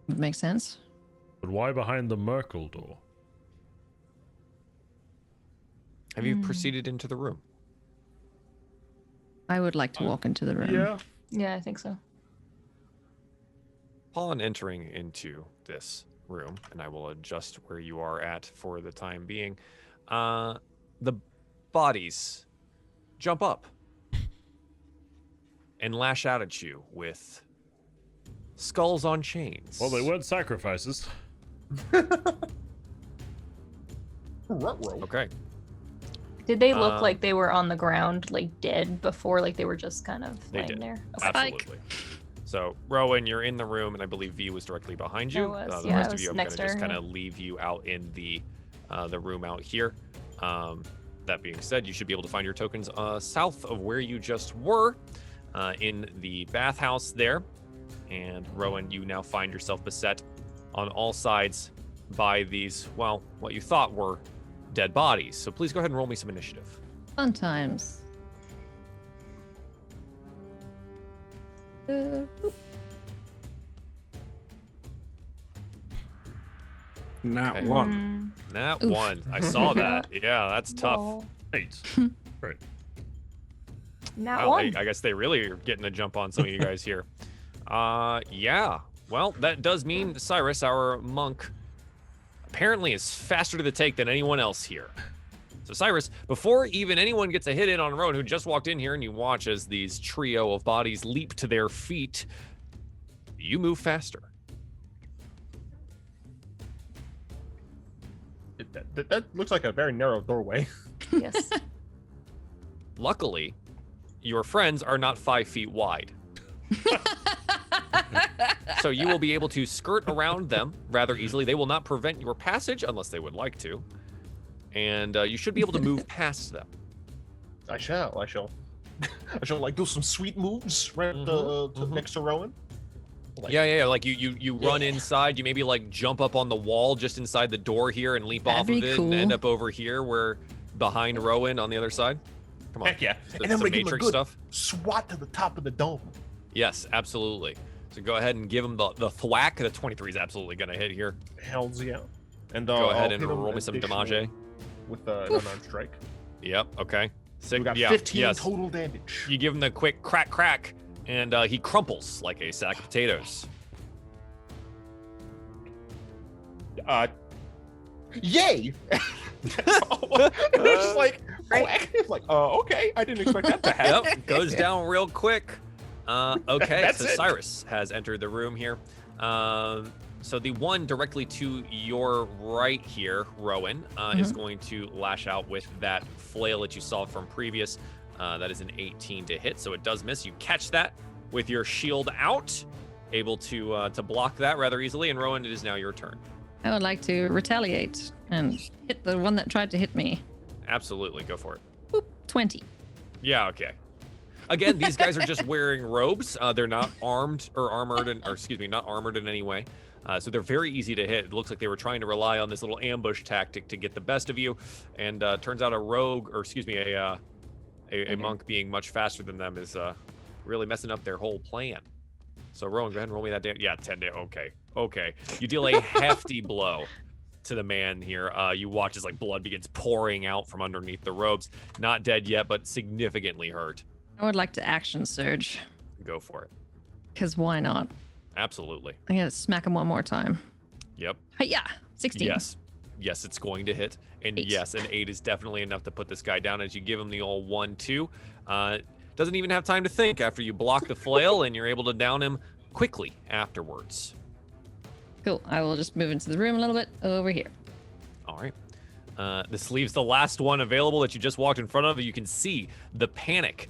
Would make sense. But why behind the Merkle Door? Have you proceeded into the room? I would like to walk into the room. Yeah. Yeah, I think so. Upon entering into this room, and I will adjust where you are at for the time being, the bodies jump up and lash out at you with skulls on chains. Well, they weren't sacrifices. Okay. Did they look like they were on the ground, like dead before, like they were just kind of They laying did. there? Absolutely. So, Rowan, you're in the room, and I believe V was directly behind you. I was, The yeah, rest I of you, was I'm next gonna to just her, kind of leave you out in the room out here. That being said, you should be able to find your tokens south of where you just were, in the bathhouse there. And Rowan, you now find yourself beset on all sides by these, well, what you thought were dead bodies. So please go ahead and roll me some initiative. Fun times. Nat Okay. one. Nat Oof. 1. I saw that. Yeah, that's tough. Whoa. 8. Right. Nat Wow, one. I guess they really are getting a jump on some of you guys here. Yeah. Well, that does mean Cyrus, our monk, apparently is faster to the take than anyone else here. So Cyrus, before even anyone gets a hit in on Rowan, who just walked in here, and you watch as these trio of bodies leap to their feet, you move faster. That looks like a very narrow doorway. Yes. Luckily, your friends are not 5 feet wide. So you will be able to skirt around them rather easily. They will not prevent your passage unless they would like to. And you should be able to move past them. I shall. I shall like do some sweet moves right next to Rowan. Like, Yeah. Like you run inside. You maybe like jump up on the wall just inside the door here and leap That'd off of be it and end cool. up over here where behind Rowan on the other side. Come on. Heck yeah. Some- And then some we give him a Matrix good stuff. swat to the top of the dome. Yes, absolutely. So go ahead and give him the thwack. The 23 is absolutely going to hit here. Hells yeah. And Go ahead I'll and hit him roll me some additional damage. with an unarmed strike. Yep, okay. We got 15 total damage. You give him the quick crack, and he crumples like a sack of potatoes. Yay! It was just like, okay, I didn't expect that to happen. Yep, goes down real quick. Okay, That's so it. Cyrus has entered the room here. So the one directly to your right here, Rowan, is going to lash out with that flail that you saw from previous. That is an 18 to hit, so it does miss. You catch that with your shield out, able to block that rather easily. And Rowan, it is now your turn. I would like to retaliate and hit the one that tried to hit me. Absolutely, go for it. Boop, 20. Yeah, okay. Again, these guys are just wearing robes. They're not armed or armored, not armored in any way. So they're very easy to hit. It looks like they were trying to rely on this little ambush tactic to get the best of you. And turns out a monk being much faster than them is really messing up their whole plan. So Rowan, go ahead and roll me that damage. Yeah, 10 damage. Okay. You deal a hefty blow to the man here. You watch as like blood begins pouring out from underneath the robes. Not dead yet, but significantly hurt. I would like to action surge, Go for it. because why not? Absolutely. I'm going to smack him one more time. Yep. Hi-ya! 16. Yes, it's going to hit. And 8. yes, an 8 is definitely enough to put this guy down as you give him the old 1-2. Doesn't even have time to think after you block the flail, and you're able to down him quickly afterwards. Cool. I will just move into the room a little bit over here. All right. This leaves the last one available that you just walked in front of. You can see the panic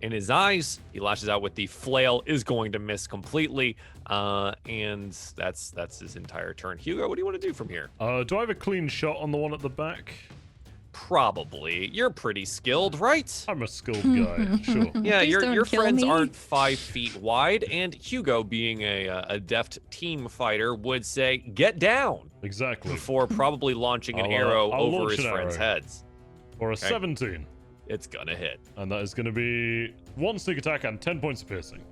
in his eyes. He lashes out with the flail, is going to miss completely, and that's his entire turn. Hugo, what do you want to do from here? Do I have a clean shot on the one at the back? Probably. You're pretty skilled, right? I'm a skilled guy, sure. Yeah, Please your don't kill friends me. aren't 5 feet wide, and Hugo, being a deft team fighter, would say, "Get down!" Exactly. before probably launching an I'll arrow I'll over launch his an friends' arrow. heads. Or a 17. It's gonna hit. And that is going to be 1 sneak attack and 10 points of piercing.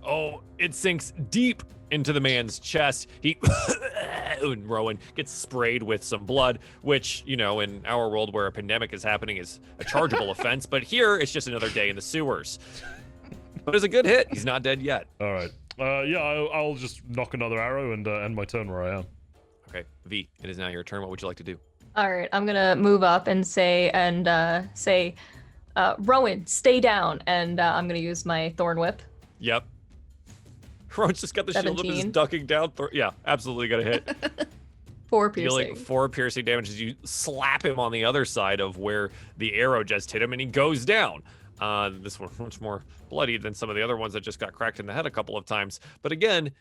Oh, it sinks deep into the man's chest. He and Rowan gets sprayed with some blood, which, in our world where a pandemic is happening is a chargeable offense, but here it's just another day in the sewers. But it's a good hit. He's not dead yet. All right. I'll just knock another arrow and end my turn where I am. Okay, V, it is now your turn. What would you like to do? All right, I'm gonna move up and say, Rowan, stay down, and I'm gonna use my thorn whip. Yep. Roach just got the shield up, 17. just ducking down. Yeah, absolutely gonna hit. 4 Dealing piercing. 4 piercing damage as you slap him on the other side of where the arrow just hit him, and he goes down. This one much more bloody than some of the other ones that just got cracked in the head a couple of times. But again,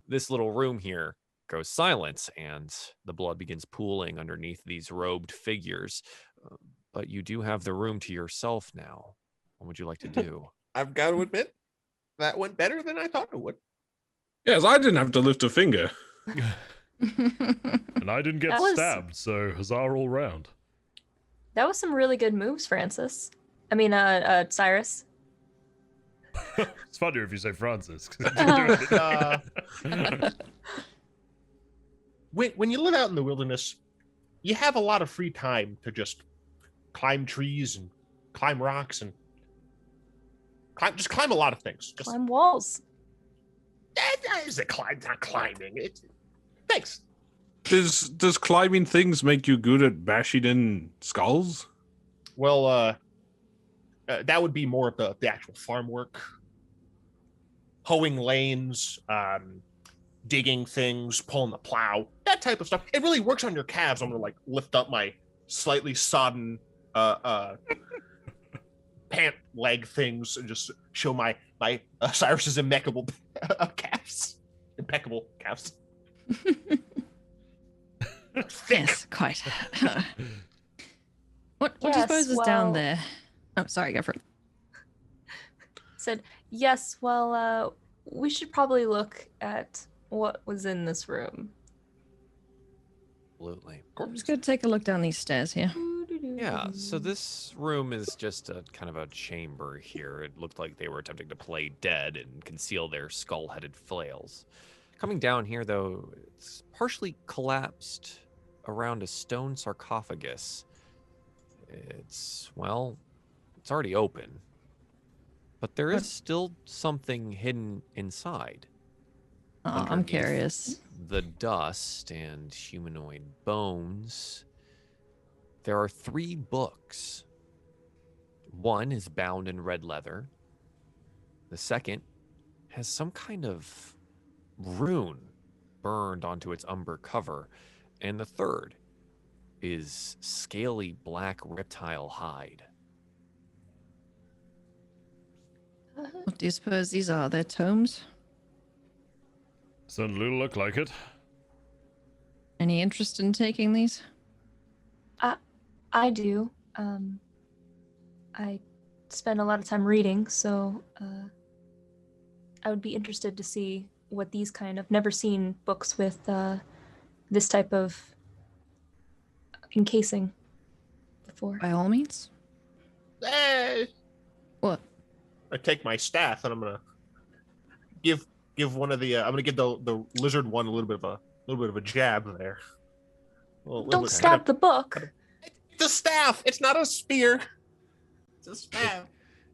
this little room here goes silent, and the blood begins pooling underneath these robed figures. But you do have the room to yourself now. What would you like to do? I've got to admit, that went better than I thought it would. Yes, I didn't have to lift a finger. And I didn't get That was- stabbed, so huzzah all round. That was some really good moves, Francis. Cyrus. It's funnier if you say Francis. 'cause When you live out in the wilderness, you have a lot of free time to just climb trees and climb rocks and climb a lot of things. Just Climb walls. that is a climb, not climbing. Thanks. Does climbing things make you good at bashing in skulls? Well, that would be more of the actual farm work, hoeing lanes, digging things, pulling the plow, that type of stuff. It really works on your calves. I'm gonna like lift up my slightly sodden pant leg things and just show my Cyrus's impeccable calves. Impeccable calves. Thick. Yes, quite. What do you Yes, suppose is down well- there? Oh, sorry, go for it. Said, yes, well, we should probably look at what was in this room. Absolutely. I'm just gonna take a look down these stairs here. Yeah, so this room is just a kind of a chamber here. It looked like they were attempting to play dead and conceal their skull-headed flails. Coming down here, though, it's partially collapsed around a stone sarcophagus. It's already open. But there is still something hidden inside. Oh, I'm Underneath curious. The dust and humanoid bones. There are 3 books. One is bound in red leather. The second has some kind of rune burned onto its umber cover. And the third is scaly black reptile hide. What do you suppose these are? They're tomes? Certainly look like it. Any interest in taking these? I do. I spend a lot of time reading, so I would be interested to see what these kind of never seen books with this type of encasing before. By all means. What? I take my staff and I'm gonna give one of the I'm gonna give the lizard one a little bit of a jab there. Don't stab the book. The staff. It's not a spear. It's a staff.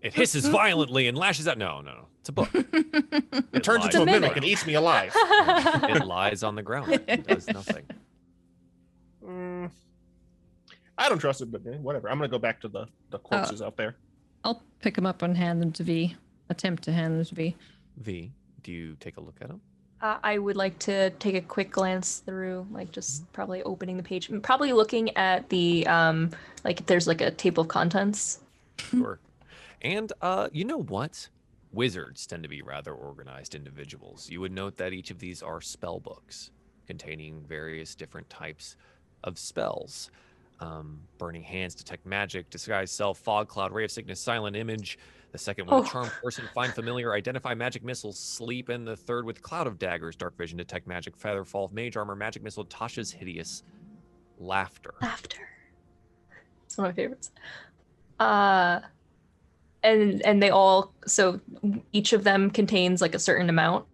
It hisses violently and lashes out. No. It's a book. It turns lies into a on the mimic ground. and eats me alive. It lies on the ground. It does nothing. I don't trust it, but whatever. I'm gonna go back to the corpses out there. I'll pick them up and hand them to V. Attempt to hand them to V. V, do you take a look at them? I would like to take a quick glance through, like just probably opening the page, and probably looking at the like if there's like a table of contents. Sure. And you know what? Wizards tend to be rather organized individuals. You would note that each of these are spell books containing various different types of spells. Burning Hands, Detect Magic, Disguise Self, Fog Cloud, Ray of Sickness, Silent Image. The second with Charm Person, Find Familiar, Identify Magic Missiles, Sleep. And the third with Cloud of Daggers, Dark Vision, Detect Magic, Featherfall, Mage Armor, Magic Missile, Tasha's Hideous Laughter. It's one of my favorites. And they all, so each of them contains like a certain amount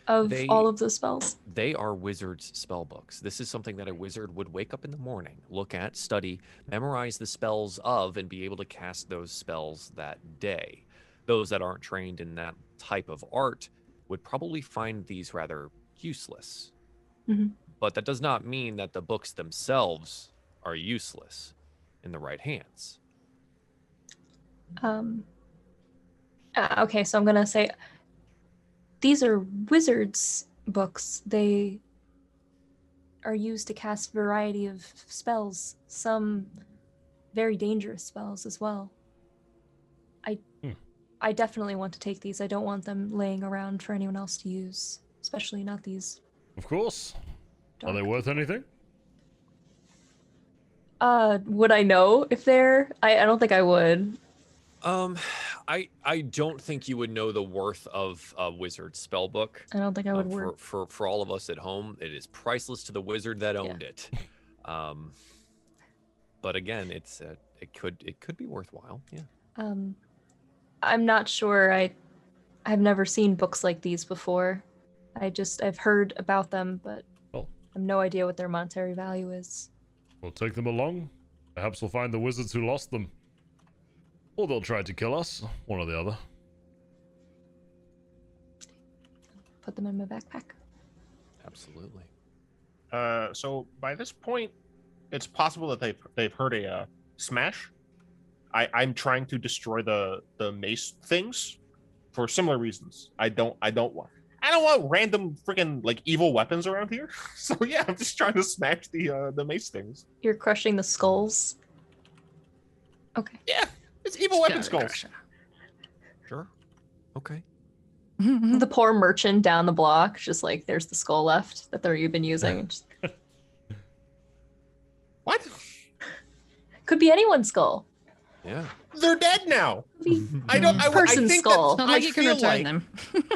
of all of the spells. They are wizards' spell books. This is something that a wizard would wake up in the morning, look at, study, memorize the spells of, and be able to cast those spells that day. Those that aren't trained in that type of art would probably find these rather useless. Mm-hmm. But that does not mean that the books themselves are useless in the right hands. Okay, so I'm gonna say, these are wizards' books. They are used to cast a variety of spells, some very dangerous spells as well. I definitely want to take these. I don't want them laying around for anyone else to use, especially not these. Of course. Are they dark worth anything? Would I know if they're? I don't think I would. I don't think you would know the worth of a wizard spell book. I don't think I would work. For all of us at home, it is priceless to the wizard that owned it. But again, it could be worthwhile. Yeah. I'm not sure. I've never seen books like these before. I've heard about them, but I have no idea what their monetary value is. We'll take them along. Perhaps we'll find the wizards who lost them. Or they'll try to kill us. One or the other. Put them in my backpack. Absolutely. So by this point, it's possible that they've heard a smash. I'm trying to destroy the mace things for similar reasons. I don't want random freaking like evil weapons around here. So yeah, I'm just trying to smash the mace things. You're crushing the skulls. Okay. Yeah, it's evil weapon skulls. Sure. Okay. The poor merchant down the block, just like there's the skull left that you've been using. Just... What? Could be anyone's skull. Yeah. They're dead now. I Person's think skull. Not like you can return them.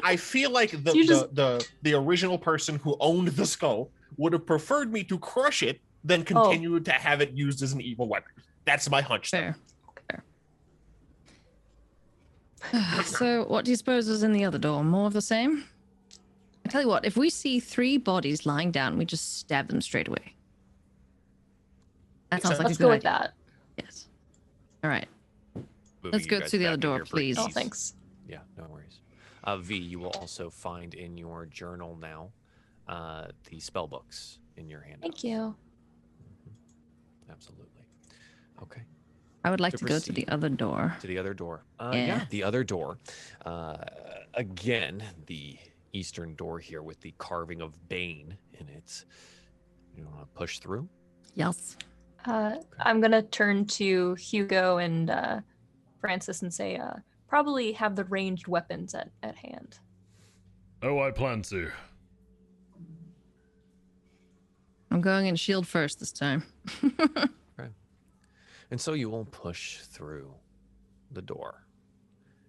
I feel like the original person who owned the skull would have preferred me to crush it than continue to have it used as an evil weapon. That's my hunch. Fair. So, what do you suppose was in the other door? More of the same? I tell you what, if we see 3 bodies lying down, we just stab them straight away. That sounds like Let's a good go with idea. that. Yes. All right. Moving Let's you go guys through the back other into door, your please. Oh, briefcase. thanks. Yeah, no worries. V, you will also find in your journal now the spell books in your hand. Thank you. Absolutely. Okay. I would like To to go to the proceed. other door. To the other door. Yeah. The other door. Again, the eastern door here with the carving of Bane in it. You want to push through? Yes. I'm gonna turn to Hugo and Francis and say, probably have the ranged weapons at hand. Oh, I plan to. I'm going in shield first this time. And so you will push through the door.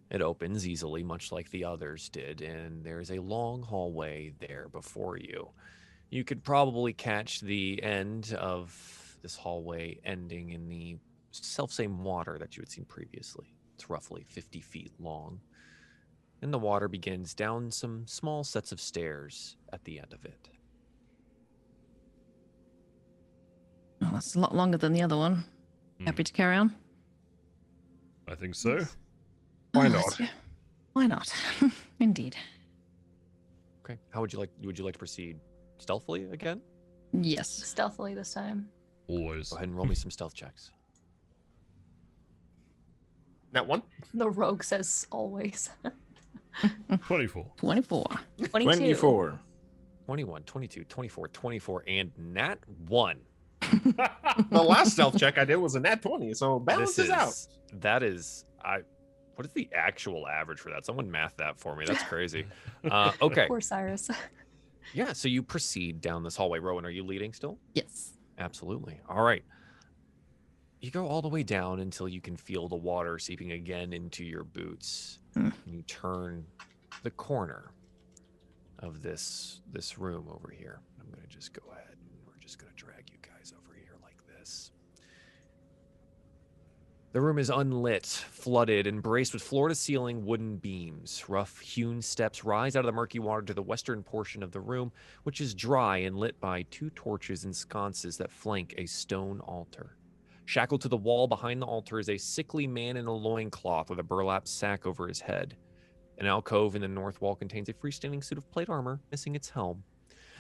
It opens easily, much like the others did, and there's a long hallway there before you. You could probably catch the end of this hallway ending in the selfsame water that you had seen previously. It's roughly 50 feet long. And the water begins down some small sets of stairs at the end of it. Oh, that's a lot longer than the other one. Happy to carry on? I think so. Why Oh, not? yeah. Why not? Indeed. Okay. How would you like to proceed? Stealthily again? Yes. Stealthily this time. Always. Go ahead and roll me some stealth checks. That one? The rogue says always. 24. 24. 22. 24. 21, 22, 24, 24, and nat 1. The last stealth check I did was a nat 20, so balances out. That is, what is the actual average for that? Someone math that for me. That's crazy. Okay. Poor Cyrus. Yeah, so you proceed down this hallway. Rowan, are you leading still? Yes. Absolutely. All right. You go all the way down until you can feel the water seeping again into your boots. And you turn the corner of this room over here. I'm going to just go ahead and we're just going to drag you guys over here like this. The room is unlit, flooded, and braced with floor-to-ceiling wooden beams. Rough-hewn steps rise out of the murky water to the western portion of the room, which is dry and lit by 2 torches and sconces that flank a stone altar. Shackled to the wall behind the altar is a sickly man in a loincloth with a burlap sack over his head. An alcove in the north wall contains a freestanding suit of plate armor, missing its helm.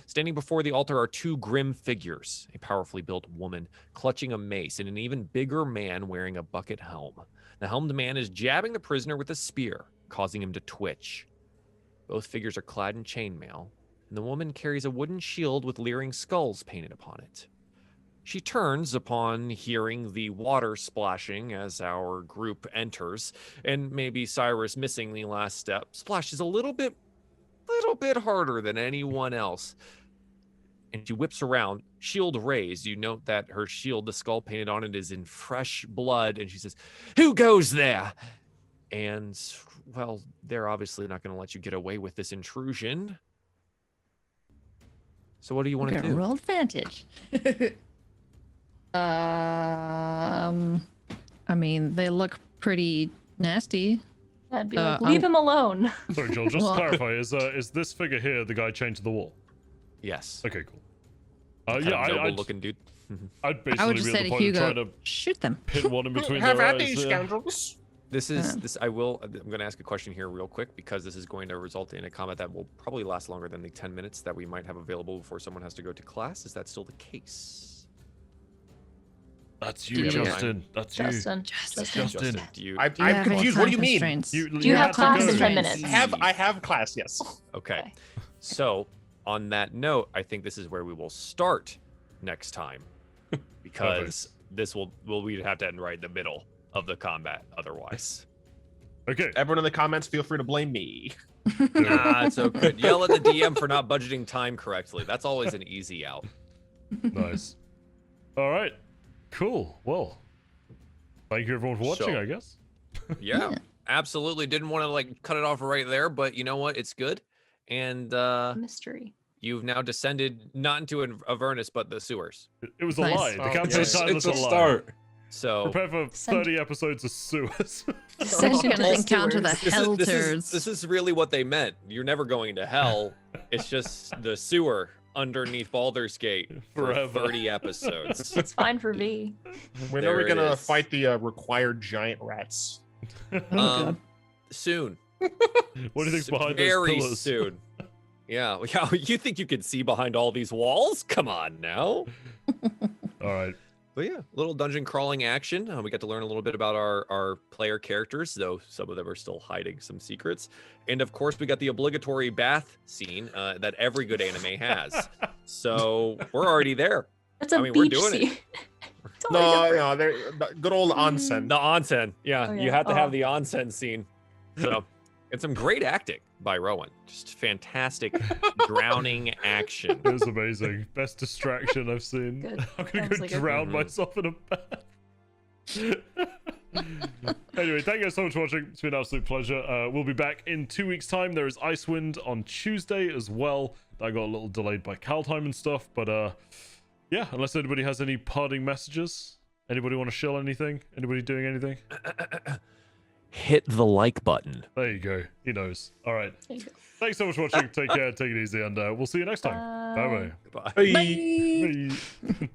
Standing before the altar are 2 grim figures, a powerfully built woman clutching a mace and an even bigger man wearing a bucket helm. The helmed man is jabbing the prisoner with a spear, causing him to twitch. Both figures are clad in chainmail, and the woman carries a wooden shield with leering skulls painted upon it. She turns upon hearing the water splashing as our group enters, and maybe Cyrus missing the last step, splashes a little bit harder than anyone else. And she whips around, shield raised. You note that her shield, the skull painted on it, is in fresh blood, and she says, "Who goes there?" And, well, they're obviously not going to let you get away with this intrusion. So what do you want to do? Roll advantage. I mean, they look pretty nasty. I'd be like, leave him alone. Sorry, Joel, just to clarify, is this figure here the guy chained to the wall? Yes. Okay, cool. Kind of I'd noble-looking dude. I'd basically I would just be at say the to point of Hugo, trying to shoot them. pin one in between Have their at eyes. these scoundrels. I'm going to ask a question here real quick, because this is going to result in a combat that will probably last longer than the 10 minutes that we might have available before someone has to go to class. Is that still the case? That's you, Do you- Justin. That's you. Justin. Justin. Do you? I'm Do you have any confused. What do you time mean? constraints? Do you have had to class go. in 10 minutes? I have class. Yes. Okay. Okay. So, on that note, I think this is where we will start next time, because we'd have to end right in the middle of the combat otherwise. Okay. Everyone in the comments, feel free to blame me. Ah, it's so good. Yell at the DM for not budgeting time correctly. That's always an easy out. Nice. All right. Cool. Well, thank you everyone for watching, So- I guess. Yeah, absolutely. Didn't want to cut it off right there, but you know what? It's good. And Mystery. you've now descended not into Avernus, but the sewers. It was a Nice. lie. The Oh, campaign yes. title It's is a a lie. start. So Prepare for Send- 30 episodes of sewers. Send We're into gonna the encounter the sewers. hell this turds. is really what they meant. You're never going to hell. It's just the sewer underneath Baldur's Gate for Forever. 30 episodes. It's fine for V. When There are we it gonna is. fight the required giant rats? Oh, God. Soon. What do you think's behind those Very pillars? soon. Yeah, you think you can see behind all these walls? Come on now. All right. But yeah, little dungeon crawling action. We got to learn a little bit about our player characters, though some of them are still hiding some secrets. And of course, we got the obligatory bath scene that every good anime has. So we're already there. It's a I mean, we're beach doing it. scene. Totally No, different. no, they're good old onsen. The onsen. Yeah, Oh, you yeah. have to have Oh. the onsen scene. So, and some great acting by Rowan. Just fantastic drowning action. It was amazing. Best distraction I've seen. Good. I'm gonna That go was like a- drown Mhm. myself in a bath. Anyway, thank you guys so much for watching. It's been an absolute pleasure. We'll be back in 2 weeks' time. There is Icewind on Tuesday as well. That got a little delayed by Cal time and stuff, but yeah, unless anybody has any parting messages. Anybody want to shill anything? Anybody doing anything? Hit the like button. There you go. He knows. All right. There you go. Thanks so much for watching. Take care. Take it easy, and we'll see you next time. Bye. Bye-bye. Bye. Bye. Bye.